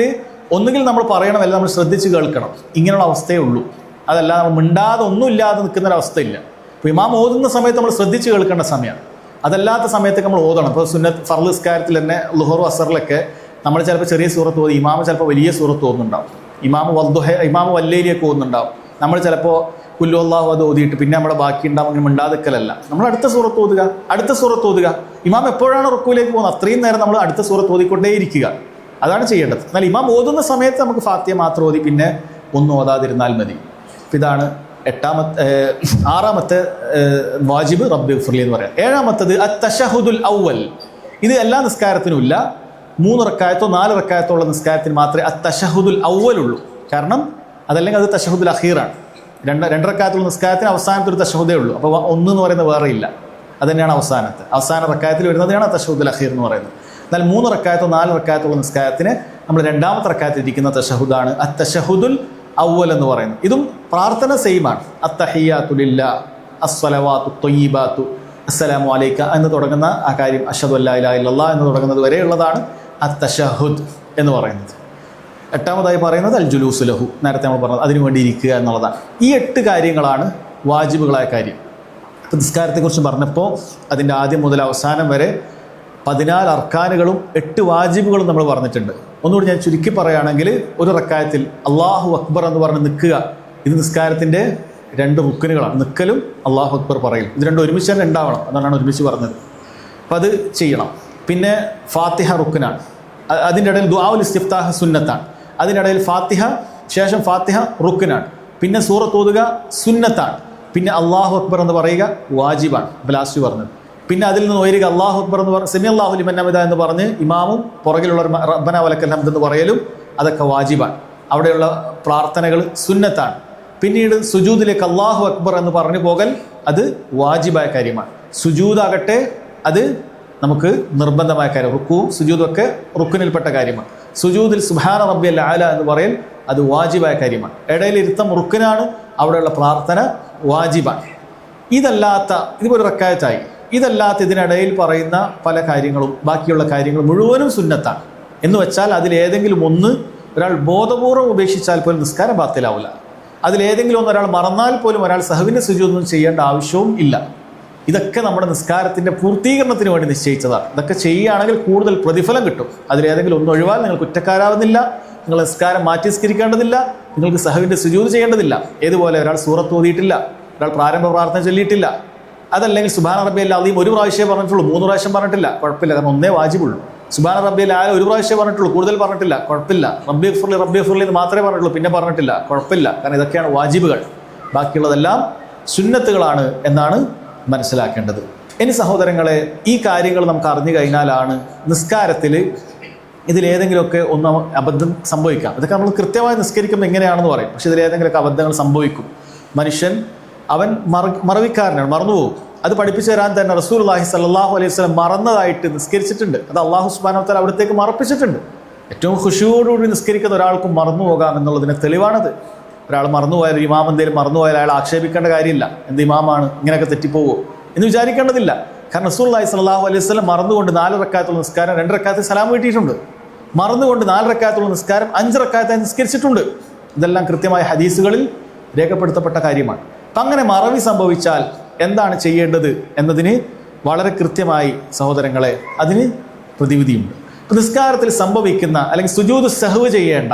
ഒന്നുകിൽ നമ്മൾ പറയണം, അല്ലെങ്കിൽ നമ്മൾ ശ്രദ്ധിച്ച് കേൾക്കണം. ഇങ്ങനെയുള്ള അവസ്ഥയേ ഉള്ളൂ. അതല്ല നമ്മൾ മിണ്ടാതെ ഒന്നുമില്ലാതെ നിൽക്കുന്നൊരവസ്ഥയില്ല. ഇപ്പോൾ ഇമാം ഓതുന്ന സമയത്ത് നമ്മൾ ശ്രദ്ധിച്ച് കേൾക്കേണ്ട സമയമാണ്. അതല്ലാത്ത സമയത്തൊക്കെ നമ്മൾ ഓതണം. ഇപ്പോൾ സുന്നത്ത് ഫർള് നിസ്കാരത്തിൽ തന്നെ ളുഹർ അസറിലൊക്കെ നമ്മൾ ചിലപ്പോൾ ചെറിയ സൂറത്ത് ഓതി, ഇമാമ് ചിലപ്പോൾ വലിയ സൂറത്ത് ഓതുന്നുണ്ടാവും. ഇമാമ് വല്ലയിലേക്ക് ഓതുന്നുണ്ടാവും. നമ്മൾ ചിലപ്പോൾ കുല്ലു അല്ലാഹു അത് ഓതിയിട്ട് പിന്നെ നമ്മുടെ ബാക്കി ഉണ്ടാവും. അങ്ങനെ മിണ്ടാതിക്കലല്ല, നമ്മൾ അടുത്ത സൂറത്ത് ഓതുക, അടുത്ത സൂറത്ത് ഓതുക. ഇമാം എപ്പോഴാണ് റുക്കൂലേക്ക് പോകുന്നത് അത്രയും നേരം നമ്മൾ അടുത്ത സൂറത്ത് ഓതിക്കൊണ്ടേയിരിക്കുക. അതാണ് ചെയ്യേണ്ടത്. എന്നാൽ ഇമാം ഓതുന്ന സമയത്ത് നമുക്ക് ഫാത്തിഹ മാത്രം ഓതി പിന്നെ ഒന്നും ഓതാതിരുന്നാൽ മതി. ഇതാണ് 6ാമത്തെ വാജിബ് റബ്ബി ഗഫിർലി എന്ന് പറയാം. 7ാമത്തത് അത്തശഹുദുൽ അവ്വൽ. ഇത് എല്ലാ നിസ്കാരത്തിനും ഇല്ല. 3 റക്അത്തോ 4 റക്അത്തോ ഉള്ള നിസ്കാരത്തിന് മാത്രമേ അത്തശഹുദുൽ അവ്വൽ ഉള്ളൂ. കാരണം അതല്ലെങ്കിൽ അത് തശഹുദുൽ അഖീറാണ്. 2 റക്അത്തുള്ള നിസ്കാരത്തിന് അവസാനത്തെ ഒരു തശഹുദേ ഉള്ളൂ. അപ്പോൾ 1 എന്ന് പറയുന്നത് വേറെ ഇല്ല. അത് തന്നെയാണ് അവസാന റക്അത്തിൽ വരുന്നതാണ് തശഹുദുൽ അഖീർ എന്ന് പറയുന്നത്. എന്നാൽ 3 റക്അത്തോ 4 റക്അത്തോ ഉള്ള നിസ്കാരത്തിന് നമ്മൾ 2ാമത്തെ റക്അത്തിൽ ഇരിക്കുന്ന തശഹുദാണ് അത്തശഹുദുൽ അവ്വൽ എന്ന് പറയുന്നത്. ഇതും പ്രാർത്ഥന സെയിമാണ്. അത്തഹിയ്യാതു ലില്ലാഹ്, അസ്സലവാത്തു ത്വയ്യിബാത്തു, അസ്സലാമു അലൈക എന്ന് തുടങ്ങുന്ന ആ കാര്യം, അഷ്ഹദു അല്ലാ ഇലാഹ ഇല്ലല്ലാഹ് എന്ന് തുടങ്ങുന്നത് വരെയുള്ളതാണ് അത്തശഹുദ് എന്ന് പറയുന്നത്. 8ാമതായി പറയുന്നത് അൽ ജുലൂസു ലഹു, നേരത്തെ നമ്മൾ പറഞ്ഞത് അതിനു വേണ്ടി ഇരിക്കുക എന്നുള്ളതാണ്. ഈ 8 കാര്യങ്ങളാണ് വാജിബുകളായ കാര്യം. ഇപ്പോൾ നിസ്കാരത്തെക്കുറിച്ച് പറഞ്ഞപ്പോൾ അതിൻ്റെ ആദ്യം മുതൽ അവസാനം വരെ 14 അർക്കാനുകളും 8 വാജിബുകളും നമ്മൾ പറഞ്ഞിട്ടുണ്ട്. ഒന്നുകൂടി ഞാൻ ചുരുക്കി പറയുകയാണെങ്കിൽ, ഒരു റക്അത്തിൽ അല്ലാഹു അക്ബർ എന്ന് പറഞ്ഞ് നിൽക്കുക, ഇത് നിസ്കാരത്തിൻ്റെ 2 റുക്നുകളാണ്. നിൽക്കലും അല്ലാഹു അക്ബർ പറയലും, ഇത് രണ്ടും ഒരുമിച്ച് തന്നെ ഉണ്ടാവണം. അതാണ് ഒരുമിച്ച് പറഞ്ഞത്. അപ്പോൾ അത് ചെയ്യണം. പിന്നെ ഫാത്തിഹ റുക്നാണ്. അതിൻ്റെ ഇടയിൽ ദുആഉൽ ഇസ്തിഫ്താഹ് സുന്നത്താണ്. അതിനിടയിൽ ഫാത്തിഹ, ശേഷം ഫാത്തിഹ റുക്നാണ്. പിന്നെ സൂറത്ത് ഓതുക സുന്നത്താണ്. പിന്നെ അല്ലാഹു അക്ബർ എന്ന് പറയുക വാജിബാണ്. അപ്പോൾ ലാസ്റ്റ് പറഞ്ഞത്. പിന്നെ അതിൽ നിന്ന് ഉയരുക അല്ലാഹു അക്ബർ എന്ന് പറഞ്ഞ് സമി അല്ലാഹു ലിമൻ ഹമിദ എന്ന് പറഞ്ഞ് ഇമാമും പുറകിലുള്ള റബ്ബന വലക്കൽ ഹംദ് എന്ന് പറയലും അതൊക്കെ വാജിബാണ്. അവിടെയുള്ള പ്രാർത്ഥനകൾ സുന്നത്താണ്. പിന്നീട് സുജൂദിലേക്ക് അല്ലാഹു അക്ബർ എന്ന് പറഞ്ഞു പോകൽ അത് വാജിബായ കാര്യമാണ്. സുജൂദാകട്ടെ അത് നമുക്ക് നിർബന്ധമായ കാര്യം. റുക്കൂ സുജൂദൊക്കെ റുക്കുനിൽപ്പെട്ട കാര്യമാണ്. സുജൂദിൽ സുബ്ഹാന റബ്ബിയൽ അഅല എന്ന് പറയൽ അത് വാജിബായ കാര്യമാണ്. ഇടയിലിരുത്തം റുക്കിനാണ്, അവിടെയുള്ള പ്രാർത്ഥന വാജിബാണ്. ഇതിപ്പോൾ ഒരു റക്കായത്തായി. ഇതല്ലാത്ത ഇതിനിടയിൽ പറയുന്ന പല കാര്യങ്ങളും ബാക്കിയുള്ള കാര്യങ്ങൾ മുഴുവനും സുന്നത്താണ് എന്ന് വെച്ചാൽ അതിലേതെങ്കിലും ഒന്ന് ഒരാൾ ബോധപൂർവ്വം ഉപേക്ഷിച്ചാൽ പോലും നിസ്കാരം ബാത്തിലാവില്ല. അതിലേതെങ്കിലും ഒന്ന് ഒരാൾ മറന്നാൽ പോലും ഒരാൾ സഹവിൻ്റെ സുജൂദൊന്നും ചെയ്യേണ്ട ആവശ്യവും ഇല്ല. ഇതൊക്കെ നമ്മുടെ നിസ്കാരത്തിൻ്റെ പൂർത്തീകരണത്തിന് വേണ്ടി നിശ്ചയിച്ചതാണ്. ഇതൊക്കെ ചെയ്യുകയാണെങ്കിൽ കൂടുതൽ പ്രതിഫലം കിട്ടും. അതിലേതെങ്കിലും ഒന്ന് ഒഴിവാൽ നിങ്ങൾ കുറ്റക്കാരാവുന്നില്ല, നിങ്ങൾ നിസ്കാരം മാറ്റി നിസ്കരിക്കേണ്ടതില്ല, നിങ്ങൾക്ക് സഹവിൻ്റെ സുജൂദ് ചെയ്യേണ്ടതില്ല. ഏതുപോലെ ഒരാൾ സൂറത്ത് ഓതിയിട്ടില്ല, ഒരാൾ പ്രാരംഭ പ്രാർത്ഥന ചൊല്ലിയിട്ടില്ല, അതല്ലെങ്കിൽ സുബ്ഹാന റബ്ബിയൽ അദീം ഒരു പ്രാവശ്യമേ പറഞ്ഞിട്ടുള്ളൂ, 3 പ്രാവശ്യം പറഞ്ഞിട്ടില്ല, കുഴപ്പമില്ല, കാരണം ഒന്നേ വാജിബുള്ളൂ. സുബ്ഹാന റബ്ബിയൽ ആല ഒരു പ്രാവശ്യമേ പറഞ്ഞിട്ടുള്ളൂ, കൂടുതൽ പറഞ്ഞിട്ടില്ല, കുഴപ്പമില്ല. റബ്ബി ഗഫിർലി എന്ന് മാത്രമേ പറഞ്ഞിട്ടുള്ളൂ, പിന്നെ പറഞ്ഞിട്ടില്ല, കുഴപ്പമില്ല. കാരണം ഇതൊക്കെയാണ് വാജിബുകൾ, ബാക്കിയുള്ളതെല്ലാം സുന്നത്തുകളാണ് എന്നാണ് മനസ്സിലാക്കേണ്ടത്. ഇനി സഹോദരങ്ങളെ, ഈ കാര്യങ്ങൾ നമുക്ക് അറിഞ്ഞു കഴിഞ്ഞാലാണ് നിസ്കാരത്തിൽ ഇതിലേതെങ്കിലുമൊക്കെ ഒന്ന് അബദ്ധം സംഭവിക്കാം. ഇതൊക്കെ നമ്മൾ കൃത്യമായി നിസ്കരിക്കുമ്പോൾ എങ്ങനെയാണെന്ന് പറയും, പക്ഷെ ഇതിലേതെങ്കിലുമൊക്കെ അബദ്ധങ്ങൾ സംഭവിക്കും. മനുഷ്യൻ അവൻ മറവിക്കാരനാണ്, മറന്നുപോകും. അത് പഠിപ്പിച്ചു തരാൻ തന്നെ റസൂലുള്ളാഹി സ്വല്ലല്ലാഹു അലൈഹി വസല്ലം മറന്നതായിട്ട് നിസ്കരിച്ചിട്ടുണ്ട്. അത് അല്ലാഹു സുബ്ഹാനഹു വ തആല അവിടത്തേക്ക് മറപ്പിച്ചിട്ടുണ്ട്. ഏറ്റവും ഖുശൂഅോടുകൂടി നിസ്കരിക്കുന്ന ഒരാൾക്കും മറന്നു പോകാം എന്നുള്ളതിന് തെളിവാണത്. ഒരാൾ മറന്നുപോയാൽ, ഇമാം എന്തെങ്കിലും മറന്നുപോയാൽ അയാൾ ആക്ഷേപിക്കേണ്ട കാര്യമില്ല. എന്ത് ഇമാമാണ് ഇങ്ങനെയൊക്കെ തെറ്റിപ്പോവോ എന്ന് വിചാരിക്കേണ്ടതില്ല. കാരണം റസൂലുള്ളാഹി സ്വല്ലല്ലാഹു അലൈഹി വസല്ലം മറന്നുകൊണ്ട് 4 റക്അത്തുള്ള നിസ്കാരം 2 റക്അത്ത് സലാം വീട്ടിയിട്ടുണ്ട്. മറന്നുകൊണ്ട് 4 റക്അത്തുള്ള നിസ്കാരം 5 റക്അത്തായി നിസ്കരിച്ചിട്ടുണ്ട്. ഇതെല്ലാം കൃത്യമായ ഹദീസുകളിൽ രേഖപ്പെടുത്തപ്പെട്ട കാര്യമാണ്. അപ്പം അങ്ങനെ മറവി സംഭവിച്ചാൽ എന്താണ് ചെയ്യേണ്ടത് എന്നതിന് വളരെ കൃത്യമായി സഹോദരങ്ങളെ അതിന് പ്രതിവിധിയുണ്ട്. നിസ്കാരത്തിൽ സംഭവിക്കുന്ന അല്ലെങ്കിൽ സുജൂദ് സഹ്വ് ചെയ്യേണ്ട,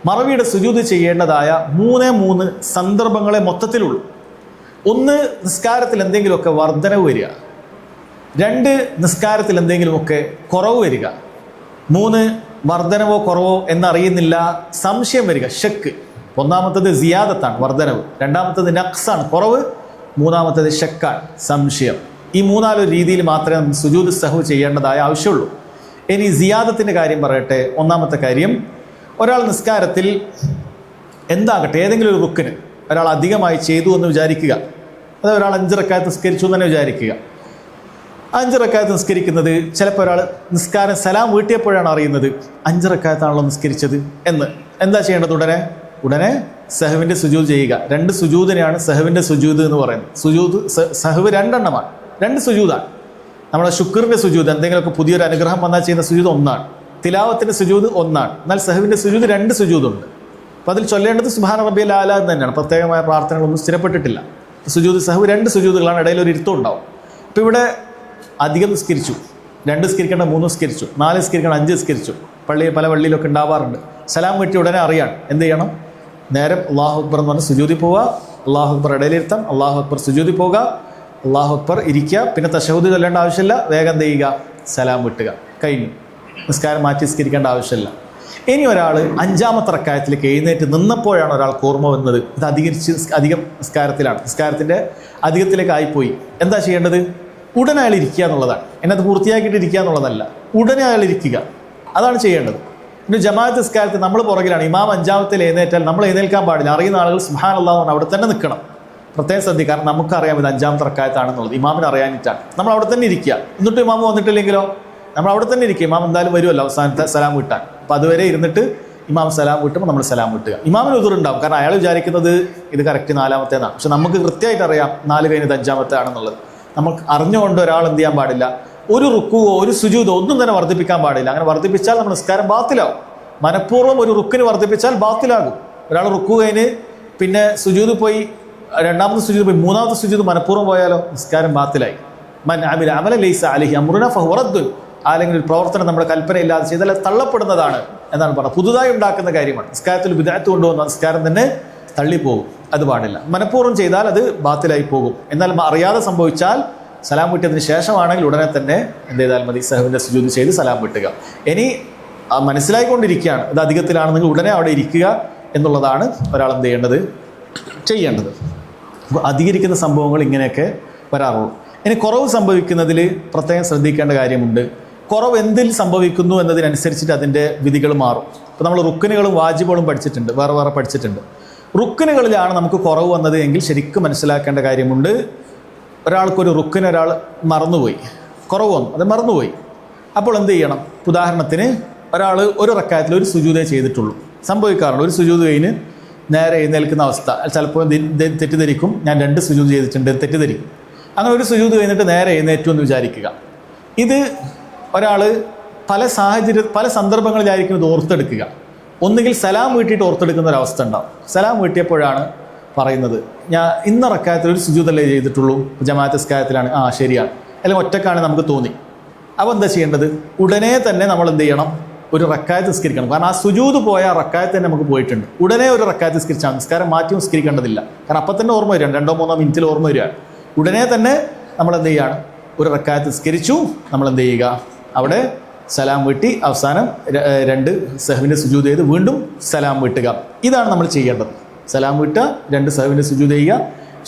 മറവിയുടെ സുജൂദ് ചെയ്യേണ്ടതായ 3 സന്ദർഭങ്ങളെ മൊത്തത്തിലുള്ളൂ. 1, നിസ്കാരത്തിൽ എന്തെങ്കിലുമൊക്കെ വർധനവ് വരിക. 2, നിസ്കാരത്തിൽ എന്തെങ്കിലുമൊക്കെ കുറവ് വരിക. 3, വർധനവോ കുറവോ എന്നറിയുന്നില്ല, സംശയം വരിക, ഷക്ക്. ഒന്നാമത്തത് സിയാദത്താണ്, വർധനവ്. രണ്ടാമത്തത് നഖ്സാണ്, കുറവ്. മൂന്നാമത്തത് ഷക്കാണ്, സംശയം. ഈ 3 രീതിയിൽ മാത്രമേ സുജൂദ് സഹ്വ് ചെയ്യേണ്ടതായ ആവശ്യമുള്ളൂ. ഇനി സിയാദത്തിൻ്റെ കാര്യം പറയട്ടെ. ഒന്നാമത്തെ കാര്യം, ഒരാൾ നിസ്കാരത്തിൽ എന്താകട്ടെ ഏതെങ്കിലും ഒരു റുക്കിന് ഒരാൾ അധികമായി ചെയ്തു എന്ന് വിചാരിക്കുക. അതായത് ഒരാൾ 5 റക്അത്ത് നിസ്കരിച്ചു എന്ന് തന്നെ വിചാരിക്കുക. 5 റക്അത്ത് നിസ്കരിക്കുന്നത് ചിലപ്പോൾ ഒരാൾ നിസ്കാരം സലാം വീട്ടിയപ്പോഴാണ് അറിയുന്നത് 5 റക്അത്താണല്ലോ നിസ്കരിച്ചത് എന്ന്. എന്താ ചെയ്യേണ്ടത്? ഉടനെ സഹവിൻ്റെ സുജൂദ് ചെയ്യുക. 2 സുജൂദിനെയാണ് സഹവിൻ്റെ സുജൂദ് എന്ന് പറയുന്നത്. സഹവ് 2 എണ്ണമാണ്, 2 സുജൂദാണ്. നമ്മുടെ ശുക്റിൻ്റെ സുജൂദ്, എന്തെങ്കിലുമൊക്കെ പുതിയൊരു അനുഗ്രഹം വന്നാൽ ചെയ്യുന്ന സുജൂദ് ഒന്നാണ്. തിലാവത്തിൻ്റെ സുജൂദ് ഒന്നാണ്. എന്നാൽ സഹവിൻ്റെ സുജൂദ് 2 സുജൂദുണ്ട്. അപ്പോൾ അതിൽ ചൊല്ലേണ്ടത് സുബ്ഹാന റബ്ബിയൽ ആല എന്ന് തന്നെയാണ്. പ്രത്യേകമായ പ്രാർത്ഥനകളൊന്നും സ്ഥിരപ്പെട്ടിട്ടില്ല. സുജൂദ് സഹവ് 2 സുജൂദുകളാണ്, ഇടയിൽ ഒരു ഇരുത്തം ഉണ്ടാവും. അപ്പോൾ ഇവിടെ അധികം നിസ്കരിച്ചു, 2 നിസ്കരിക്കേണ്ട 3 നിസ്കരിച്ചു, 4 നിസ്കരിക്കേണ്ട 5 നിസ്കരിച്ചു. പല പള്ളിയിലൊക്കെ ഉണ്ടാവാറുണ്ട്. സലാം വീട്ടി ഉടനെ അറിയാണ് എന്ത് ചെയ്യണം. നേരം അല്ലാഹു അക്ബർ എന്ന് പറഞ്ഞ് സുജൂദിൽ പോവുക, അല്ലാഹു അക്ബർ ഇടയിലിരുത്താം, അല്ലാഹു അക്ബർ സുജൂദിൽ പോവുക, അല്ലാഹു അക്ബർ ഇരിക്കുക. പിന്നെ തശഹുദ് ചൊല്ലേണ്ട ആവശ്യമില്ല, വേഗം എന്ത് ചെയ്യുക, സലാം വിട്ടുക, കഴിഞ്ഞു. നിസ്കാരം മാറ്റി നിസ്കരിക്കേണ്ട ആവശ്യമില്ല. ഇനി ഒരാൾ 5ാമത്തെ റക്അത്തിലേക്ക് എഴുന്നേറ്റ് നിന്നപ്പോഴാണ് ഒരാൾക്ക് ഓർമ്മ വന്നത് ഇത് അധികം നിസ്കാരത്തിലാണ്, നിസ്കാരത്തിൻ്റെ അധികത്തിലേക്ക് ആയിപ്പോയി. എന്താ ചെയ്യേണ്ടത്? ഉടനെ അയാൾ ഇരിക്കുക എന്നുള്ളതാണ്. എന്നത് പൂർത്തിയാക്കിയിട്ട് ഇരിക്കുക എന്നുള്ളതല്ല, ഉടനെ അയാൾ ഇരിക്കുക, അതാണ് ചെയ്യേണ്ടത്. പിന്നെ ജമാഅത്ത് നിസ്കാരത്തിൽ നമ്മൾ പുറകിലാണ്. ഇമാം 5ാമത്തിൽ എഴുന്നേറ്റാൽ നമ്മൾ എഴുന്നേൽക്കാൻ പാടില്ല. അറിയുന്ന ആളുകൾ സുബ്ഹാനല്ലാഹ് എന്ന് അവിടെ തന്നെ നിൽക്കണം. പ്രത്യേകം ശ്രദ്ധിക്കുക. കാരണം നമുക്കറിയാം ഇത് 5ാമത്തെ റക്അത്താണെന്നുള്ളത്, ഇമാമിന് അറിയാനിട്ടാണ്. നമ്മൾ അവിടെ തന്നെ ഇരിക്കുക. എന്നിട്ട് ഇമാം വന്നിട്ടില്ലെങ്കിലോ നമ്മൾ അവിടെ തന്നെ ഇരിക്കുക. ഇമാം എന്തായാലും വരുമല്ലോ അവസാനത്തെ സലാം വിട്ടാൻ. അപ്പോൾ അതുവരെ ഇരുന്നിട്ട് ഇമാം സലാം വിട്ടുമ്പോൾ നമ്മൾ സലാം വിട്ടുക. ഇമാമിന് ഉദുറുണ്ടാവും, കാരണം അയാൾ വിചാരിക്കുന്നത് ഇത് കറക്റ്റ് 4ാമത്തേതാണ്. പക്ഷെ നമുക്ക് കൃത്യമായിട്ട് അറിയാം 4 കഴിഞ്ഞത് 5ാമത്തെ ആണെന്നുള്ളത്. നമുക്ക് അറിഞ്ഞുകൊണ്ട് ഒരാൾ എന്ത് ചെയ്യാൻ പാടില്ല, ഒരു റുക്കുവോ ഒരു സുജൂദോ ഒന്നും തന്നെ വർദ്ധിപ്പിക്കാൻ പാടില്ല. അങ്ങനെ വർദ്ധിപ്പിച്ചാൽ നമ്മൾ നിസ്കാരം ബാത്തിലാവും. മനഃപൂർവ്വം ഒരു റുക്കിന് വർദ്ധിപ്പിച്ചാൽ ബാത്തിലാകും. ഒരാൾ റുക്കു കഴിഞ്ഞ് പിന്നെ സുജൂദ് പോയി, 2ാമത്തെ സുജൂദ് പോയി, 3ാമത്തെ സുജൂദ് മനഃപൂർവ്വം പോയാലോ നിസ്കാരം ബാത്തിലായി. മൻ അമില അമലൻ ലൈസ അലൈഹി അംറുനാ ഫഹുവ റദ്ദുൻ. അല്ലെങ്കിൽ ഒരു പ്രവർത്തനം നമ്മുടെ കൽപ്പനയില്ലാതെ ചെയ്താൽ തള്ളപ്പെടുന്നതാണ് എന്നാണ് പറഞ്ഞത്. പുതുതായി ഉണ്ടാക്കുന്ന കാര്യമാണ്. നിസ്കാരത്തിൽ ബിദ്അത്ത് കൊണ്ടുവന്ന നിസ്കാരം തന്നെ തള്ളിപ്പോകും, അത് പാടില്ല. മനഃപൂർവ്വം ചെയ്താൽ അത് ബാത്തിലായി പോകും. എന്നാൽ അറിയാതെ സംഭവിച്ചാൽ സലാം വിട്ടതിന് ശേഷമാണെങ്കിൽ ഉടനെ തന്നെ എന്ത് ചെയ്താൽ മതി, സഹവിൻ്റെ സുജൂദ് ചെയ്ത് സലാം വിട്ടുക. ഇനി മനസ്സിലായിക്കൊണ്ടിരിക്കുകയാണ് ഇത് അധികത്തിലാണെന്നെങ്കിൽ ഉടനെ അവിടെ ഇരിക്കുക എന്നുള്ളതാണ് ഒരാൾ എന്ത് ചെയ്യേണ്ടത്. അധികരിക്കുന്ന സംഭവങ്ങൾ ഇങ്ങനെയൊക്കെ വരാറുള്ളൂ. ഇനി കുറവ് സംഭവിക്കുന്നതിൽ പ്രത്യേകം ശ്രദ്ധിക്കേണ്ട കാര്യമുണ്ട്. കുറവ് എന്തിൽ സംഭവിക്കുന്നു എന്നതിനനുസരിച്ചിട്ട് അതിൻ്റെ വിധികൾ മാറും. ഇപ്പോൾ നമ്മൾ റുക്കിനുകളും വാജിബുകളും പഠിച്ചിട്ടുണ്ട്, വേറെ പഠിച്ചിട്ടുണ്ട്. റുക്കിനുകളിലാണ് നമുക്ക് കുറവ് വന്നത് എങ്കിൽ ശരിക്കും മനസ്സിലാക്കേണ്ട കാര്യമുണ്ട്. ഒരാൾക്കൊരു റുക്കിന് ഒരാൾ മറന്നുപോയി, കുറവ് വന്നു, അത് മറന്നുപോയി. അപ്പോൾ എന്ത് ചെയ്യണം? ഉദാഹരണത്തിന് ഒരാൾ ഒരു റക്അത്തിൽ ഒരു സുജൂദേ ചെയ്തിട്ടുള്ളൂ, സംഭവിക്കാറുണ്ട്. ഒരു സുജൂദ് കഴിഞ്ഞ് നേരെ എഴുന്നേൽക്കുന്ന അവസ്ഥ ചിലപ്പോൾ തെറ്റിദ്ധരിക്കും, ഞാൻ 2 സുജൂദ് ചെയ്തിട്ടുണ്ട് തെറ്റിദ്ധരിക്കും. അങ്ങനെ ഒരു സുജൂദ് കഴിഞ്ഞിട്ട് നേരെ എഴുന്നേറ്റു എന്ന് വിചാരിക്കുക. ഇത് ഒരാൾ പല സന്ദർഭങ്ങളിലായിരിക്കും ഇത് ഓർത്തെടുക്കുക. ഒന്നുകിൽ സലാം വീട്ടിയിട്ട് ഓർത്തെടുക്കുന്ന ഒരു അവസ്ഥ ഉണ്ടാവും. സലാം വീട്ടിയപ്പോഴാണ് പറയുന്നത്, ഞാൻ ഇന്ന റക്കായത്തിൽ ഒരു സുജൂദല്ലേ ചെയ്തിട്ടുള്ളൂ, ജമാഅത്ത് നിസ്കാരത്തിലാണ്, ശരിയാണ്, അല്ലെങ്കിൽ ഒറ്റക്കാണ് നമുക്ക് തോന്നി. അപ്പോൾ എന്താ ചെയ്യേണ്ടത്? ഉടനെ തന്നെ നമ്മൾ എന്ത് ചെയ്യണം? ഒരു റക്കായത്ത് നിസ്കരിക്കണം. കാരണം ആ സുജൂദ് പോയ ആ റക്കായത്ത് തന്നെ നമുക്ക് പോയിട്ടുണ്ട്. ഉടനെ ഒരു റക്കായത്ത് നിസ്കരിച്ചാൽ നിസ്കാരം മാറ്റി നിസ്കരിക്കേണ്ടതില്ല. കാരണം അപ്പം തന്നെ ഓർമ്മ വരികയാണ്, 2-3 മിനിറ്റിൽ ഓർമ്മ വരികയാണ്. ഉടനെ തന്നെ നമ്മൾ എന്ത് ചെയ്യുകയാണ്? ഒരു റക്കായത്ത് നിസ്കരിച്ചു, നമ്മൾ എന്ത് ചെയ്യുക? അവിടെ സലാം വീട്ടി അവസാനം 2 സഹവിൻ്റെ സുജൂദ് ചെയ്ത് വീണ്ടും സലാം വീട്ടുക. ഇതാണ് നമ്മൾ ചെയ്യേണ്ടത്. സലാം വീട്ടുക, 2 സഹവിൻ്റെ സുജൂദ് ചെയ്യുക,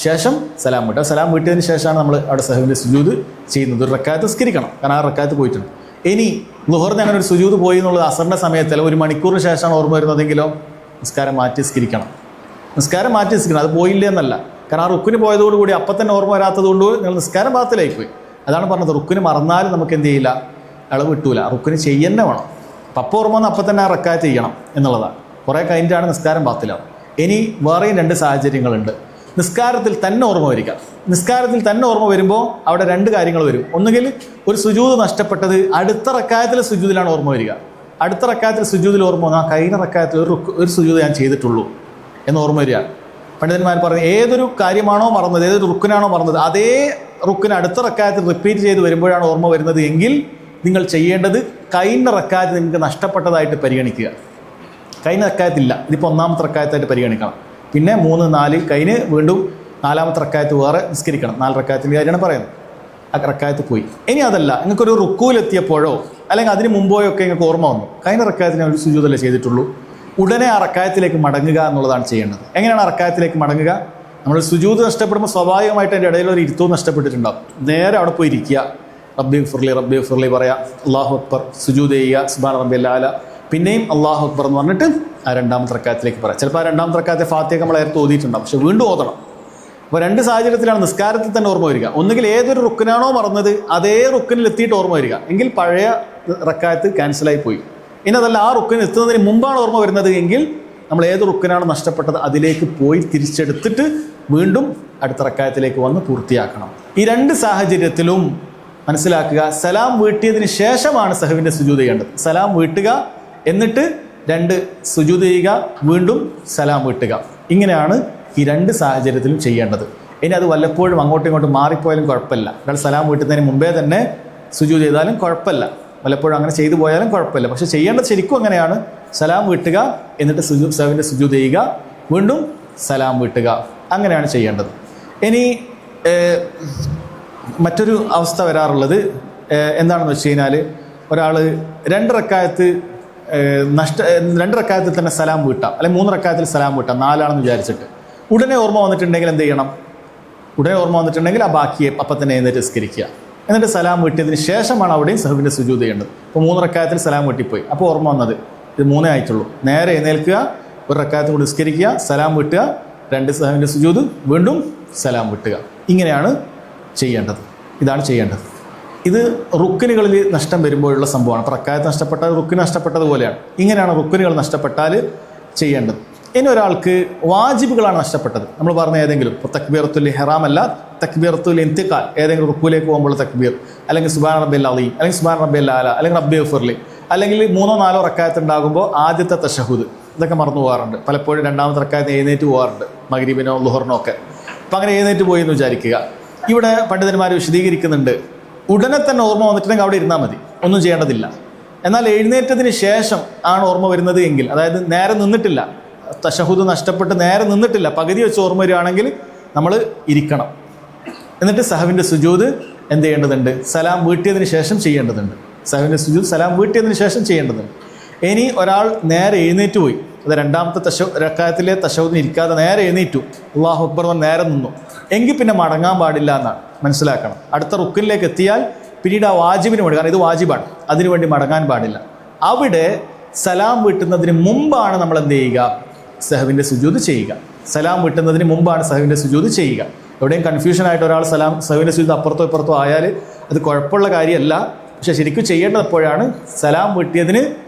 ശേഷം സലാം വീട്ടുക. സലാം വീട്ടിയതിന് ശേഷമാണ് നമ്മൾ അവിടെ സഹവിൻ്റെ സുജൂദ് ചെയ്യുന്നത്. ഒരു റക്കായത്ത് നിസ്കരിക്കണം, കാരണം ആ റക്കായത്ത് പോയിട്ടുണ്ട്. ഇനി ളുഹറിന് അങ്ങനെ ഒരു സുജൂദ് പോയി എന്നുള്ളത് അസറിൻ്റെ സമയത്തല്ല, 1 മണിക്കൂറിന് ശേഷമാണ് ഓർമ്മ വരുന്നതെങ്കിലോ നിസ്കാരം മാറ്റി നിസ്കരിക്കണം. നിസ്കാരം മാറ്റി നിസ്കരിക്കണം, അത് പോയില്ല എന്നല്ല. കാരണം ആ റുക്കിന് പോയതോടുകൂടി അപ്പം തന്നെ ഓർമ്മ വരാത്തതുകൊണ്ട് നിങ്ങൾ നിസ്കാരം ബാത്തിലായിപ്പോയി. അതാണ് പറഞ്ഞത്, റുക്കിന് മറന്നാലും നമുക്ക് എന്ത് ചെയ്യില്ല, ഇളവ് കിട്ടൂല. റുക്കിന് ചെയ്യുന്നേ വേണം. അപ്പം ഓർമ്മ വന്ന് അപ്പം തന്നെ ആ റക്കായത്ത് ചെയ്യണം എന്നുള്ളതാണ്. കുറേ കഴിഞ്ഞിട്ടാണ് നിസ്കാരം ബാത്തിലാവും. ഇനി വേറെയും 2 സാഹചര്യങ്ങളുണ്ട്. നിസ്കാരത്തിൽ തന്നെ ഓർമ്മ വരിക. നിസ്കാരത്തിൽ തന്നെ ഓർമ്മ വരുമ്പോൾ അവിടെ 2 കാര്യങ്ങൾ വരും. ഒന്നുകിൽ ഒരു സുജൂദ് നഷ്ടപ്പെട്ടത് അടുത്ത റക്കായത്തിലെ സുജൂദിലാണ് ഓർമ്മ വരിക. അടുത്ത റക്കായത്തിൽ സുജൂദിൽ ഓർമ്മ വന്നാൽ കഴിഞ്ഞ റക്കായത്തിൽ ഒരു സുജൂദ് ഞാൻ ചെയ്തിട്ടുള്ളൂ എന്ന് ഓർമ്മ വരികയാണ്. പണ്ഡിതന്മാർ പറഞ്ഞു, ഏതൊരു കാര്യമാണോ മറന്നത്, ഏതൊരു റുക്കിനാണോ മറന്നത്, അതേ റുക്കിന് അടുത്ത റക്കായത്തിൽ റിപ്പീറ്റ് ചെയ്ത് വരുമ്പോഴാണ് ഓർമ്മ വരുന്നത് എങ്കിൽ നിങ്ങൾ ചെയ്യേണ്ടത് കഴിഞ്ഞ റക്കായത്ത് നിങ്ങൾക്ക് നഷ്ടപ്പെട്ടതായിട്ട് പരിഗണിക്കുക. കഴിഞ്ഞ റക്കായത്തില്ല, ഇതിപ്പോൾ 1ാമത്തെ റക്കായത്തായിട്ട് പരിഗണിക്കണം. പിന്നെ 3, 4 കഴിഞ്ഞ് വീണ്ടും 4ാമത്തെ റക്കായത്ത് വേറെ നിസ്കരിക്കണം. 4 റക്കായത്തിൻ്റെ കാര്യമാണ് പറയുന്നത്. ആ റക്കായത്ത് പോയി. ഇനി അതല്ല, നിങ്ങൾക്കൊരു റുക്കൂലെത്തിയപ്പോഴോ അല്ലെങ്കിൽ അതിന് മുമ്പോഴോ ഒക്കെ നിങ്ങൾക്ക് ഓർമ്മ വന്നു, കഴിഞ്ഞ റക്കായത്തിന് ഒരു സുജൂദല്ലേ ചെയ്തിട്ടുള്ളൂ, ഉടനെ ആ റക്കായത്തിലേക്ക് മടങ്ങുക എന്നുള്ളതാണ് ചെയ്യേണ്ടത്. എങ്ങനെയാണ് ആ റക്കായത്തിലേക്ക് മടങ്ങുക? നമ്മൾ സുജൂദ് നഷ്ടപ്പെടുമ്പോൾ സ്വാഭാവികമായിട്ട് അതിൻ്റെ ഇടയിൽ ഒരു ഇരുത്തവും നഷ്ടപ്പെട്ടിട്ടുണ്ടാകും. നേരെ അവിടെ പോയി ഇരിക്കുക, റബ്ബി ഫുർലി പറയാം, അല്ലാഹു അക്ബർ, സുജൂദ് ചെയ്യുക, സുബ്ഹാന റബ്ബിയൽ അഅല, പിന്നെയും അല്ലാഹു അക്ബർ എന്ന് പറഞ്ഞിട്ട് ആ 2ാമത്തെ റക്കായത്തിലേക്ക് പറയാം. ചിലപ്പോൾ ആ 2ാമത്തെ റക്കായത്തെ ഫാത്തിഹ നമ്മൾ നേരത്തെ ഓതിയിട്ടുണ്ടാകും, പക്ഷെ വീണ്ടും ഓതണം. അപ്പോൾ 2 സാഹചര്യത്തിലാണ് നിസ്കാരത്തിൽ തന്നെ ഓർമ്മ വരിക. ഒന്നുകിൽ ഏതൊരു റുക്കിനാണോ മറന്നത് അതേ റുക്കിനിൽ എത്തിയിട്ട് ഓർമ്മ വരിക, എങ്കിൽ പഴയ റക്കായത്ത് ക്യാൻസലായി പോയി. ഇനി അതല്ല, ആ റുക്കിന് എത്തുന്നതിന് മുമ്പാണ് ഓർമ്മ വരുന്നത് എങ്കിൽ നമ്മൾ ഏത് റുക്കിനാണ് നഷ്ടപ്പെട്ടത് അതിലേക്ക് പോയി തിരിച്ചെടുത്തിട്ട് വീണ്ടും അടുത്ത റക്കായത്തിലേക്ക് വന്ന് പൂർത്തിയാക്കണം. ഈ 2 സാഹചര്യത്തിലും മനസ്സിലാക്കുക, സലാം വീട്ടിയതിന് ശേഷമാണ് സഹവിൻ്റെ സുജൂദ് ചെയ്യേണ്ടത്. സലാം വീട്ടുക, എന്നിട്ട് 2 സുജൂദ് ചെയ്യുക, വീണ്ടും സലാം വീട്ടുക. ഇങ്ങനെയാണ് ഈ 2 സാഹചര്യത്തിലും ചെയ്യേണ്ടത്. ഇനി അത് വല്ലപ്പോഴും അങ്ങോട്ടും ഇങ്ങോട്ടും മാറിപ്പോയാലും കുഴപ്പമില്ല. ഒരാൾ സലാം വീട്ടുന്നതിന് മുമ്പേ തന്നെ സുജൂദ് ചെയ്താലും കുഴപ്പമില്ല, വല്ലപ്പോഴും അങ്ങനെ ചെയ്തു പോയാലും കുഴപ്പമില്ല. പക്ഷെ ചെയ്യേണ്ടത് ശരിക്കും അങ്ങനെയാണ്, സലാം വീട്ടുക, എന്നിട്ട് സഹവിൻ്റെ സുജൂദ് ചെയ്യുക, വീണ്ടും സലാം വീട്ടുക. അങ്ങനെയാണ് ചെയ്യേണ്ടത്. ഇനി മറ്റൊരു അവസ്ഥ വരാറുള്ളത് എന്താണെന്ന് വെച്ച് കഴിഞ്ഞാൽ, ഒരാൾ 2 റക്കായത്ത് 2 റക്കായത്തിൽ തന്നെ സലാം വീട്ടാം, അല്ലെങ്കിൽ 3 റക്കായത്തിൽ സലാം വീട്ടാം, 4ആണെന്ന് വിചാരിച്ചിട്ട് ഉടനെ ഓർമ്മ വന്നിട്ടുണ്ടെങ്കിൽ എന്ത് ചെയ്യണം? ഉടനെ ഓർമ്മ വന്നിട്ടുണ്ടെങ്കിൽ ആ ബാക്കിയെ അപ്പം തന്നെ എഴുന്നേറ്റ് നിസ്കരിക്കുക. എന്നിട്ട് സലാം വീട്ടിയതിന് ശേഷമാണ് അവിടെയും സഹവിൻ്റെ സുജൂദ് ചെയ്യേണ്ടത്. ഇപ്പോൾ 3 റക്കായത്തിൽ സലാം വീട്ടിപ്പോയി, അപ്പോൾ ഓർമ്മ വന്നത് ഇത് 3 ആയിട്ടുള്ളൂ. നേരെ എഴുന്നേൽക്കുക, ഒരു റക്കായത്ത് കൂടി നിസ്കരിക്കുക, സലാം വീട്ടുക, 2 സഹവിൻ്റെ സുജൂദ്, വീണ്ടും സലാം വീട്ടുക. ഇങ്ങനെയാണ് ചെയ്യേണ്ടത്. ഇതാണ് ചെയ്യേണ്ടത്. ഇത് റുക്കിനുകളിൽ നഷ്ടം വരുമ്പോഴുള്ള സംഭവമാണ്. അപ്പോൾ റക്കായത്ത് നഷ്ടപ്പെട്ടാൽ റുക്കിന് നഷ്ടപ്പെട്ടതുപോലെയാണ്. ഇങ്ങനെയാണ് റുക്കിനുകൾ നഷ്ടപ്പെട്ടാൽ ചെയ്യേണ്ടത്. ഇനി ഒരാൾക്ക് വാജിബുകളാണ് നഷ്ടപ്പെട്ടത്, നമ്മൾ പറഞ്ഞ ഏതെങ്കിലും, ഇപ്പോൾ തക്ബീറത്തുൽ ഇഹ്റാം അല്ല, തക്ബീറത്തുൽ ഇന്തിഖാൽ, ഏതെങ്കിലും റുക്കുവിലേക്ക് പോകുമ്പോൾ തക്ബീർ, അല്ലെങ്കിൽ സുബ്ഹാന റബ്ബിയൽ അളീം, അല്ലെങ്കിൽ സുബ്ഹാന റബ്ബിയൽ അഅല, അല്ലെങ്കിൽ റബ്ബി ഫുർലി, അല്ലെങ്കിൽ 3-4 റക്കായത്ത് ഉണ്ടാകുമ്പോൾ ആദ്യത്തെ തശഹുദ്, ഇതൊക്കെ മറന്നു പോകാറുണ്ട്. പലപ്പോഴും 2ാമത്തെ റക്കായത്ത് എഴുന്നേറ്റ് പോകാറുണ്ട്, മഗ്രിബിനോ ളുഹറിനോ ഒക്കെ. അപ്പോൾ അങ്ങനെ എഴുന്നേറ്റ് പോയി എന്ന് വിചാരിക്കുക. ഇവിടെ പണ്ഡിതന്മാർ വിശദീകരിക്കുന്നുണ്ട്, ഉടനെ തന്നെ ഓർമ്മ വന്നിട്ടുണ്ടെങ്കിൽ അവിടെ ഇരുന്നാൽ മതി, ഒന്നും ചെയ്യേണ്ടതില്ല. എന്നാൽ എഴുന്നേറ്റതിന് ശേഷം ആണ് ഓർമ്മ വരുന്നത് എങ്കിൽ, അതായത് നേരെ നിന്നിട്ടില്ല, തശഹുദ് നഷ്ടപ്പെട്ട് നേരെ നിന്നിട്ടില്ല, പകുതി വെച്ച് ഓർമ്മ വരികയാണെങ്കിൽ നമ്മൾ ഇരിക്കണം. എന്നിട്ട് സഹവിൻ്റെ സുജൂദ് എന്ത് ചെയ്യേണ്ടതുണ്ട്? സലാം വീട്ടിയതിന് ശേഷം ചെയ്യേണ്ടതുണ്ട്. സഹവിൻ്റെ സുജൂദ് സലാം വീട്ടിയതിന് ശേഷം ചെയ്യേണ്ടതുണ്ട്. ഇനി ഒരാൾ നേരെ എഴുന്നേറ്റ് പോയി, അത് 2ാമത്തെ റക്കായത്തിലെ തശഹുദിന് ഇരിക്കാതെ നേരെ എഴുന്നേറ്റു, അല്ലാഹു അക്ബർ നേരെ നിന്നു, എങ്കിൽ പിന്നെ മടങ്ങാൻ പാടില്ല എന്നാണ് മനസ്സിലാക്കണം. അടുത്ത റുക്കിലേക്ക് എത്തിയാൽ പിന്നീട് ആ വാജിബിന് വേണ്ടി, കാരണം ഇത് വാജിബാണ്, അതിനുവേണ്ടി മടങ്ങാൻ പാടില്ല. അവിടെ സലാം വീട്ടുന്നതിന് മുമ്പാണ് നമ്മൾ എന്ത് ചെയ്യുക? സഹവിൻ്റെ സുജൂദ് ചെയ്യുക. സലാം വീട്ടുന്നതിന് മുമ്പാണ് സഹവിൻ്റെ സുജൂദ് ചെയ്യുക. എവിടെയും കൺഫ്യൂഷനായിട്ട് ഒരാൾ സഹവിൻ്റെ സുജൂദ് അപ്പുറത്തോ ഇപ്പുറത്തോ ആയാൽ അത് കുഴപ്പമുള്ള കാര്യമല്ല. പക്ഷെ ശരിക്കും ചെയ്യേണ്ടത് എപ്പോഴാണ്? സലാം വീട്ടിയതിന്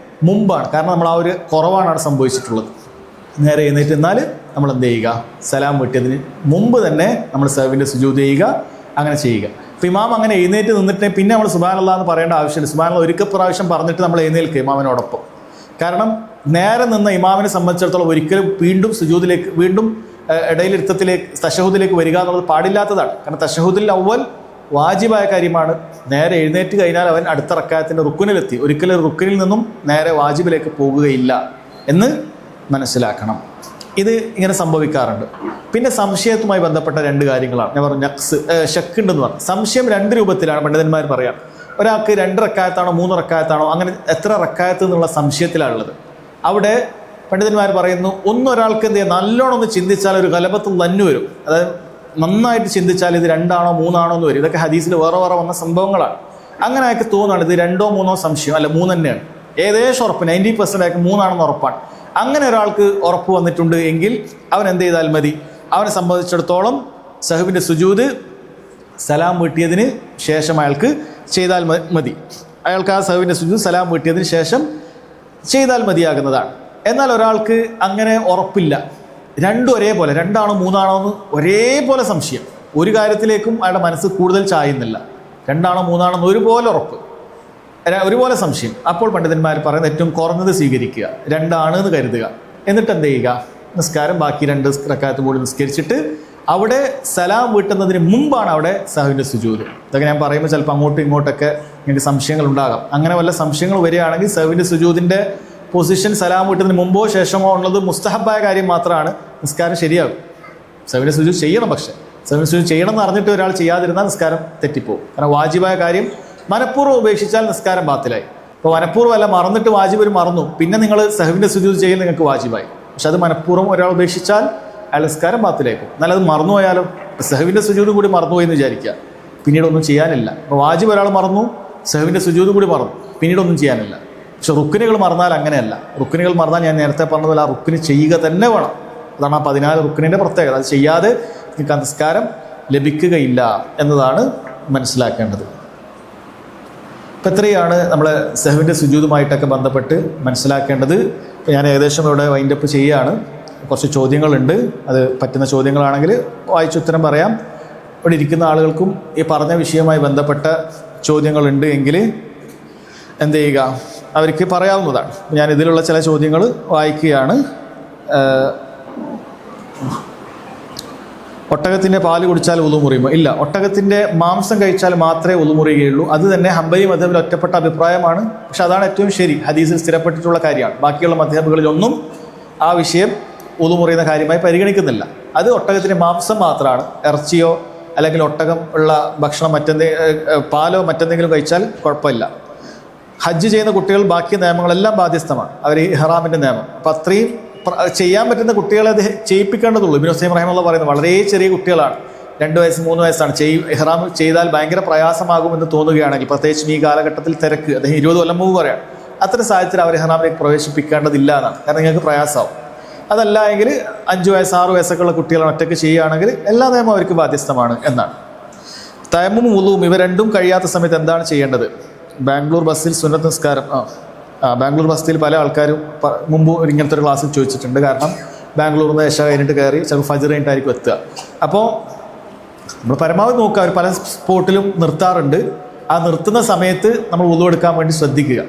മുമ്പാണ്. കാരണം നമ്മൾ ആ ഒരു കുറവാണ് അവിടെ സംഭവിച്ചിട്ടുള്ളത്. നേരെ എഴുന്നേറ്റ് എന്നാൽ നമ്മൾ എന്ത് ചെയ്യുക? സലാം വീട്ടിയതിന് മുമ്പ് തന്നെ നമ്മൾ സഹവിൻ്റെ സുജൂദ് ചെയ്യുക, അങ്ങനെ ചെയ്യുക. അപ്പോൾ ഇമാം അങ്ങനെ എഴുന്നേറ്റ് നിന്നിട്ട് പിന്നെ നമ്മൾ സുബ്ഹാനല്ലാഹ് എന്ന് പറയേണ്ട ആവശ്യമില്ല. സുബ്ഹാനല്ലാഹ് ഒരിക്കൽ പ്രാവശ്യം പറഞ്ഞിട്ട് നമ്മൾ എഴുന്നേൽക്കുക ഇമാമിനോടൊപ്പം. കാരണം നേരെ നിന്ന ഇമാമിനെ സംബന്ധിച്ചിടത്തോളം ഒരിക്കലും വീണ്ടും സുജൂദിലേക്ക്, വീണ്ടും ഇടയിലിരുത്തത്തിലേക്ക്, തശഹുദിലേക്ക് വരിക എന്നുള്ളത് പാടില്ലാത്തതാണ്. കാരണം തശഹുദിൽ അവ്വൽ വാജിബായ കാര്യമാണ്. നേരെ എഴുന്നേറ്റ് കഴിഞ്ഞാൽ അവൻ അടുത്ത റക്കായത്തിൻ്റെ റുക്കുനിലെത്തി. ഒരിക്കലും റുക്കുനിൽ നിന്നും നേരെ വാജിബിലേക്ക് പോകുകയില്ല എന്ന് മനസ്സിലാക്കണം. ഇത് ഇങ്ങനെ സംഭവിക്കാറുണ്ട്. പിന്നെ സംശയത്തുമായി ബന്ധപ്പെട്ട രണ്ട് കാര്യങ്ങളാണ് ഞാൻ പറഞ്ഞു. ഷക്ക് ഉണ്ടെന്ന് പറഞ്ഞു. സംശയം രണ്ട് രൂപത്തിലാണ് പണ്ഡിതന്മാർ പറയാം. ഒരാൾക്ക് 2 റക്കായത്താണോ 3 റക്കായത്താണോ അങ്ങനെ എത്ര റക്കായത്ത് എന്നുള്ള സംശയത്തിലാണുള്ളത്. അവിടെ പണ്ഡിതന്മാർ പറയുന്നു, ഒരാൾക്ക് എന്ത് ചെയ്യുക, നല്ലോണം ഒന്ന് ചിന്തിച്ചാൽ ഒരു ഗലബത്തും തന്നെ വരും. അതായത് നന്നായിട്ട് ചിന്തിച്ചാൽ ഇത് 2 ആണോ 3 ആണോ എന്ന് വരും. ഇതൊക്കെ ഹദീസിൽ വേറെ വന്ന സംഭവങ്ങളാണ്. അങ്ങനെ അയാൾക്ക് തോന്നുകയാണ് ഇത് 2 or 3 സംശയം, അല്ല 3 തന്നെയാണ്, ഏകദേശം ഉറപ്പ് 90% അയാൾക്ക് 3 ആണെന്ന് ഉറപ്പാണ്. അങ്ങനെ ഒരാൾക്ക് ഉറപ്പ് വന്നിട്ടുണ്ട് എങ്കിൽ അവൻ എന്ത് ചെയ്താൽ മതി? അവനെ സംബന്ധിച്ചിടത്തോളം സഹവിൻ്റെ സുജൂദ് സലാം വീട്ടിയതിന് ശേഷം അയാൾക്ക് ചെയ്താൽ മതി. അയാൾക്ക് ആ സഹവിൻ്റെ സുജൂദ് സലാം വീട്ടിയതിന് ശേഷം ചെയ്താൽ മതിയാകുന്നതാണ്. എന്നാൽ ഒരാൾക്ക് അങ്ങനെ ഉറപ്പില്ല, രണ്ടും ഒരേപോലെ, 2 ആണോ 3 ആണോ എന്ന് ഒരേപോലെ സംശയം, ഒരു കാര്യത്തിലേക്കും അയാളുടെ മനസ്സ് കൂടുതൽ ചായുന്നില്ല, 2 ആണോ 3 ആണോ എന്ന് ഒരുപോലെ ഉറപ്പ്, ഒരുപോലെ സംശയം. അപ്പോൾ പണ്ഡിതന്മാർ പറയുന്നത് ഏറ്റവും കുറഞ്ഞത് സ്വീകരിക്കുക, 2 ആണ് എന്ന് കരുതുക. എന്നിട്ട് എന്ത് ചെയ്യുക? നിസ്കാരം ബാക്കി 2 റക്അത്ത് കൂടി നിസ്കരിച്ചിട്ട് അവിടെ സലാം വീട്ടുന്നതിന് മുമ്പാണ് അവിടെ സഹവിൻ്റെ സുജൂദ്. ഇതൊക്കെ ഞാൻ പറയുമ്പോൾ ചിലപ്പോൾ അങ്ങോട്ടും ഇങ്ങോട്ടൊക്കെ നിങ്ങൾക്ക് സംശയങ്ങൾ ഉണ്ടാകാം. അങ്ങനെ വല്ല സംശയങ്ങൾ വരികയാണെങ്കിൽ സഹവിൻ്റെ സുജൂദിൻ്റെ പൊസിഷൻ സലാം വീട്ടുന്നതിന് മുമ്പോ ശേഷമോ ഉള്ളത് മുസ്തഹബായ കാര്യം മാത്രമാണ്. നിസ്കാരം ശരിയാകും. സഹവിൻ്റെ സുജൂദ് ചെയ്യണം. പക്ഷേ സഹവിൻ്റെ സുജൂദ് ചെയ്യണം എന്ന് അറിഞ്ഞിട്ട് ഒരാൾ ചെയ്യാതിരുന്നാൽ നിസ്കാരം തെറ്റിപ്പോകും. കാരണം വാജിബായ കാര്യം മനഃപൂർവ്വം ഉപേക്ഷിച്ചാൽ നിസ്കാരം ബാത്തിലായി. അപ്പോൾ മനഃപൂർവ്വം അല്ല, മറന്നിട്ട് വാജിബ് മറന്നു, പിന്നെ നിങ്ങൾ സഹവിൻ്റെ സുജൂദ് ചെയ്യൽ നിങ്ങൾക്ക് വാജിബായി. പക്ഷെ അത് മനഃപൂർവ്വം ഒരാൾ ഉപേക്ഷിച്ചാൽ അയാൾ നിസ്കാരം ബാത്തിലായിരിക്കും. എന്നാൽ അത് മറന്നുപോയാലും സഹവിൻ്റെ സുജൂദ് കൂടി മറന്നുപോയി എന്ന് വിചാരിക്കുക, പിന്നീട് ഒന്നും ചെയ്യാനില്ല. അപ്പോൾ വാജിബ് ഒരാൾ മറന്നു, സഹവിൻ്റെ സുജൂദ് കൂടി മറന്നു, പിന്നീട് ഒന്നും ചെയ്യാനില്ല. പക്ഷെ റുക്കിനുകൾ മറന്നാൽ അങ്ങനെയല്ല. റുക്കിനുകൾ മറന്നാൽ ഞാൻ നേരത്തെ പറഞ്ഞതുപോലെ ആ റുക്കിന് ചെയ്യുക തന്നെ വേണം. അതാണ് ആ 14 റുക്കിനിൻ്റെ പ്രത്യേകത. അത് ചെയ്യാതെ നിങ്ങൾക്ക് ആ നിസ്കാരം ലഭിക്കുകയില്ല എന്നതാണ് മനസ്സിലാക്കേണ്ടത്. ഇപ്പം എത്രയാണ് നമ്മൾ സഹവിൻ്റെ സുജൂദുമായിട്ടൊക്കെ ബന്ധപ്പെട്ട് മനസ്സിലാക്കേണ്ടത്. ഞാൻ ഏകദേശം ഇവിടെ വൈൻഡപ്പ് ചെയ്യുകയാണ്. കുറച്ച് ചോദ്യങ്ങളുണ്ട്, അത് പറ്റുന്ന ചോദ്യങ്ങളാണെങ്കിൽ വായിച്ചുത്തരം പറയാം. ഇവിടെ ഇരിക്കുന്ന ആളുകൾക്കും ഈ പറഞ്ഞ വിഷയവുമായി ബന്ധപ്പെട്ട ചോദ്യങ്ങളുണ്ട് എങ്കിൽ എന്ത് ചെയ്യുക, അവർക്ക് പറയാവുന്നതാണ്. ഞാൻ ഇതിലുള്ള ചില ചോദ്യങ്ങൾ വായിക്കുകയാണ്. ഒട്ടകത്തിൻ്റെ പാല് കുടിച്ചാൽ ഉളു മുറിയുമോ? ഇല്ല, ഒട്ടകത്തിൻ്റെ മാംസം കഴിച്ചാൽ മാത്രമേ ഉളു മുറിയുകയുള്ളൂ. അത് തന്നെ ഹംബലി മദ്ഹബിൽ ഒറ്റപ്പെട്ട അഭിപ്രായമാണ്. പക്ഷെ അതാണ് ഏറ്റവും ശരി, ഹദീസിൽ സ്ഥിരപ്പെട്ടിട്ടുള്ള കാര്യമാണ്. ബാക്കിയുള്ള മദ്ഹബുകളിലൊന്നും ആ വിഷയം ഉളു മുറിയുന്ന കാര്യമായി പരിഗണിക്കുന്നില്ല. അത് ഒട്ടകത്തിൻ്റെ മാംസം മാത്രമാണ്. ഇറച്ചിയോ അല്ലെങ്കിൽ ഒട്ടകം ഉള്ള ഭക്ഷണം പാലോ മറ്റെന്തെങ്കിലും കഴിച്ചാൽ കുഴപ്പമില്ല. ഹജ്ജ് ചെയ്യുന്ന കുട്ടികൾ ബാക്കി നിയമങ്ങളെല്ലാം ബാധ്യസ്ഥമാണ്. അവർ ഇഹ്റാമിൻ്റെ നിയമം. അപ്പോൾ അത്രയും ചെയ്യാൻ പറ്റുന്ന കുട്ടികളെ അത് ചെയ്യിപ്പിക്കേണ്ടതുള്ളൂ. ഇബ്നു ഉസൈമീൻ റഹിമഹുല്ലാഹ് പറയുന്നത് വളരെ ചെറിയ കുട്ടികളാണ്, 2 വയസ്സ് 3 വയസ്സാണ്. ഇഹ്റാം ചെയ്താൽ ഭയങ്കര പ്രയാസമാകുമെന്ന് തോന്നുകയാണെങ്കിൽ, പ്രത്യേകിച്ചും ഈ കാലഘട്ടത്തിൽ തിരക്ക്, അദ്ദേഹം 20 കൊല്ലം മുമ്പ് പറയാം, അത്തരം സാഹചര്യത്തിൽ അവർ ഇഹ്റാമിലേക്ക് പ്രവേശിപ്പിക്കേണ്ടതില്ല എന്നാണ്. കാരണം നിങ്ങൾക്ക് പ്രയാസമാവും. അതല്ല എങ്കിൽ 5 വയസ്സ് 6 വയസ്സൊക്കെ ഉള്ള കുട്ടികളെ ഒറ്റയ്ക്ക് ചെയ്യുകയാണെങ്കിൽ എല്ലാ നിയമവും അവർക്ക് ബാധ്യസ്ഥമാണ് എന്നാണ്. തയമ്മുമും വുളുവും ഇവ രണ്ടും കഴിയാത്ത സമയത്ത് എന്താണ് ചെയ്യേണ്ടത്? ബാംഗ്ലൂർ ബസ്സിൽ സുന്നത്ത് നിസ്കാരം. ബാംഗ്ലൂർ ബസ്സിൽ പല ആൾക്കാരും മുമ്പ് ഇങ്ങനത്തെ ഒരു ക്ലാസ്സിൽ ചോദിച്ചിട്ടുണ്ട്. കാരണം ബാംഗ്ലൂരിൽ നിന്ന് ഇശാ കഴിഞ്ഞിട്ട് കയറി ചിലപ്പോൾ ഫജ്ർ കഴിഞ്ഞിട്ടായിരിക്കും എത്തുക. അപ്പോൾ നമ്മൾ പരമാവധി നോക്കുക, അവർ പല സ്പോട്ടിലും നിർത്താറുണ്ട്. ആ നിർത്തുന്ന സമയത്ത് നമ്മൾ വുളു എടുക്കാൻ വേണ്ടി ശ്രദ്ധിക്കുക.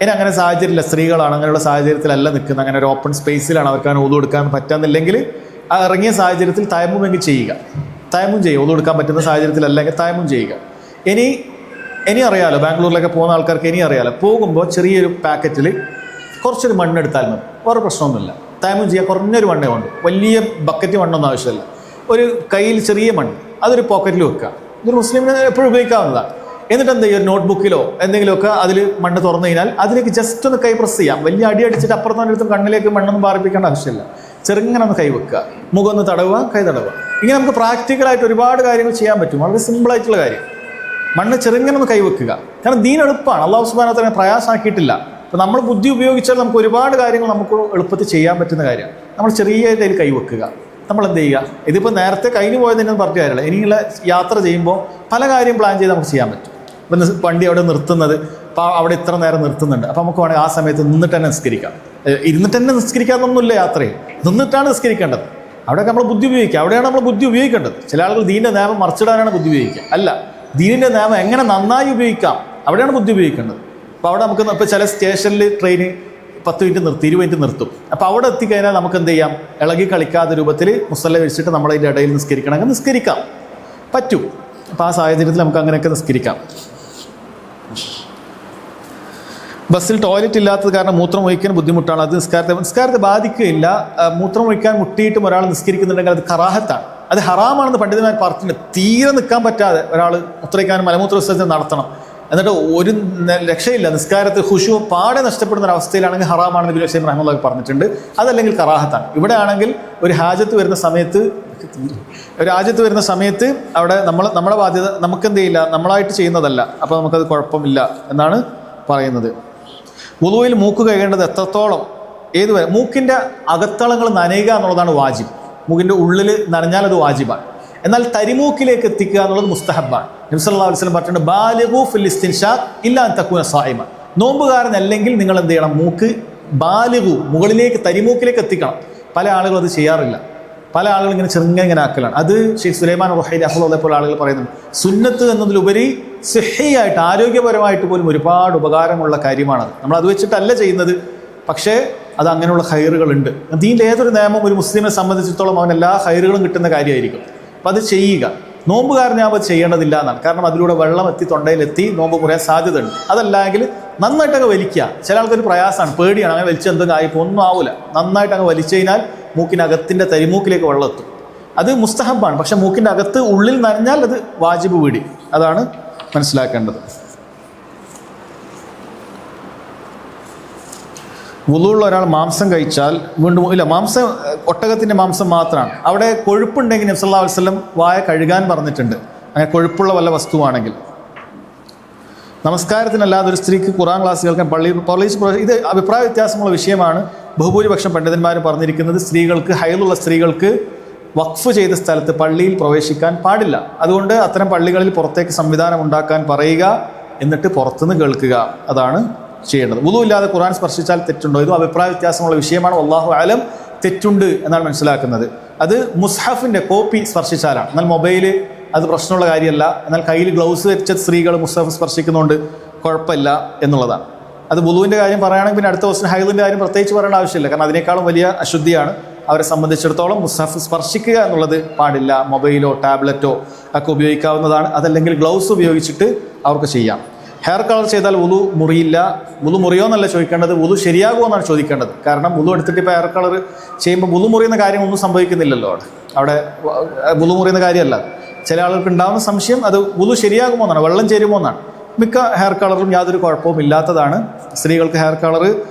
ഇനി അങ്ങനെ സാഹചര്യമില്ല, സ്ത്രീകളാണ്, അങ്ങനെയുള്ള സാഹചര്യത്തിലല്ല നിൽക്കുന്നത്, അങ്ങനെ ഒരു ഓപ്പൺ സ്പേസിലാണ്, അവർക്ക് അങ്ങനെ വുളു എടുക്കാൻ പറ്റാന്നില്ലെങ്കിൽ ആ ഇറങ്ങിയ സാഹചര്യത്തിൽ തയമ്മുമെങ്കിൽ ചെയ്യുക. തയമ്മും ചെയ്യുക. വുളു എടുക്കാൻ പറ്റുന്ന സാഹചര്യത്തിലല്ലെങ്കിൽ തയമ്മും ചെയ്യുക. ഇനി അറിയാലോ, ബാംഗ്ലൂരിലൊക്കെ പോകുന്ന ആൾക്കാർക്ക് ഇനി അറിയാലോ, പോകുമ്പോൾ ചെറിയൊരു പാക്കറ്റിൽ കുറച്ചൊരു മണ്ണെടുത്താൽ മതി, വേറെ പ്രശ്നമൊന്നുമില്ല. തയമ്മും ചെയ്യുക. കുറഞ്ഞൊരു മണ്ണേ കൊണ്ട്, വലിയ ബക്കറ്റ് മണ്ണൊന്നും ആവശ്യമില്ല. ഒരു കയ്യിൽ ചെറിയ മണ്ണ്, അതൊരു പോക്കറ്റിൽ വെക്കുക. ഇതൊരു മുസ്ലിമിന് എപ്പോഴും ഉപയോഗിക്കാവുന്നതാണ്. എന്നിട്ട് എന്ത് ചെയ്യുക, നോട്ട്ബുക്കിലോ എന്തെങ്കിലുമൊക്കെ അതിൽ മണ്ണ് തുറന്നു കഴിഞ്ഞാൽ അതിലേക്ക് ജസ്റ്റ് ഒന്ന് കൈ പ്രസ് ചെയ്യാം. വലിയ അടി അടിച്ചിട്ട് അപ്പുറത്തോടടുത്തും കണ്ണിലേക്ക് മണ്ണൊന്നും പാറിപ്പിക്കേണ്ട ആവശ്യമില്ല. ചെറുങ്ങനെ ഒന്ന് കൈ വെക്കുക, മുഖം ഒന്ന് തടവുക, കൈ തടവുക. ഇങ്ങനെ നമുക്ക് പ്രാക്ടിക്കലായിട്ട് ഒരുപാട് കാര്യങ്ങൾ ചെയ്യാൻ പറ്റും. വളരെ സിമ്പിളായിട്ടുള്ള കാര്യം. മണ്ണ് ചെറുങ്ങനെ ഒന്ന് കൈവെക്കുക. കാരണം ദീൻ എളുപ്പമാണ്, അള്ളാഹു സുബ്ഹാനഹു വ തആല പ്രയാസമാക്കിയിട്ടില്ല. അപ്പോൾ നമ്മൾ ബുദ്ധി ഉപയോഗിച്ചാൽ നമുക്ക് ഒരുപാട് കാര്യങ്ങൾ നമുക്ക് എളുപ്പത്തിൽ ചെയ്യാൻ പറ്റുന്ന കാര്യമാണ്. നമ്മൾ ചെറിയ കയ്യിൽ കൈവെക്കുക. നമ്മൾ എന്ത് ചെയ്യുക, ഇതിപ്പോൾ നേരത്തെ കഴിഞ്ഞു പോയതിനൊന്നും പറഞ്ഞ കാര്യമില്ല. ഇനിയുള്ള യാത്ര ചെയ്യുമ്പോൾ പല കാര്യം പ്ലാൻ ചെയ്ത് നമുക്ക് ചെയ്യാൻ പറ്റും. വണ്ടി അവിടെ നിർത്തുന്നത്, അപ്പോൾ അവിടെ ഇത്ര നേരം നിർത്തുന്നുണ്ട്, അപ്പോൾ നമുക്ക് വേണമെങ്കിൽ ആ സമയത്ത് നിന്നിട്ട് തന്നെ നിസ്കരിക്കാം. ഇരുന്നിട്ട് തന്നെ നിസ്കരിക്കാമെന്നൊന്നുമില്ല, യാത്രയിൽ നിന്നിട്ടാണ് നിസ്കരിക്കേണ്ടത്. അവിടെയൊക്കെ നമ്മൾ ബുദ്ധി ഉപയോഗിക്കുക, അവിടെയാണ് നമ്മൾ ബുദ്ധി ഉപയോഗിക്കേണ്ടത്. ചില ആളുകൾ ദീനിൻ്റെ നിയമം മറിച്ചിടാനാണ് ബുദ്ധി ഉപയോഗിക്കുക. അല്ല, ദീനിൻ്റെ നിയമം എങ്ങനെ നന്നായി ഉപയോഗിക്കാം അവിടെയാണ് ബുദ്ധി ഉപയോഗിക്കേണ്ടത്. അപ്പോൾ അവിടെ നമുക്ക് ഇപ്പോൾ ചില സ്റ്റേഷനിൽ ട്രെയിൻ 10 മിനിറ്റ് നിർത്തി, 20 മിനിറ്റ് നിർത്തും. അപ്പോൾ അവിടെ എത്തിക്കഴിഞ്ഞാൽ നമുക്ക് എന്ത് ചെയ്യാം, ഇളകി കളിക്കാത്ത രൂപത്തിൽ മുസല്ല വെച്ചിട്ട് നമ്മളതിൻ്റെ ഇടയിൽ നിസ്കരിക്കണമെങ്കിൽ നിസ്കരിക്കാം, പറ്റും. അപ്പോൾ ആ സാഹചര്യത്തിൽ നമുക്ക് അങ്ങനെയൊക്കെ നിസ്കരിക്കാം. ബസ്സിൽ ടോയ്ലറ്റ് ഇല്ലാത്തത് കാരണം മൂത്രം ഒഴിക്കാൻ ബുദ്ധിമുട്ടാണ്. അത് നിസ്കാരത്തെ ബാധിക്കുകയില്ല. മൂത്രം ഒഴിക്കാൻ മുട്ടിയിട്ടും ഒരാൾ നിസ്കരിക്കുന്നുണ്ടെങ്കിൽ അത് കറാഹത്താണ്, അത് ഹറാമാണെന്ന് പണ്ഡിതന്മാർ പറഞ്ഞിട്ടുണ്ട്. തീരെ നിൽക്കാൻ പറ്റാതെ ഒരാൾ മൂത്രയ്ക്കാനും മലമൂത്ര വിസർജനം നടത്തണം, എന്നിട്ട് ഒരു രക്ഷയില്ല, നിസ്കാരത്തിൽ ഖുശൂ പാടെ നഷ്ടപ്പെടുന്ന ഒരു അവസ്ഥയിലാണെങ്കിൽ ഹറാമാണെന്ന് ഇബ്നു ഹുസൈം റഹ്മത്തുള്ളാഹി പറഞ്ഞിട്ടുണ്ട്. അതല്ലെങ്കിൽ കറാഹത്താണ്. ഇവിടെ ആണെങ്കിൽ ഒരു ഹാജത്ത് വരുന്ന സമയത്ത് അവിടെ നമ്മുടെ ബാധ്യത നമുക്കെന്ത് ചെയ്യില്ല, നമ്മളായിട്ട് ചെയ്യുന്നതല്ല, അപ്പോൾ നമുക്കത് കുഴപ്പമില്ല എന്നാണ് പറയുന്നത്. വുളുവിൽ മൂക്ക് കഴുകേണ്ടത് എത്രത്തോളം ഏതുവരെ? മൂക്കിൻ്റെ അകത്തളങ്ങൾ നനയുക എന്നുള്ളതാണ് വാജിബ്. മൂക്കിൻ്റെ ഉള്ളിൽ നനഞ്ഞാൽ അത് വാജിബാണ്. എന്നാൽ തരിമൂക്കിലേക്ക് എത്തിക്കുക എന്നുള്ളത് മുസ്തഹബാണ്. നബി സല്ലല്ലാഹു അലൈഹി വസല്ലം പറഞ്ഞിട്ടുണ്ട്, ബാലിഗു ഫിൽ ഇസ്തിൻഷാഖ് ഇല്ലാ അൻ തകൂന സായിമ. നോമ്പുകാരനല്ലെങ്കിൽ നിങ്ങൾ എന്ത് ചെയ്യണം, മൂക്ക് ബാലിഗു മുകളിലേക്ക് തരിമൂക്കിലേക്ക് എത്തിക്കണം. പല ആളുകളും അത് ചെയ്യാറില്ല. പല ആളുകൾ ഇങ്ങനെ ചെറുങ്ങനെ ആക്കലാണ്. അത് ഷെയ്ഖ് സുലൈമാൻ റുഹൈലി റഹിമഹുല്ലാഹു പോലെ ആളുകൾ പറയുന്നുണ്ട്, സുന്നത്ത് എന്നതിലുപരി സിഹ്ഹിയായിട്ട് ആരോഗ്യപരമായിട്ട് പോലും ഒരുപാട് ഉപകാരമുള്ള കാര്യമാണത്. നമ്മൾ അത് വെച്ചിട്ടല്ല ചെയ്യുന്നത്, പക്ഷേ അത് അങ്ങനെയുള്ള ഹൈറുകളുണ്ട്. ദീനിൻ്റെ ഏതൊരു നിയമം ഒരു മുസ്ലിമിനെ സംബന്ധിച്ചിടത്തോളം അവൻ എല്ലാ ഹൈറുകളും കിട്ടുന്ന കാര്യമായിരിക്കും. അപ്പം അത് ചെയ്യുക. നോമ്പുകാരനാകുമ്പോൾ അത് ചെയ്യേണ്ടതില്ല എന്നാണ്. കാരണം അതിലൂടെ വെള്ളം എത്തി തൊണ്ടയിലെത്തി നോമ്പ് മുറിയാൻ സാധ്യതയുണ്ട്. അതല്ലെങ്കിൽ നന്നായിട്ടൊക്കെ വലിക്കുക. ചില ആൾക്കൊരു പ്രയാസമാണ്, പേടിയാണ്, അങ്ങനെ വലിച്ച് എന്തെങ്കിലും ആയിപ്പോൾ ഒന്നും ആവില്ല. നന്നായിട്ട് അങ്ങ് വലിച്ചു കഴിഞ്ഞാൽ മൂക്കിനകത്തിൻ്റെ തരിമൂക്കിലേക്ക് വെള്ളം എത്തും. അത് മുസ്തഹബാണ്. പക്ഷെ മൂക്കിൻ്റെ അകത്ത് ഉള്ളിൽ നനഞ്ഞാൽ അത് വാജിബ് വീടി. അതാണ് മനസ്സിലാക്കേണ്ടത്. വുളുവുള്ള ഒരാൾ മാംസം കഴിച്ചാൽ വീണ്ടും ഇല്ല, മാംസം ഒട്ടകത്തിൻ്റെ മാംസം മാത്രമാണ്. അവിടെ കൊഴുപ്പുണ്ടെങ്കിൽ നബി സല്ലല്ലാഹു അലൈഹി വസല്ലം വായ കഴുകാൻ പറഞ്ഞിട്ടുണ്ട്, അങ്ങനെ കൊഴുപ്പുള്ള വല്ല വസ്തുവാണെങ്കിൽ. നമസ്കാരത്തിനല്ലാതെ ഒരു സ്ത്രീക്ക് ഖുർആൻ ക്ലാസ് കേൾക്കാൻ ഇത് അഭിപ്രായ വ്യത്യാസമുള്ള വിഷയമാണ്. ബഹുഭൂരിപക്ഷം പണ്ഡിതന്മാരും പറഞ്ഞിരിക്കുന്നത് സ്ത്രീകൾക്ക്, ഹൈലുള്ള സ്ത്രീകൾക്ക് വഖഫ് ചെയ്ത സ്ഥലത്ത് പള്ളിയിൽ പ്രവേശിക്കാൻ പാടില്ല. അതുകൊണ്ട് അത്തരം പള്ളികളിൽ പുറത്തേക്ക് സംവിധാനം ഉണ്ടാക്കാൻ പറയുക, എന്നിട്ട് പുറത്തുനിന്ന് കേൾക്കുക, അതാണ് ചെയ്യേണ്ടത്. വുളു ഇല്ലാതെ ഖുർആൻ സ്പർശിച്ചാൽ തെറ്റുണ്ടോ? ഇതും അഭിപ്രായ വ്യത്യാസമുള്ള വിഷയമാണ്. വല്ലാഹു അലം, തെറ്റുണ്ട് എന്നാണ് മനസ്സിലാക്കുന്നത്. അത് മുസ്ഹഫിൻ്റെ കോപ്പി സ്പർശിച്ചാലാണ്. എന്നാൽ മൊബൈല് അത് പ്രശ്നമുള്ള കാര്യമല്ല. എന്നാൽ കയ്യിൽ ഗ്ലൗസ് വെച്ച സ്ത്രീകൾ മുസ്ഹഫ് സ്പർശിക്കുന്നതുകൊണ്ട് കുഴപ്പമില്ല എന്നുള്ളതാണ്. അത് വുളുവിൻ്റെ കാര്യം പറയുകയാണെങ്കിൽ പിന്നെ അടുത്ത ദിവസം ഹൈദിൻ്റെ കാര്യം പ്രത്യേകിച്ച് പറയേണ്ട ആവശ്യമില്ല. കാരണം അതിനേക്കാളും വലിയ അശുദ്ധിയാണ്. അവരെ സംബന്ധിച്ചിടത്തോളം മുസ്ഹഫ് സ്പർശിക്കുക എന്നുള്ളത് പാടില്ല. മൊബൈലോ ടാബ്ലറ്റോ ഒക്കെ ഉപയോഗിക്കാവുന്നതാണ്. അതല്ലെങ്കിൽ ഗ്ലൗസ് ഉപയോഗിച്ചിട്ട് അവർക്ക് ചെയ്യാം. ഹെയർ കളർ ചെയ്താൽ വുളു മുറിയില്ല. വുളു മുറിയോ എന്നല്ല ചോദിക്കേണ്ടത്, വുളു ശരിയാകുമോ എന്നാണ് ചോദിക്കേണ്ടത്. കാരണം വുളു എടുത്തിട്ട് ഇപ്പോൾ ഹെയർ കളർ ചെയ്യുമ്പോൾ വുളു മുറിയുന്ന കാര്യം ഒന്നും സംഭവിക്കുന്നില്ലല്ലോ. അവിടെ വുളു മുറിയുന്ന കാര്യമല്ല. ചില ആളുകൾക്ക് ഉണ്ടാകുന്ന സംശയം അത് വുളു ശരിയാകുമോ എന്നാണ്, വെള്ളം ചേരുമോ എന്നാണ്. മിക്ക ഹെയർ കളറും യാതൊരു കുഴപ്പവും ഇല്ലാത്തതാണ്. സ്ത്രീകൾക്ക് ഹെയർ കളർ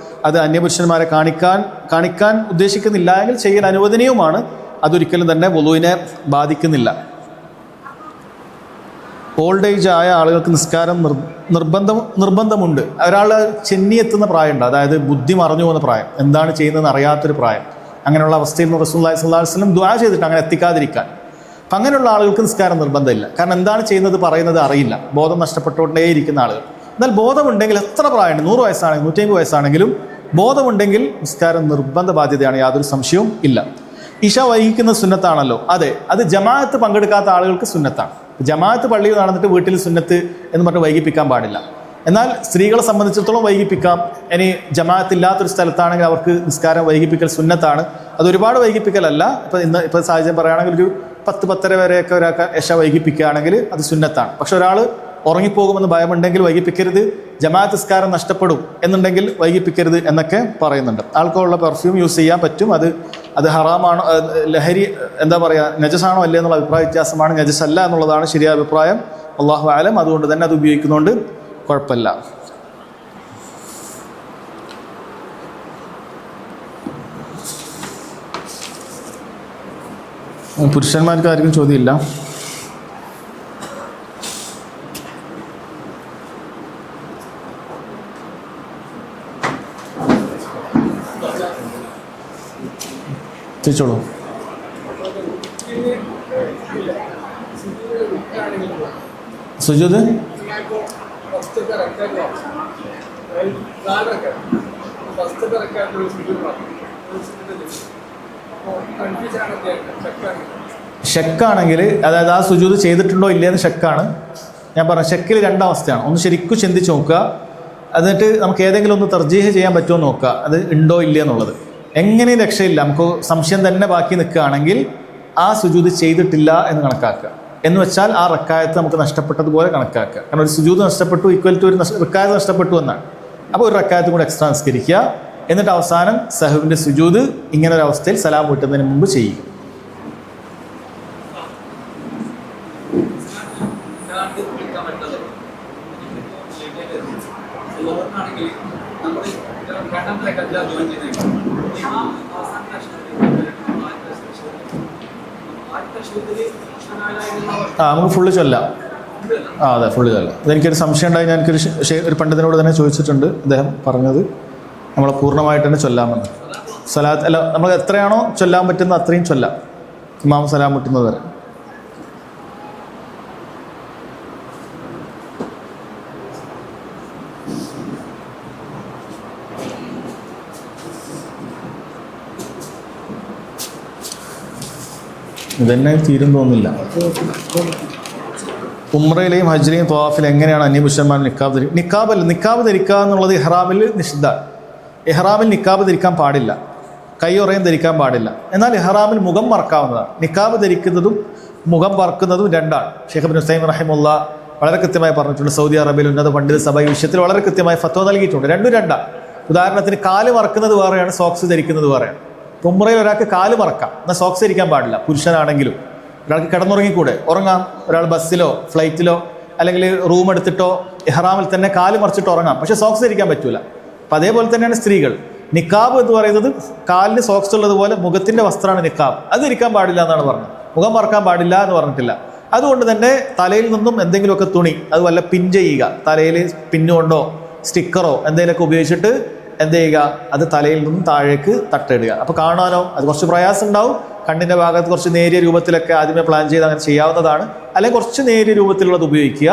അത് അന്യപുരുഷന്മാരെ കാണിക്കാൻ ഉദ്ദേശിക്കുന്നില്ല എങ്കിൽ ചെയ്യാൻ അനുവദനീയവുമാണ്. അതൊരിക്കലും തന്നെ വുളുവിനെ ബാധിക്കുന്നില്ല. ഓൾഡ് ഏജ് ആയ ആളുകൾക്ക് നിസ്കാരം നിർബന്ധമുണ്ട്. ഒരാൾ ചെന്നിയെത്തുന്ന പ്രായമുണ്ട്, അതായത് ബുദ്ധി മറഞ്ഞു പോകുന്ന പ്രായം, എന്താണ് ചെയ്യുന്നതെന്ന് അറിയാത്തൊരു പ്രായം. അങ്ങനെയുള്ള അവസ്ഥയിൽ റസൂലുള്ളാഹി സ്വല്ലല്ലാഹു അലൈഹി വസല്ലം ദുആ ചെയ്തിട്ട് അങ്ങനെ എത്തിക്കാതിരിക്കാൻ. അപ്പം അങ്ങനെയുള്ള ആളുകൾക്ക് നിസ്കാരം നിർബന്ധമില്ല. കാരണം എന്താണ് ചെയ്യുന്നത് പറയുന്നത് അറിയില്ല, ബോധം നഷ്ടപ്പെട്ടുകൊണ്ടേയിരിക്കുന്ന ആളുകൾ. എന്നാൽ ബോധമുണ്ടെങ്കിൽ എത്ര പ്രായമുണ്ട്, 100 വയസ്സാണെങ്കിലും 150 വയസ്സാണെങ്കിലും ബോധമുണ്ടെങ്കിൽ നിസ്കാരം നിർബന്ധ ബാധ്യതയാണ്, യാതൊരു സംശയവും ഇല്ല. ഇശ വൈകിക്കുന്ന സുന്നത്താണല്ലോ, അതെ, അത് ജമാഅത്ത് പങ്കെടുക്കാത്ത ആളുകൾക്ക് സുന്നത്താണ്. ജമാഅത്ത് പള്ളിയിൽ നടന്നിട്ട് വീട്ടിൽ സുന്നത്ത് എന്ന് പറഞ്ഞ് വൈകിപ്പിക്കാൻ പാടില്ല. എന്നാൽ സ്ത്രീകളെ സംബന്ധിച്ചിടത്തോളം വൈകിപ്പിക്കാം. ഇനി ജമാഅത്ത് ഇല്ലാത്തൊരു സ്ഥലത്താണെങ്കിൽ അവർക്ക് നിസ്കാരം വൈകിപ്പിക്കൽ സുന്നത്താണ്. അത് ഒരുപാട് വൈകിപ്പിക്കലല്ല. ഇപ്പോൾ സാഹചര്യം പറയുകയാണെങ്കിൽ ഒരു 10-10:30 വരെയൊക്കെ ഒരാൾക്ക് ഇശ വൈകിപ്പിക്കുകയാണെങ്കിൽ അത് സുന്നത്താണ്. പക്ഷെ ഒരാൾ ഉറങ്ങിപ്പോകുമെന്ന് ഭയമുണ്ടെങ്കിൽ വൈകിപ്പിക്കരുത്, ജമാഅത്ത് നിസ്കാരം നഷ്ടപ്പെടും എന്നുണ്ടെങ്കിൽ വൈകിപ്പിക്കരുത് എന്നൊക്കെ പറയുന്നുണ്ട്. ആൾക്കുള്ള പെർഫ്യൂം യൂസ് ചെയ്യാൻ പറ്റും. അത് ഹറാമാണോ, ലഹരി എന്താ പറയുക, നജസാണോ അല്ലേ എന്നുള്ള അഭിപ്രായ വ്യത്യാസമാണ്. നജസല്ല എന്നുള്ളതാണ് ശരിയായ അഭിപ്രായം. അല്ലാഹു അലം. അതുകൊണ്ട് തന്നെ അത് ഉപയോഗിക്കുന്നതുകൊണ്ട് കുഴപ്പമില്ല. പുരുഷന്മാർക്ക് ആർക്കും ചോദ്യമില്ല. ചോദിച്ചോളൂ. സുജൂദ് ഷെക്കാണെങ്കിൽ, അതായത് ആ സുജൂദ് ചെയ്തിട്ടുണ്ടോ ഇല്ലയെന്ന് ഷെക്കാണ്. ഞാൻ പറഞ്ഞ ഷെക്കിൽ രണ്ടവസ്ഥയാണ്. ഒന്ന് ശരിക്കും ചിന്തിച്ച് നോക്കുക, എന്നിട്ട് നമുക്ക് ഏതെങ്കിലും ഒന്ന് തർജീഹ് ചെയ്യാൻ പറ്റുമോ നോക്കുക, അത് ഉണ്ടോ ഇല്ല എന്നുള്ളത്. എങ്ങനെയും രക്ഷയില്ല, നമുക്ക് സംശയം തന്നെ ബാക്കി നിൽക്കുകയാണെങ്കിൽ ആ സുജൂദ് ചെയ്തിട്ടില്ല എന്ന് കണക്കാക്കുക. എന്ന് വെച്ചാൽ ആ റക്കായത്ത് നമുക്ക് നഷ്ടപ്പെട്ടതുപോലെ കണക്കാക്കുക. കാരണം ഒരു സുജൂദ് നഷ്ടപ്പെട്ടു ഈക്വൽ ടു ഒരു റക്കായത്ത് നഷ്ടപ്പെട്ടു എന്നാണ്. അപ്പോൾ ഒരു റക്കായത്തും കൂടെ എക്സ്ട്രാ നിസ്കരിക്കുക. എന്നിട്ട് അവസാനം സഹവിൻ്റെ സുജൂദ് ഇങ്ങനെ ഒരു അവസ്ഥയിൽ സലാം വീട്ടുന്നതിന് മുമ്പ് ചെയ്യുക. നമുക്ക് ഫുള്ള് ചൊല്ലാം. അതെ, ഫുള്ള് ചൊല്ലാം. അതെനിക്കൊരു സംശയം ഉണ്ടായി. ഞാനൊരു ഒരു പണ്ഡിതനോട് തന്നെ ചോദിച്ചിട്ടുണ്ട്. അദ്ദേഹം പറഞ്ഞത് നമ്മൾ പൂർണ്ണമായിട്ട് തന്നെ ചൊല്ലാമെന്ന്. സലാത്ത് അല്ല, നമ്മൾ എത്രയാണോ ചൊല്ലാൻ പറ്റുന്നത് അത്രയും ചൊല്ലാം, ഇമാം സലാം മുട്ടുന്നത് വരെ. ഇതന്നെ തീരും തോന്നുന്നില്ല. ഉംറയിലെയും ഹജ്ജിലെയും ത്വാഫിൽ എങ്ങനെയാണ് അന്യപുരുഷന്മാർ നിക്കാബ് ധരിക്കുക എന്നുള്ളത് ഇഹ്റാമിൽ നിഷിദ്ധാണ്. ഇഹ്റാമിൽ നിക്കാബ് ധരിക്കാൻ പാടില്ല, കൈയുറയും ധരിക്കാൻ പാടില്ല. എന്നാൽ ഇഹ്റാമിൽ മുഖം മറക്കാവുന്നതാണ്. നിക്കാബ് ധരിക്കുന്നതും മുഖം മറക്കുന്നതും രണ്ടാണ്. ഷെയ്ഖ് ഇബ്നു ഉസൈമീൻ റഹിമഹുല്ല വളരെ കൃത്യമായി പറഞ്ഞിട്ടുണ്ട്. സൗദി അറേബ്യയിൽ ഉന്നത പണ്ഡിത സഭ ഈ വിഷയത്തിൽ വളരെ കൃത്യമായി ഫത്വ നൽകിയിട്ടുണ്ട്. രണ്ടും രണ്ടാണ്. ഉദാഹരണത്തിന് കാല് മറക്കുന്നത് വേറെയാണ്, സോക്സ് ധരിക്കുന്നത് വേറെയാണ്. ഉംറയിൽ ഒരാൾക്ക് കാല് മറക്കാം, എന്നാൽ സോക്സ് ധരിക്കാൻ പാടില്ല. പുരുഷനാണെങ്കിലും ഒരാൾക്ക് കിടന്നുറങ്ങിക്കൂടെ? ഉറങ്ങാം. ഒരാൾ ബസ്സിലോ ഫ്ലൈറ്റിലോ അല്ലെങ്കിൽ റൂം എടുത്തിട്ടോ ഇഹ്റാമിൽ തന്നെ കാല് മറിച്ചിട്ട് ഉറങ്ങാം, പക്ഷേ സോക്സ് ധരിക്കാൻ പറ്റൂല. അപ്പം അതേപോലെ തന്നെയാണ് സ്ത്രീകൾ. നിക്കാബ് എന്ന് പറയുന്നത് കാലിന് സോക്സ് ഉള്ളതുപോലെ മുഖത്തിൻ്റെ വസ്ത്രമാണ് നിക്കാബ്. അത് ധരിക്കാൻ പാടില്ല എന്നാണ് പറഞ്ഞത്. മുഖം മറക്കാൻ പാടില്ല എന്ന് പറഞ്ഞിട്ടില്ല. അതുകൊണ്ട് തന്നെ തലയിൽ നിന്നും എന്തെങ്കിലുമൊക്കെ തുണി, അത് വല്ല പിൻ ചെയ്യുക, തലയിൽ പിന്നുകൊണ്ടോ സ്റ്റിക്കറോ എന്തെങ്കിലുമൊക്കെ ഉപയോഗിച്ചിട്ട് എന്ത് ചെയ്യുക, അത് തലയിൽ നിന്നും താഴേക്ക് തട്ടിടുക. അപ്പോൾ കാണാനോ അത് കുറച്ച് പ്രയാസം ഉണ്ടാവും. കണ്ണിൻ്റെ ഭാഗത്ത് കുറച്ച് നേരിയ രൂപത്തിലൊക്കെ ആദ്യമേ പ്ലാൻ ചെയ്ത് അങ്ങനെ ചെയ്യാവുന്നതാണ്. അല്ലെങ്കിൽ കുറച്ച് നേരിയ രൂപത്തിലുള്ളത് ഉപയോഗിക്കുക,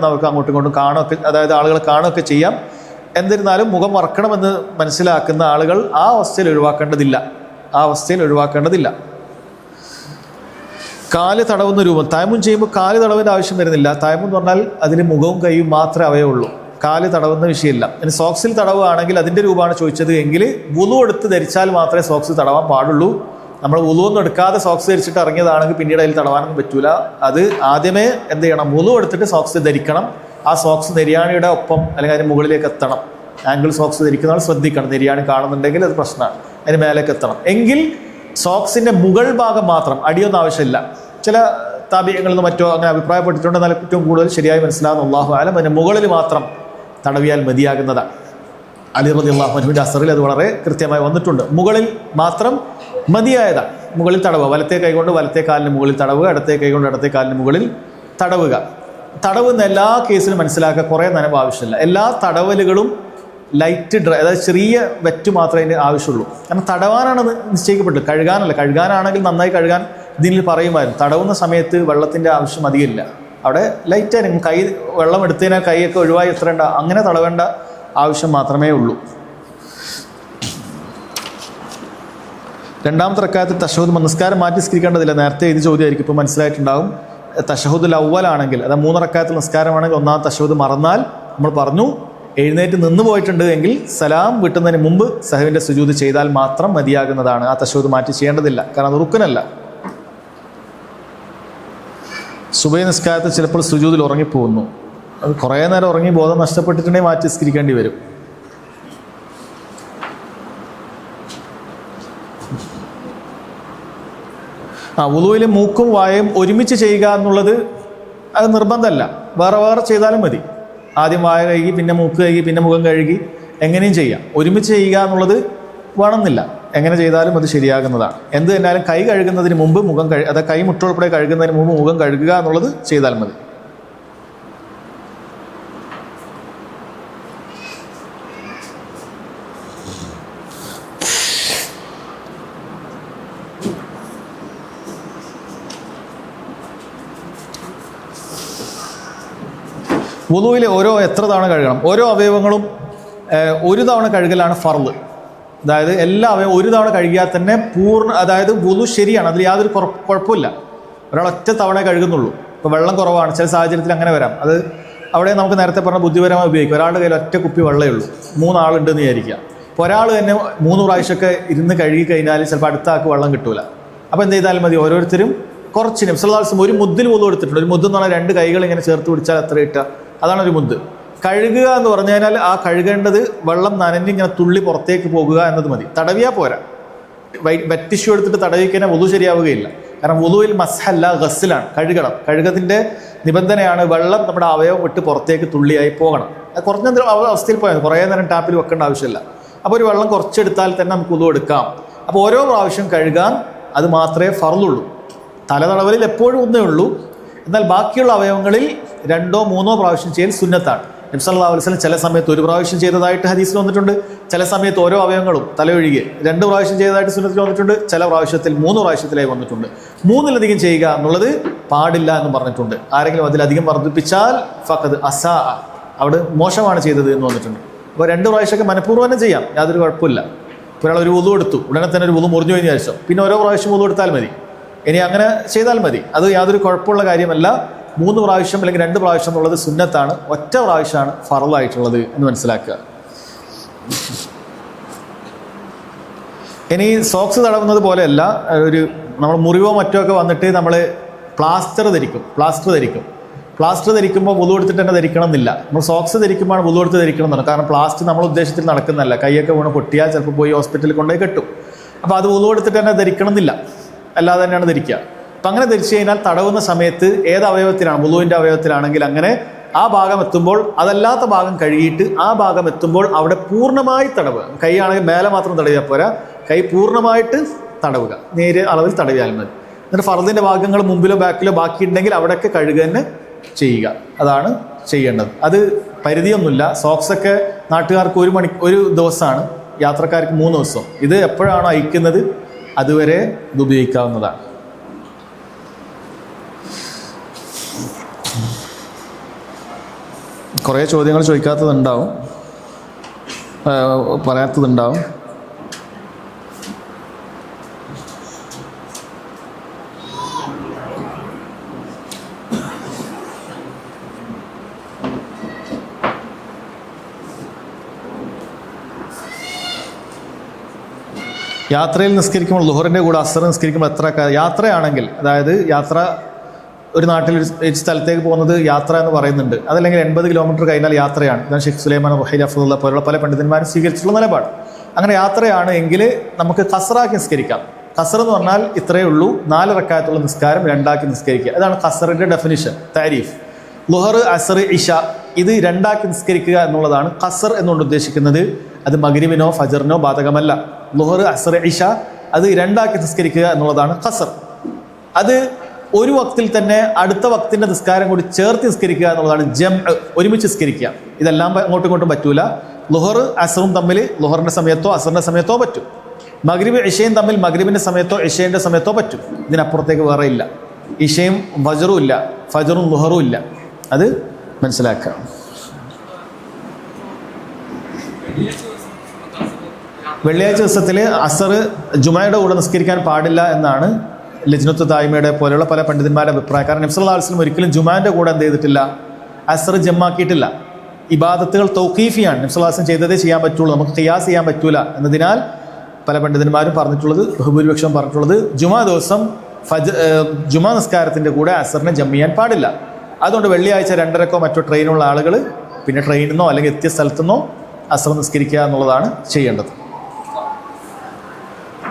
നമുക്ക് അങ്ങോട്ടും ഇങ്ങോട്ടും കാണുകയൊക്കെ, അതായത് ആളുകൾ കാണുകയൊക്കെ ചെയ്യാം. എന്നിരുന്നാലും മുഖം മറക്കണമെന്ന് മനസ്സിലാക്കുന്ന ആളുകൾ ആ അവസ്ഥയിൽ ഒഴിവാക്കേണ്ടതില്ല. കാല് തടവുന്ന രൂപം, തയമ്മും ചെയ്യുമ്പോൾ കാല് തടവിൻ്റെ ആവശ്യം വരുന്നില്ല. തയമ്മം എന്ന് പറഞ്ഞാൽ അതിന് മുഖവും കൈയും മാത്രമേ അവയുള്ളൂ, കാല് തടവുന്ന വിഷയമില്ല. ഇനി സോക്സിൽ തടവുകയാണെങ്കിൽ അതിൻ്റെ രൂപമാണ് ചോദിച്ചത് എങ്കിൽ വുളു എടുത്ത് ധരിച്ചാൽ മാത്രമേ സോക്സ് തടവാൻ പാടുള്ളൂ. നമ്മൾ വുളുവൊന്നും എടുക്കാതെ സോക്സ് ധരിച്ചിട്ട് ഇറങ്ങിയതാണെങ്കിൽ പിന്നീട് അതിൽ തടവാനൊന്നും പറ്റൂല. അത് ആദ്യമേ എന്ത് ചെയ്യണം, വുളു എടുത്തിട്ട് സോക്സ് ധരിക്കണം. ആ സോക്സ് നെര്യാണിയുടെ ഒപ്പം അല്ലെങ്കിൽ അതിന് മുകളിലേക്ക് എത്തണം. ആംഗിൾ സോക്സ് ധരിക്കുന്ന ആൾ ശ്രദ്ധിക്കണം. നെര്യാണി കാണുന്നുണ്ടെങ്കിൽ അത് പ്രശ്നമാണ്. അതിന് മേലേക്ക് എത്തണം. എങ്കിൽ സോക്സിൻ്റെ മുകൾ ഭാഗം മാത്രം, അടിയൊന്നും ആവശ്യമില്ല. ചില താബിയങ്ങളിൽ നിന്ന് മറ്റോ അങ്ങനെ അഭിപ്രായപ്പെട്ടിട്ടുണ്ട്. എന്നാൽ ഏറ്റവും കൂടുതൽ ശരിയായി മനസ്സിലാകുന്ന അല്ലാഹു അലം, അതിൻ്റെ മുകളിൽ മാത്രം തടവിയാൽ മതിയാകുന്നതാണ്. അലി റളിയല്ലാഹു അൻഹുവിൻ്റെ അസറിൽ അത് വളരെ കൃത്യമായി വന്നിട്ടുണ്ട്. മുകളിൽ മാത്രം മതിയായതാണ്. മുകളിൽ തടവുക, വലത്തെ കൈകൊണ്ട് വലത്തെ കാലിന് മുകളിൽ തടവുക, ഇടത്തെ കൈകൊണ്ട് ഇടത്തെ കാലിന് മുകളിൽ തടവുക. തടവുന്ന എല്ലാ കേസിലും മനസ്സിലാക്കുക, കുറേ നനവ് ആവശ്യമില്ല. എല്ലാ തടവലുകളും ലൈറ്റ് ഡ്രൈ, അതായത് ചെറിയ വെറ്റ് മാത്രമേ അതിന് ആവശ്യമുള്ളൂ. കാരണം തടവാനാണ് നിശ്ചയിക്കപ്പെട്ടത്, കഴുകാനല്ല. കഴുകാനാണെങ്കിൽ നന്നായി കഴുകാൻ ഇതിൽ പറയുമായിരുന്നു. തടവുന്ന സമയത്ത് വെള്ളത്തിൻ്റെ ആവശ്യം അധികമില്ല. അവിടെ ലൈറ്റായിരിക്കും. കൈ വെള്ളം എടുത്തതിനാൽ കൈയൊക്കെ ഒഴിവായി എത്രേണ്ട, അങ്ങനെ തടവേണ്ട ആവശ്യം മാത്രമേ ഉള്ളൂ. രണ്ടാമത്തെ റക്അത്തിൽ തശഹുദ് നമസ്കാരം മാറ്റി നിസ്കരിക്കേണ്ടതില്ല. നേരത്തെ ഇത് ചോദ്യമായിരിക്കും, ഇപ്പോൾ മനസ്സിലായിട്ടുണ്ടാകും. തശഹുദുൽ അവ്വലാണെങ്കിൽ, അതായത് 3 റക്അത്തിൽ നിസ്കാരമാണെങ്കിൽ ഒന്നാമത്തെ തശഹുദ് മറന്നാൽ നമ്മൾ പറഞ്ഞു എഴുന്നേറ്റ് നിന്ന് പോയിട്ടുണ്ട് എങ്കിൽ സലാം വീട്ടുന്നതിന് മുമ്പ് സഹവിൻ്റെ സുജൂദ് ചെയ്താൽ മാത്രം മതിയാകുന്നതാണ്. ആ തശഹുദ് മാറ്റി ചെയ്യേണ്ടതില്ല, കാരണം അത് റുക്കനല്ല. സുബഹി നിസ്കാരത്തിൽ ചിലപ്പോൾ സുജൂദിൽ ഉറങ്ങിപ്പോകുന്നു. അത് കുറേ നേരം ഉറങ്ങി ബോധം നഷ്ടപ്പെട്ടിട്ടുണ്ടെങ്കിൽ മാറ്റി നിസ്കരിക്കേണ്ടി വരും. വുളുവിൽ മൂക്കും വായയും ഒരുമിച്ച് ചെയ്യുക എന്നുള്ളത് അത് നിർബന്ധമല്ല. വേറെ വേറെ ചെയ്താലും മതി. ആദ്യം വായ കഴുകി, പിന്നെ മൂക്ക് കഴുകി, പിന്നെ മുഖം കഴുകി, എങ്ങനെയും ചെയ്യാം. ഒരുമിച്ച് ചെയ്യുക എന്നുള്ളത് വേണമെന്നില്ല. എങ്ങനെ ചെയ്താലും അത് ശരിയാകുന്നതാണ്. എന്ത് തന്നെയാലും കൈ കഴുകുന്നതിന് മുമ്പ് മുഖം അതായത് കൈ മുട്ടുൾപ്പെടെ കഴുകുന്നതിന് മുമ്പ് മുഖം കഴുകുക എന്നുള്ളത് ചെയ്താൽ മതി. വുളുവിൽ എത്ര തവണ കഴുകണം? ഓരോ അവയവങ്ങളും ഒരു തവണ കഴുകലാണ് ഫർള്. അതായത് എല്ലാ അവയവം ഒരു തവണ കഴുകിയാൽ തന്നെ അതായത് വുളു ശരിയാണ്, അതിൽ യാതൊരു കുഴപ്പമില്ല. ഒരാൾ ഒറ്റ തവണ കഴുകുന്നുള്ളൂ. ഇപ്പോൾ വെള്ളം കുറവാണ്, ചില സാഹചര്യത്തിൽ അങ്ങനെ വരാം. അത് അവിടെ നമുക്ക് നേരത്തെ പറഞ്ഞ ബുദ്ധിപരമായി ഉപയോഗിക്കും. ഒരാളുടെ കയ്യിൽ ഒറ്റ കുപ്പി വെള്ളമേ ഉള്ളൂ, 3 ആളുണ്ടെന്ന് വിചാരിക്കുക. അപ്പോൾ ഒരാൾ തന്നെ 3 പ്രാവശ്യമൊക്കെ ഇരുന്ന് കഴുകി കഴിഞ്ഞാൽ ചിലപ്പോൾ അടുത്ത ആൾക്ക് വെള്ളം കിട്ടൂല. അപ്പോൾ എന്ത് ചെയ്താലും മതി, ഓരോരുത്തരും കുറച്ച് നബി സല്ലല്ലാഹു അലൈഹി വസല്ലം ഒരു മുദ്ദിൽ വുളു എടുത്തിട്ടുണ്ട്. ഒരു മുദ്ദ് എന്ന് പറഞ്ഞാൽ 2 കൈകൾ ഇങ്ങനെ ചേർത്ത് പിടിച്ചാൽ എത്ര ഇട്ടുക, അതാണ് ഒരു മുദ്ദ്. കഴുകുക എന്ന് പറഞ്ഞു കഴിഞ്ഞാൽ ആ കഴുകേണ്ടത് വെള്ളം നനഞ്ഞിങ്ങനെ തുള്ളി പുറത്തേക്ക് പോകുക എന്നത് മതി. തടവിയാൽ പോരാ. വെറ്റ് ടിഷ്യൂ എടുത്തിട്ട് തടവിക്കഴിഞ്ഞാൽ വുളു ശരിയാവുകയില്ല. കാരണം വുളുവിൽ മസ്ഹല്ല ഗസ്ലാണ്, കഴുകണം. കഴുകത്തിൻ്റെ നിബന്ധനയാണ് വെള്ളം നമ്മുടെ അവയവം വിട്ട് പുറത്തേക്ക് തുള്ളിയായി പോകണം. കുറഞ്ഞ അവസ്ഥയിൽ പോയാൽ കുറേ നേരം ടാപ്പിൽ വെക്കേണ്ട ആവശ്യമില്ല. അപ്പോൾ ഒരു വെള്ളം കുറച്ചെടുത്താൽ തന്നെ നമുക്ക് വുളു എടുക്കാം. അപ്പോൾ ഓരോ പ്രാവശ്യം കഴുകാൻ അത് മാത്രമേ ഫർളുള്ളൂ. തലതടവലിൽ എപ്പോഴും ഒന്നേ ഉള്ളൂ. എന്നാൽ ബാക്കിയുള്ള അവയവങ്ങളിൽ 2ഓ 3ഓ പ്രാവശ്യം ചെയ്യൽ സുന്നത്താണ്. നബി സല്ലല്ലാഹു അലൈഹി വസല്ലം ചില സമയത്ത് 1 പ്രാവശ്യം ചെയ്തതായിട്ട് ഹദീസിൽ വന്നിട്ടുണ്ട്. ചില സമയത്ത് ഓരോ അവയവങ്ങളും തലയൊഴികെ 2 പ്രാവശ്യം ചെയ്തതായിട്ട് സുന്നത്തിൽ വന്നിട്ടുണ്ട്. ചില പ്രാവശ്യത്തിൽ 3 പ്രാവശ്യത്തിലായി വന്നിട്ടുണ്ട്. 3-ലധികം ചെയ്യുക എന്നുള്ളത് പാടില്ല എന്ന് പറഞ്ഞിട്ടുണ്ട്. ആരെങ്കിലും അതിലധികം വർദ്ധിപ്പിച്ചാൽ ഫഖദ് അസാ, അവിടെ മോശമാണ് ചെയ്തത് എന്ന് വന്നിട്ടുണ്ട്. അപ്പോൾ 2 പ്രാവശ്യമൊക്കെ മനഃപൂർവ്വം തന്നെ ചെയ്യാം, യാതൊരു കുഴപ്പമില്ല. ഒരാൾ ഒരു വുളു എടുത്തു, ഉടനെ തന്നെ ഒരു വുളു മുറിഞ്ഞു കഴിഞ്ഞ ശേഷം പിന്നെ ഓരോ പ്രാവശ്യം വുളു എടുത്താൽ മതി. ഇനി അങ്ങനെ ചെയ്താൽ മതി, അത് യാതൊരു കുഴപ്പമുള്ള കാര്യമല്ല. 3 പ്രാവശ്യം അല്ലെങ്കിൽ 2 പ്രാവശ്യം എന്നുള്ളത് സുന്നത്താണ്, ഒറ്റ പ്രാവശ്യമാണ് ഫർളായിട്ടുള്ളത് എന്ന് മനസ്സിലാക്കുക. ഇനി സോക്സ് തടവുന്നത് പോലെയല്ല, നമ്മൾ മുറിവോ മറ്റോ ഒക്കെ വന്നിട്ട് നമ്മൾ പ്ലാസ്റ്റർ ധരിക്കും. പ്ലാസ്റ്റർ ധരിക്കുമ്പോൾ വുളു എടുത്തിട്ട് തന്നെ ധരിക്കണം എന്നില്ല. നമ്മൾ സോക്സ് ധരിക്കുമ്പോൾ വുളു എടുത്ത് ധരിക്കണം എന്നാണ്. കാരണം പ്ലാസ്റ്റർ നമ്മൾ ഉദ്ദേശത്തിൽ നടക്കുന്നതല്ല. കൈയൊക്കെ വീണ് പൊട്ടിയാൽ ചിലപ്പോൾ പോയി ഹോസ്പിറ്റലിൽ കൊണ്ടുപോയി കെട്ടും. അപ്പോൾ അത് വുളു എടുത്തിട്ട് തന്നെ ധരിക്കണം എന്നില്ല, അല്ലാതെ തന്നെയാണ് ധരിക്കുക. അപ്പം അങ്ങനെ ധരിച്ചു കഴിഞ്ഞാൽ തടവുന്ന സമയത്ത് ഏത് അവയവത്തിലാണ്, വുളുവിൻ്റെ അവയവത്തിലാണെങ്കിൽ അങ്ങനെ ആ ഭാഗം എത്തുമ്പോൾ അതല്ലാത്ത ഭാഗം കഴുകിയിട്ട് ആ ഭാഗം എത്തുമ്പോൾ അവിടെ പൂർണ്ണമായി തടവുക. കൈ ആണെങ്കിൽ മേലെ മാത്രം തടവിയാൽ പോരാ, കൈ പൂർണ്ണമായിട്ട് തടവുക, നേരിയ അളവിൽ തടവിയാൽ മതി. എന്നിട്ട് ഫർദിൻ്റെ ഭാഗങ്ങൾ മുമ്പിലോ ബാക്കിലോ ബാക്കിയുണ്ടെങ്കിൽ അവിടെയൊക്കെ കഴുകുക തന്നെ ചെയ്യുക. അതാണ് ചെയ്യേണ്ടത്. അത് പരിധിയൊന്നുമില്ല. സോക്സൊക്കെ നാട്ടുകാർക്ക് ഒരു ദിവസമാണ്, യാത്രക്കാർക്ക് 3 ദിവസം. ഇത് എപ്പോഴാണോ അയക്കുന്നത് അതുവരെ ഇത് ഉപയോഗിക്കാവുന്നതാണ്. കുറേ ചോദ്യങ്ങൾ ചോദിക്കാത്തതുണ്ടാവും, പറയാത്തതുണ്ടാവും. യാത്രയിൽ നിസ്കരിക്കുമ്പോൾ ളുഹറിൻ്റെ കൂടെ അസർ നിസ്കരിക്കുമ്പോൾ എത്ര യാത്രയാണെങ്കിൽ, അതായത് യാത്ര ഒരു നാട്ടിൽ ഒരു സ്ഥലത്തേക്ക് പോകുന്നത് യാത്ര എന്ന് പറയുന്നുണ്ട്. അതല്ലെങ്കിൽ 80 കിലോമീറ്റർ കഴിഞ്ഞാൽ യാത്രയാണ്. ഇതാണ് ഷെയ്ഖ് സുലൈമാൻ റുഹൈലി ഹഫ്ളുള്ള പോലുള്ള പല പണ്ഡിതന്മാരും സ്വീകരിച്ചിട്ടുള്ള നിലപാട്. അങ്ങനെ യാത്രയാണ് എങ്കിൽ നമുക്ക് ഖസറാക്കി നിസ്കരിക്കാം. ഖസർ എന്ന് പറഞ്ഞാൽ ഇത്രയേ ഉള്ളൂ, 4 റക്അത്തുള്ള നിസ്കാരം 2ആക്കി നിസ്കരിക്കുക. അതാണ് ഖസറിൻ്റെ ഡെഫിനിഷൻ, താരീഫ്. ളുഹർ, അസർ, ഇഷ ഇത് 2ആക്കി നിസ്കരിക്കുക എന്നുള്ളതാണ് ഖസർ എന്നുകൊണ്ട് ഉദ്ദേശിക്കുന്നത്. അത് മഗ്രിബിനോ ഫജറിനോ ബാധകമല്ല. ളുഹർ, അസർ, ഇഷ അത് 2ആക്കി നിസ്കരിക്കുക എന്നുള്ളതാണ് ഖസർ. അത് ഒരു വക്തിൽ തന്നെ അടുത്ത വക്തിൻ്റെ നിസ്കാരം കൂടി ചേർത്ത് നിസ്കരിക്കുക എന്നുള്ളതാണ് ജംഅ്, ഒരുമിച്ച് നിസ്കരിക്കുക. ഇതെല്ലാം അങ്ങോട്ടും ഇങ്ങോട്ടും പറ്റൂല. ളുഹർ അസറും തമ്മിൽ ളുഹറിൻ്റെ സമയത്തോ അസറിൻ്റെ സമയത്തോ പറ്റും. മഗ്രിബ് ഇഷയും തമ്മിൽ മഗ്രിബിൻ്റെ സമയത്തോ ഇഷയുടെ സമയത്തോ പറ്റും. ഇതിനപ്പുറത്തേക്ക് വേറെ ഇല്ല. ഇഷയും ഫജറും ഇല്ല, ഫജറും ളുഹറും ഇല്ല. അത് മനസ്സിലാക്കുക. വെള്ളിയാഴ്ച ദിവസത്തിൽ അസർ ജുമയുടെ കൂടെ നിസ്കരിക്കാൻ പാടില്ല എന്നാണ് ലജ്നത്ത് ദായിമയുടെ പോലെയുള്ള പല പണ്ഡിതന്മാരുടെ അഭിപ്രായം. കാരണം നബി സല്ലല്ലാഹു അലൈഹി വസല്ലം ഒരിക്കലും ജുമാൻ്റെ കൂടെ എന്ത് ചെയ്തിട്ടില്ല, അസർ ജമ്മാക്കിയിട്ടില്ല. ഇബാദത്തുകൾ തൗഖീഫിയാണ്. നബി സല്ലല്ലാഹു അലൈഹി വസല്ലം ചെയ്തതേ ചെയ്യാൻ പറ്റുള്ളൂ, നമുക്ക് ഖിയാസ് ചെയ്യാൻ പറ്റൂല എന്നതിനാൽ പല പണ്ഡിതന്മാരും പറഞ്ഞിട്ടുള്ളത്, ബഹുഭൂരിപക്ഷം പറഞ്ഞിട്ടുള്ളത് ജുമാ ദിവസം ജുമാ നിസ്കാരത്തിൻ്റെ കൂടെ അസറിനെ ജമ്മ് ചെയ്യാൻ പാടില്ല. അതുകൊണ്ട് വെള്ളിയാഴ്ച 2:30 മറ്റോ ട്രെയിനുള്ള ആളുകൾ പിന്നെ ട്രെയിനിൽ നിന്നോ അല്ലെങ്കിൽ എത്തിയ സ്ഥലത്തുനിന്നോ അസർ നിസ്കരിക്കുക എന്നുള്ളതാണ് ചെയ്യേണ്ടത്.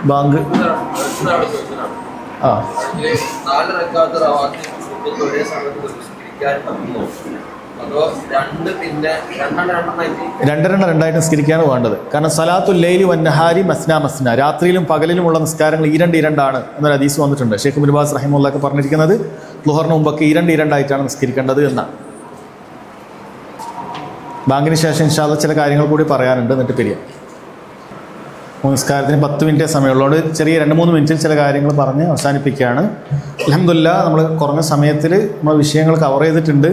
ബാങ്ക് രണ്ടായിട്ട് നിസ്കരിക്കുകയാണ് വേണ്ടത്. കാരണം സലാത്തുൽ ലൈലി വന്നഹാരി മസ്ന മസ്ന, രാത്രിയിലും പകലിലുമുള്ള നിസ്കാരങ്ങൾ 2 എന്നൊരു ഹദീസ് വന്നിട്ടുണ്ട്. ഷെയ്ഖ് ഇബ്നു ബാസ് റഹിമഹുള്ളാഹ് പറഞ്ഞിരിക്കുന്നത് ളുഹറിന് മുമ്പൊക്കെ 2 നിസ്കരിക്കേണ്ടത് എന്നാണ്. ബാങ്കിന് ശേഷം ഇൻഷാ അല്ലാഹ് ചില കാര്യങ്ങൾ കൂടി പറയാനുണ്ട്, എന്നിട്ട് പിരിയാം. നിസ്കാരത്തിന് 10 മിനിറ്റേ സമയമുള്ളതുകൊണ്ട് ചെറിയ 2-3 മിനിറ്റിൽ ചില കാര്യങ്ങൾ പറഞ്ഞ് അവസാനിപ്പിക്കുകയാണ്. അൽഹംദുലില്ലാഹ് നമ്മൾ കുറഞ്ഞ സമയത്തിൽ നമ്മൾ വിഷയങ്ങൾ കവർ ചെയ്തിട്ടുണ്ട്.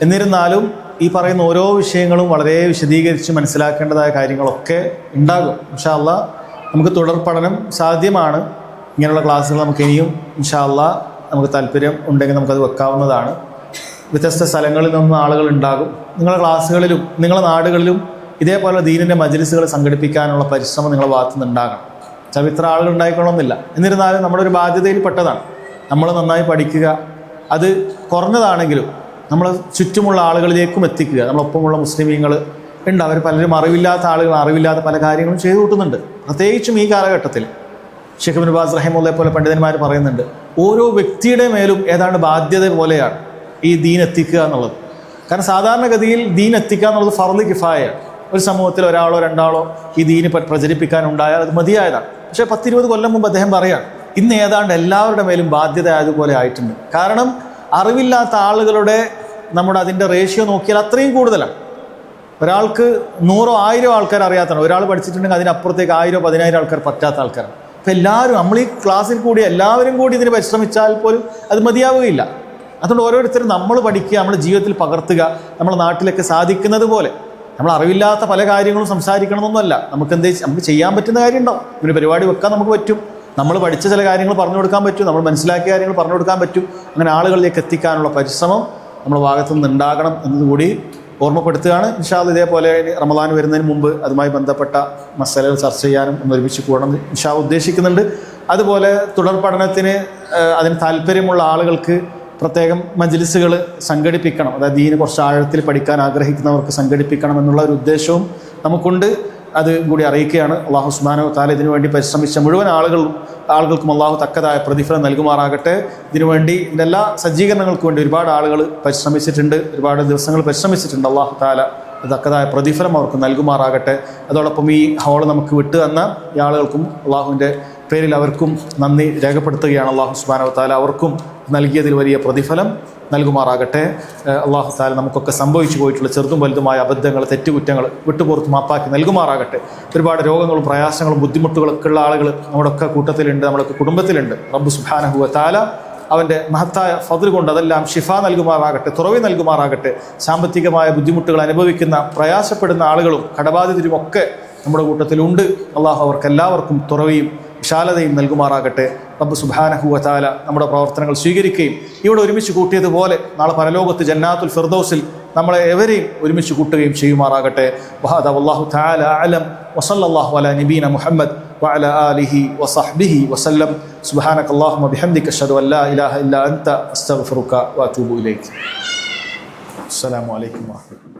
എന്നിരുന്നാലും ഈ പറയുന്ന ഓരോ വിഷയങ്ങളും വളരെ വിശദീകരിച്ച് മനസ്സിലാക്കേണ്ടതായ കാര്യങ്ങളൊക്കെ ഉണ്ടാകും. ഇൻഷാ അല്ലാഹ് നമുക്ക് തുടർ പഠനം സാധ്യമാണ്. ഇങ്ങനെയുള്ള ക്ലാസ്സുകൾ നമുക്ക് ഇനിയും ഇൻഷാ അല്ലാഹ് നമുക്ക് താല്പര്യം ഉണ്ടെങ്കിൽ നമുക്കത് വെക്കാവുന്നതാണ്. വ്യത്യസ്ത സ്ഥലങ്ങളിൽ നിന്നും ആളുകൾ ഉണ്ടാകും. നിങ്ങളുടെ ക്ലാസ്സുകളിലും നിങ്ങളുടെ നാടുകളിലും ഇതേപോലെ ദീനിൻ്റെ മജ്ലിസുകൾ സംഘടിപ്പിക്കാനുള്ള പരിശ്രമം നിങ്ങളുടെ ഭാഗത്തു നിന്നുണ്ടാകണം. ചിലപ്പോൾ ഇത്ര ആളുകൾ ഉണ്ടായിക്കൊള്ളണമെന്നില്ല. എന്നിരുന്നാലും നമ്മുടെ ഒരു ബാധ്യതയിൽ പെട്ടതാണ്. നമ്മൾ നന്നായി പഠിക്കുക, അത് കുറഞ്ഞതാണെങ്കിലും നമ്മൾ ചുറ്റുമുള്ള ആളുകളിലേക്കും എത്തിക്കുക. നമ്മളൊപ്പമുള്ള മുസ്ലിമീങ്ങൾ ഉണ്ട്, അവർ പലരും അറിവില്ലാത്ത ആളുകൾ അറിവില്ലാത്ത പല കാര്യങ്ങളും ചെയ്തു കൂട്ടുന്നുണ്ട്. പ്രത്യേകിച്ചും ഈ കാലഘട്ടത്തിൽ ഷെയ്ഖ് ഇബ്നു ബാസ് റഹിമഹുല്ലാഹി പോലെ പണ്ഡിതന്മാർ പറയുന്നുണ്ട്, ഓരോ വ്യക്തിയുടെ മേലും ഏതാണ്ട് ബാധ്യത പോലെയാണ് ഈ ദീൻ എത്തിക്കുക എന്നുള്ളത്. കാരണം സാധാരണഗതിയിൽ ദീൻ എത്തിക്കുക എന്നുള്ളത് ഫർള് കിഫായയാണ്. ഒരു സമൂഹത്തിൽ ഒരാളോ രണ്ടാളോ ഈ ദീന് പ്രചരിപ്പിക്കാനുണ്ടായാൽ അത് മതിയായതാണ്. പക്ഷേ 10-20 കൊല്ലം മുമ്പ് അദ്ദേഹം പറയാണ്, ഇന്ന് ഏതാണ്ട് എല്ലാവരുടെ മേലും ബാധ്യത ആയതുപോലെ ആയിട്ടുണ്ട്. കാരണം അറിവില്ലാത്ത ആളുകളുടെ നമ്മുടെ അതിൻ്റെ റേഷ്യോ നോക്കിയാൽ അത്രയും കൂടുതലാണ്. ഒരാൾക്ക് 100-1000 ആൾക്കാർ അറിയാത്തതാണ്, ഒരാൾ പഠിച്ചിട്ടുണ്ടെങ്കിൽ അതിനപ്പുറത്തേക്ക് 1000-10,000 ആൾക്കാർ പറ്റാത്ത ആൾക്കാരാണ്. അപ്പോൾ എല്ലാവരും നമ്മൾ ഈ ക്ലാസ്സിൽ കൂടി എല്ലാവരും കൂടി ഇതിന് പരിശ്രമിച്ചാൽ പോലും അത് മതിയാവുകയില്ല. അതുകൊണ്ട് ഓരോരുത്തരും നമ്മൾ പഠിക്കുക, നമ്മുടെ ജീവിതത്തിൽ പകർത്തുക, നമ്മുടെ നാട്ടിലൊക്കെ സാധിക്കുന്നത് പോലെ. നമ്മൾ അറിവില്ലാത്ത പല കാര്യങ്ങളും സംസാരിക്കണമെന്നൊന്നുമല്ല, നമുക്ക് ചെയ്യാൻ പറ്റുന്ന കാര്യം ഉണ്ടാവും. ഒരു പരിപാടി വെക്കാൻ നമുക്ക് പറ്റും, നമ്മൾ പഠിച്ച ചില കാര്യങ്ങൾ പറഞ്ഞു കൊടുക്കാൻ പറ്റും, നമ്മൾ മനസ്സിലാക്കിയ കാര്യങ്ങൾ പറഞ്ഞു കൊടുക്കാൻ പറ്റും. അങ്ങനെ ആളുകളിലേക്ക് എത്തിക്കാനുള്ള പരിശ്രമം നമ്മുടെ ഭാഗത്തു നിന്ന് ഉണ്ടാകണം എന്നതുകൂടി ഓർമ്മപ്പെടുത്തുകയാണ്. ഇൻഷാ അല്ലാഹ് ഇതേപോലെ റമദാൻ വരുന്നതിന് മുമ്പ് അതുമായി ബന്ധപ്പെട്ട മസലകൾ ചർച്ച ചെയ്യാനും ഒന്ന് ഒരുമിച്ച് കൂടണം ഇൻഷാ അല്ലാഹ് ഉദ്ദേശിക്കുന്നുണ്ട്. അതുപോലെ തുടർ പഠനത്തിന് അതിന് താല്പര്യമുള്ള ആളുകൾക്ക് പ്രത്യേകം മജ്ലിസുകൾ സംഘടിപ്പിക്കണം. അതായത് ദീന് കുറച്ച് ആഴത്തിൽ പഠിക്കാൻ ആഗ്രഹിക്കുന്നവർക്ക് സംഘടിപ്പിക്കണം എന്നുള്ള ഒരു ഉദ്ദേശവും നമുക്കുണ്ട്. അത് കൂടി അറിയിക്കുകയാണ്. അല്ലാഹു സുബ്ഹാനഹു വ തആല ഇതിനു വേണ്ടി പരിശ്രമിച്ച മുഴുവൻ ആളുകൾക്കും അല്ലാഹു തക്കതായ പ്രതിഫലം നൽകുമാറാകട്ടെ. ഇതിനുവേണ്ടി ഇതിൻ്റെ എല്ലാ സജ്ജീകരണങ്ങൾക്കും വേണ്ടി ഒരുപാട് ആളുകൾ പരിശ്രമിച്ചിട്ടുണ്ട്, ഒരുപാട് ദിവസങ്ങൾ പരിശ്രമിച്ചിട്ടുണ്ട്. അല്ലാഹു തആല തക്കതായ പ്രതിഫലം അവർക്ക് നൽകുമാറാകട്ടെ. അതോടൊപ്പം ഈ ഹോൾ നമുക്ക് വിട്ടു തന്ന ഈ ആളുകൾക്കും അല്ലാഹുവിൻ്റെ പേരിൽ അവർക്കും നന്ദി രേഖപ്പെടുത്തുകയാണ്. അല്ലാഹു സുബ്ഹാനഹു വ തആല അവർക്കും നൽകിയതിൽ വലിയ പ്രതിഫലം നൽകുമാറാകട്ടെ. അല്ലാഹു തആല നമുക്കൊക്കെ സംഭവിച്ചു പോയിട്ടുള്ള ചെറുതും വലുതുമായ അബദ്ധങ്ങൾ, തെറ്റുകുറ്റങ്ങൾ വിട്ടുപുറത്ത് മാപ്പാക്കി നൽകുമാറാകട്ടെ. ഒരുപാട് രോഗങ്ങളും പ്രയാസങ്ങളും ബുദ്ധിമുട്ടുകളൊക്കെ ഉള്ള ആളുകൾ നമ്മുടെയൊക്കെ കൂട്ടത്തിലുണ്ട്, നമ്മുടെയൊക്കെ കുടുംബത്തിലുണ്ട്. റബ്ബ് സുബ്ഹാനഹു വ തആല അവൻ്റെ മഹത്തായ ഫദ്ൽ കൊണ്ട് അതെല്ലാം ഷിഫ നൽകുമാറാകട്ടെ, തുറവി നൽകുമാറാകട്ടെ. സാമ്പത്തികമായ ബുദ്ധിമുട്ടുകൾ അനുഭവിക്കുന്ന പ്രയാസപ്പെടുന്ന ആളുകളും കടബാധിതരുമൊക്കെ നമ്മുടെ കൂട്ടത്തിലുണ്ട്. അള്ളാഹു അവർക്കെല്ലാവർക്കും തുറവിയും വിശാലതയും നൽകുമാറാകട്ടെ. റബ്ബ് സുബ്ഹാനഹു വ തആല നമ്മുടെ പ്രവർത്തനങ്ങൾ സ്വീകരിക്കുകയും ഇവിടെ ഒരുമിച്ച് കൂട്ടിയതുപോലെ നാളെ പരലോകത്ത് ജന്നാത്തുൽ ഫിർദൗസിൽ നമ്മളെ എവരെയും ഒരുമിച്ച് കൂട്ടുകയും ചെയ്യുമാറാകട്ടെ. വഹദാ വല്ലാഹു തആല അഅലം വസല്ലല്ലാഹു അലാ നബീന മുഹമ്മദ് വഅലാ ആലിഹി വസഹ്ബിഹി വസല്ലം. സുബ്ഹാനകല്ലാഹുമ്മ ബിഹംദിക അഷ്ഹദു അൻ ലാ ഇലാഹ ഇല്ലാ അൻത അസ്തഗ്ഫിറുക വഅതൂബു ഇലൈക്. അസ്സലാമു അലൈക്കും വറഹ്മത്തുള്ളാഹി.